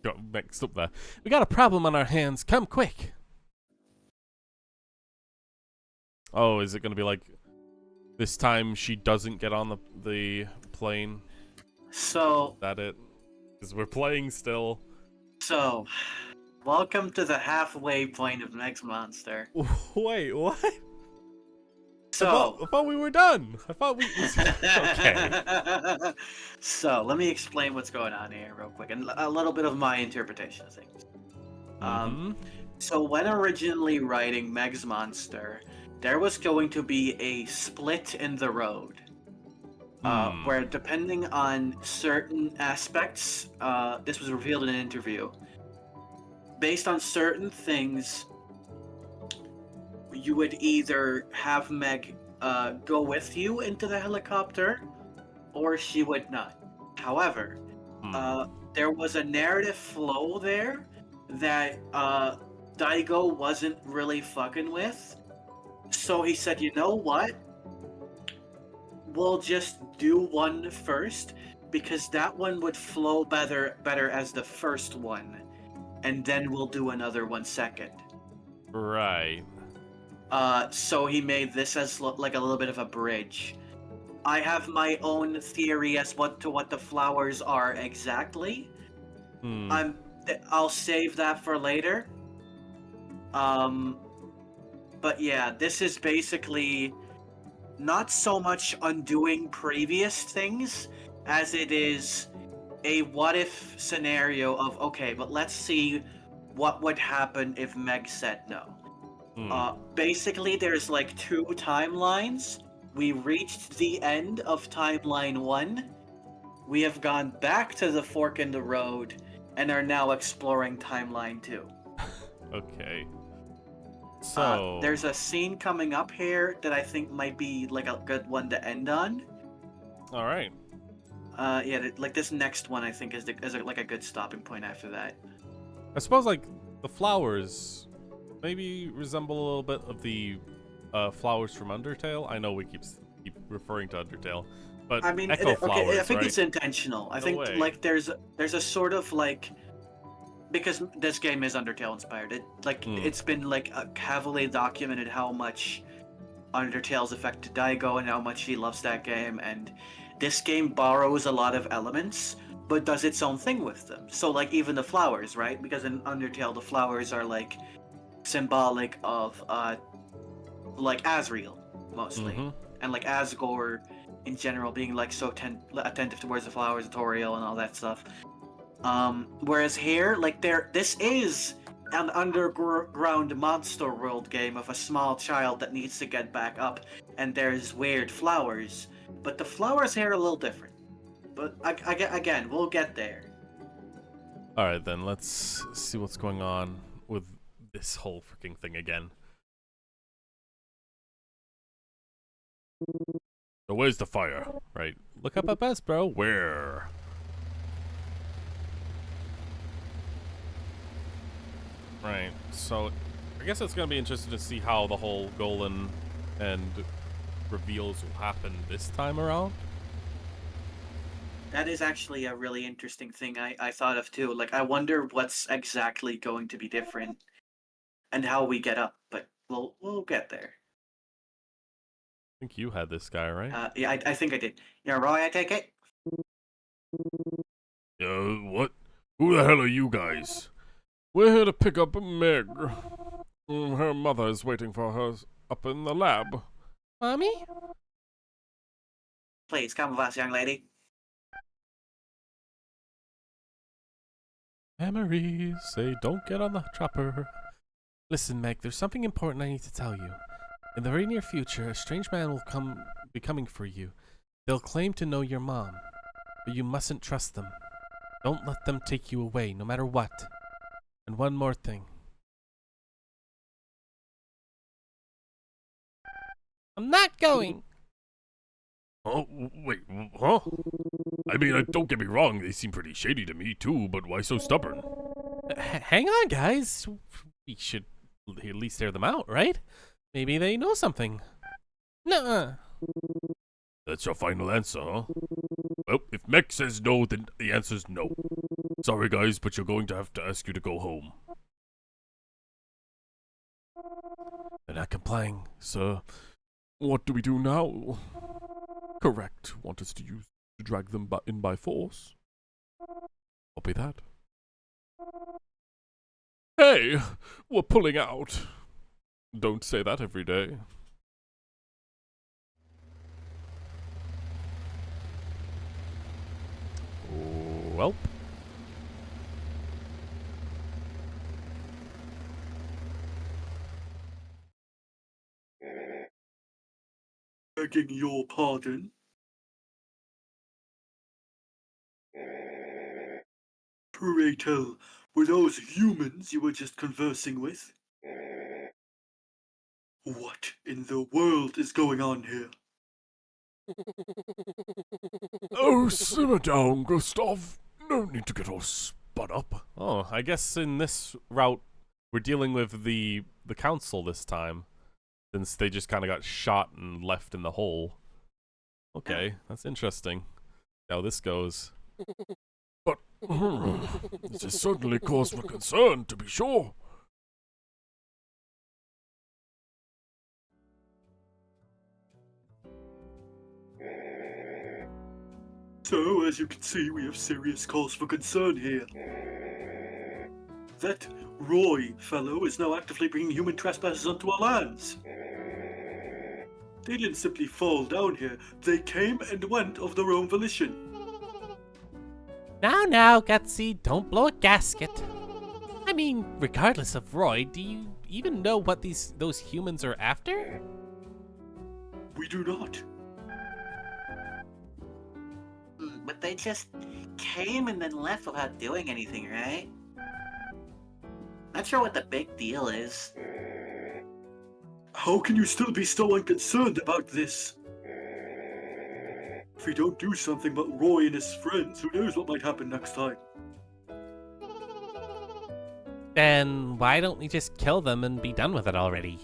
Got mixed up there. We got a problem on our hands. Come quick. Oh, is it going to be like this time she doesn't get on the plane? So Is that it? Because we're playing still. So, welcome to the halfway point of Meg's Monster. Wait, what? So, I thought we were done. I thought we... Okay. So, let me explain what's going on here real quick, and a little bit of my interpretation of things. So when originally writing Meg's Monster, there was going to be a split in the road. Where depending on certain aspects, this was revealed in an interview. Based on certain things, you would either have Meg go with you into the helicopter, or she would not. However, there was a narrative flow there that Daigo wasn't really fucking with. So he said, you know what? We'll just do one first because that one would flow better as the first one, and then we'll do another one second. Right. So he made this as like a little bit of a bridge. I have my own theory as what the flowers are exactly. I'll save that for later. But yeah, this is basically not so much undoing previous things as it is a what if scenario of, okay, but let's see what would happen if Meg said no. Basically, there's like 2 timelines. We reached the end of timeline 1. We have gone back to the fork in the road and are now exploring timeline 2. Okay. So there's a scene coming up here that I think might be like a good one to end on. All right. Yeah, like this next one I think is like a good stopping point after that. I suppose like the flowers maybe resemble a little bit of the flowers from Undertale. I know we keep referring to Undertale, but I mean, Echo flowers, I think right? it's intentional. I think way. like there's a sort of like, because this game is Undertale inspired. It's been like heavily documented how much Undertale's affected Daigo and how much he loves that game, and this game borrows a lot of elements but does its own thing with them. So like even the flowers, right? Because in Undertale the flowers are like symbolic of like Asriel mostly, and like Asgore in general being like so attentive towards the flowers, Toriel and all that stuff. Whereas here, like this is an underground monster world game of a small child that needs to get back up, and there's weird flowers, but the flowers here are a little different. But again, we'll get there. All right, then let's see what's going on with this whole freaking thing again. So where's the fire? Right, look up at best, bro. Where? Right, so I guess it's gonna be interesting to see how the whole Golan and reveals will happen this time around. That is actually a really interesting thing I thought of too. Like, I wonder what's exactly going to be different and how we get up, but we'll get there. I think you had this guy, right? Yeah, I think I did. You're Roy, I take it? What? Who the hell are you guys? We're here to pick up Meg. Her mother is waiting for her up in the lab. Mommy? Please, come with us, young lady. Memories say don't get on the chopper. Listen, Meg, there's something important I need to tell you. In the very near future, a strange man will be coming for you. They'll claim to know your mom, but you mustn't trust them. Don't let them take you away, no matter what. And one more thing. I'm not going. Oh, wait, huh? I mean, don't get me wrong, they seem pretty shady to me too, but why so stubborn? Hang on, guys. We should at least hear them out, right? Maybe they know something. Nuh-uh. That's your final answer, huh? Well, if Meg says no, then the answer's no. Sorry guys, but you're going to have to ask you to go home. They're not complying, sir. What do we do now? Correct. Want us to drag them in by force? Copy that. Hey! We're pulling out. Don't say that every day. Well. Begging your pardon. Pray tell, were those humans you were just conversing with? What in the world is going on here? Oh, simmer down, Gustav. No need to get all spun up. Oh, I guess in this route, we're dealing with the council this time, since they just kind of got shot and left in the hole. Okay, that's interesting. How this goes. But this is certainly cause for concern, to be sure. So, as you can see, we have serious cause for concern here. That Roy fellow is now actively bringing human trespassers onto our lands. They didn't simply fall down here, they came and went of their own volition. Now, Gutsy, don't blow a gasket. I mean, regardless of Roy, do you even know what those humans are after? We do not. But they just came and then left without doing anything, right? Not sure what the big deal is. How can you still be so unconcerned about this? If we don't do something about Roy and his friends, who knows what might happen next time? Then why don't we just kill them and be done with it already?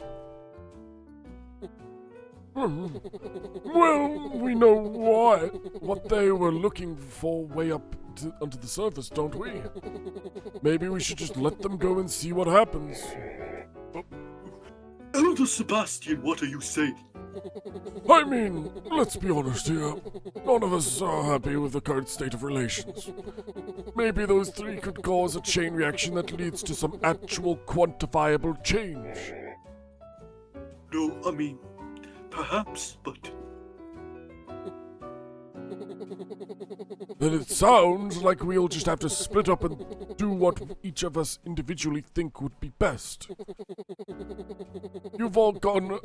Well, we know what they were looking for way up under the surface, don't we? Maybe we should just let them go and see what happens. Elder Sebastian, what are you saying? I mean, let's be honest here. None of us are happy with the current state of relations. Maybe those three could cause a chain reaction that leads to some actual quantifiable change. No, I mean, perhaps, but... Then it sounds like we'll just have to split up and do what each of us individually think would be best. You've all gone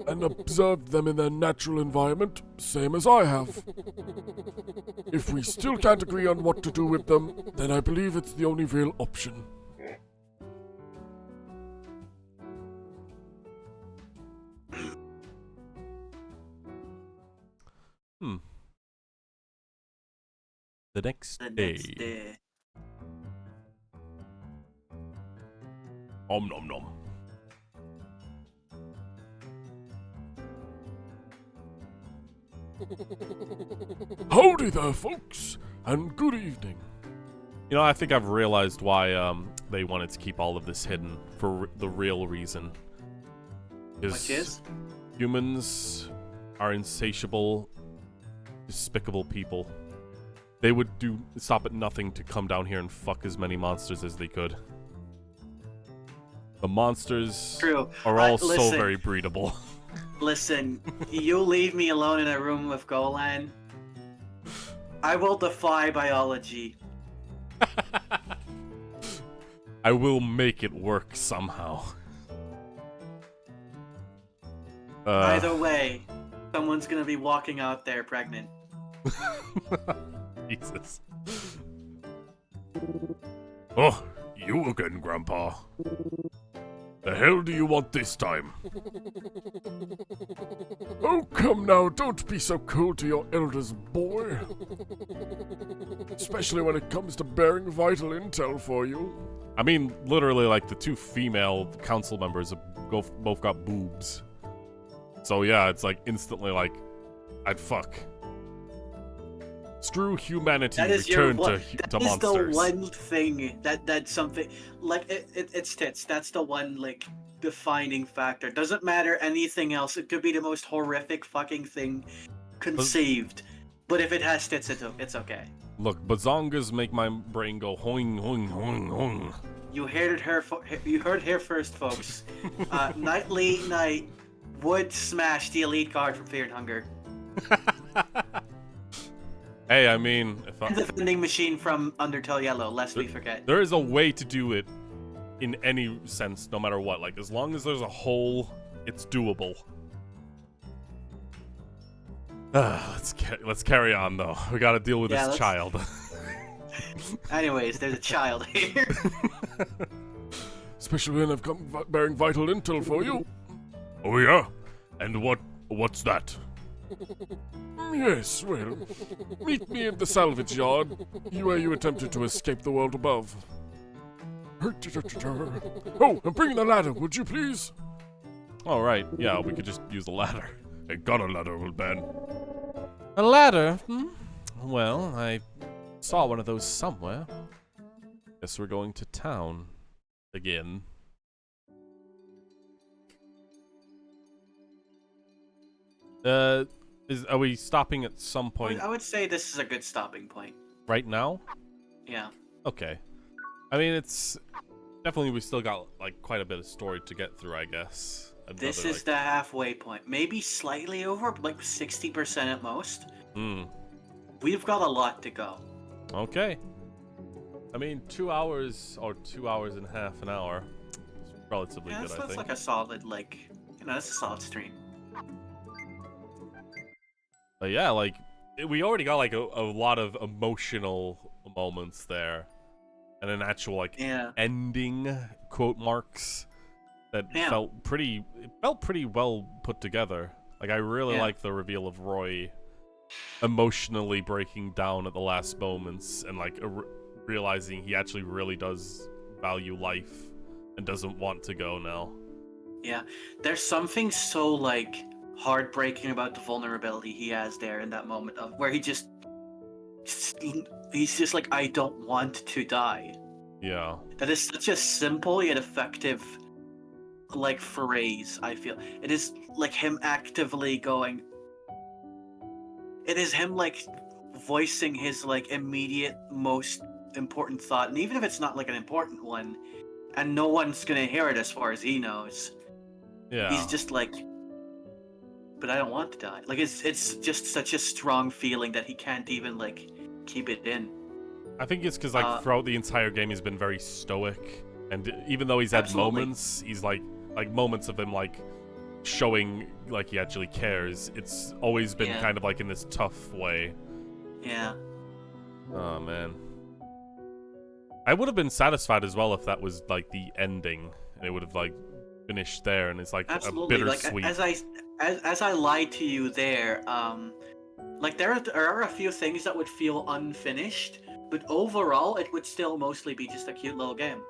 and observed them in their natural environment, same as I have. If we still can't agree on what to do with them, then I believe it's the only real option. The next day. Om nom nom. Howdy there, folks, and good evening. You know, I think I've realized why they wanted to keep all of this hidden for the real reason. Which is? Humans are insatiable, despicable people. They would stop at nothing to come down here and fuck as many monsters as they could. The monsters are all so very breedable. Listen, you leave me alone in a room with Golan, I will defy biology. I will make it work somehow. Either way, someone's gonna be walking out there pregnant. Jesus. Oh, you again, Grandpa. The hell do you want this time? Oh, come now, don't be so cold to your elders, boy. Especially when it comes to bearing vital intel for you. I mean, literally, like, the two female council members have both got boobs. So yeah, it's like instantly like, I'd fuck. Screw humanity, return to monsters. That is the one thing that's something, like, it's tits. That's the one, like, defining factor. Doesn't matter anything else. It could be the most horrific fucking thing conceived. But if it has tits, it's okay. Look, bazongas make my brain go hoing, hoing, hoing, hoing. You heard it here first, folks. NightlyKnight would smash the elite card from Fear and Hunger. Hey, I mean, And the vending machine from Undertale Yellow, lest we forget. There is a way to do it in any sense, no matter what. Like, as long as there's a hole, it's doable. Let's carry on, though. We gotta deal with this child. Anyways, there's a child here. Especially when I've come bearing vital intel for you. Oh yeah? And what's that? Yes, well, meet me in the salvage yard, where you attempted to escape the world above. Oh, and bring the ladder, would you please? All right, yeah, we could just use the ladder. I got a ladder, old man. A ladder? Hmm? Well, I saw one of those somewhere. Guess we're going to town again. Are we stopping at some point I would say this is a good stopping point. right now? Yeah. Okay. I mean, it's definitely, we still got like quite a bit of story to get through, I guess. This is the halfway point. Maybe slightly over, but like 60% at most. We've got a lot to go. Okay. I mean, 2 hours or 2 hours and a half, an hour. It's relatively good, I That's think. like a solid, like, that's a solid stream. But yeah, like, we already got like a lot of emotional moments there. And an actual like ending, quote marks, that felt pretty well put together. Like, I really like the reveal of Roy emotionally breaking down at the last moments and like realizing he actually really does value life and doesn't want to go now. Yeah, there's something so like heartbreaking about the vulnerability he has there in that moment of where he's just like, I don't want to die. Yeah. That is such a simple yet effective like phrase, I feel. It is like him actively going, it is him like voicing his like immediate most important thought, and even if it's not like an important one and no one's gonna hear it as far as he knows, he's just like, but I don't want to die. Like, it's just such a strong feeling that he can't even like keep it in. I think it's because like throughout the entire game he's been very stoic, and even though he's had moments, he's like moments of him like showing like he actually cares, it's always been kind of like in this tough way. Yeah. Oh man, I would have been satisfied as well if that was like the ending and it would have like finished there, and it's like a bittersweet. Like, as I lied to you there, like there are a few things that would feel unfinished, but overall it would still mostly be just a cute little game.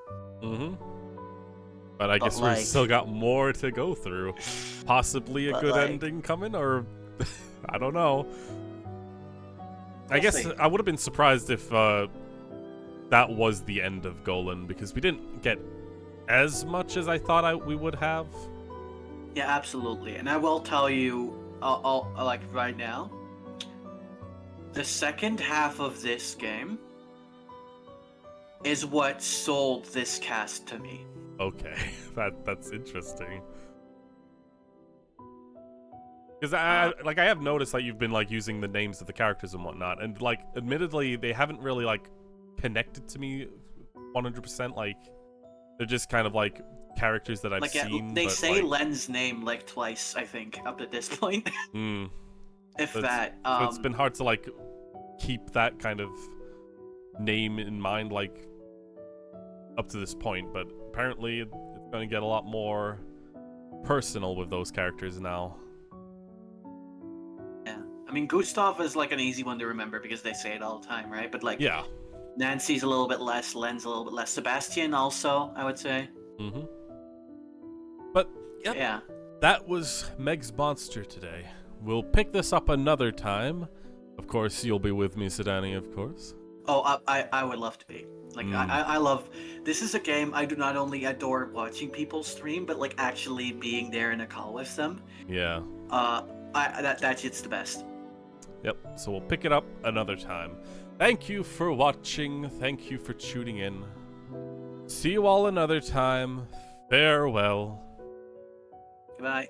But I guess we've still got more to go through. Possibly a good ending coming, or I don't know. I guess I would have been surprised if that was the end of Golan, because we didn't get as much as I thought we would have. Yeah, absolutely. And I will tell you, I'll like right now, the second half of this game is what sold this cast to me. Okay, that's interesting. Because I have noticed that you've been like using the names of the characters and whatnot, and like admittedly they haven't really like connected to me 100%. Like they're just kind of like characters that I've seen. They say Len's name like twice, I think, up to this point. If so that. So it's been hard to like keep that kind of name in mind like up to this point, but apparently it's going to get a lot more personal with those characters now. Yeah, I mean, Gustav is like an easy one to remember because they say it all the time, right? But like, Nancy's a little bit less, Len's a little bit less, Sebastian also, I would say. But yeah, that was Meg's Monster today. We'll pick this up another time. Of course, you'll be with me, Sadani, of course. Oh, I would love to be. Like, I love... This is a game I do not only adore watching people stream, but, like, actually being there in a call with them. Yeah. That's it's the best. Yep, so we'll pick it up another time. Thank you for watching. Thank you for tuning in. See you all another time. Farewell. Goodbye.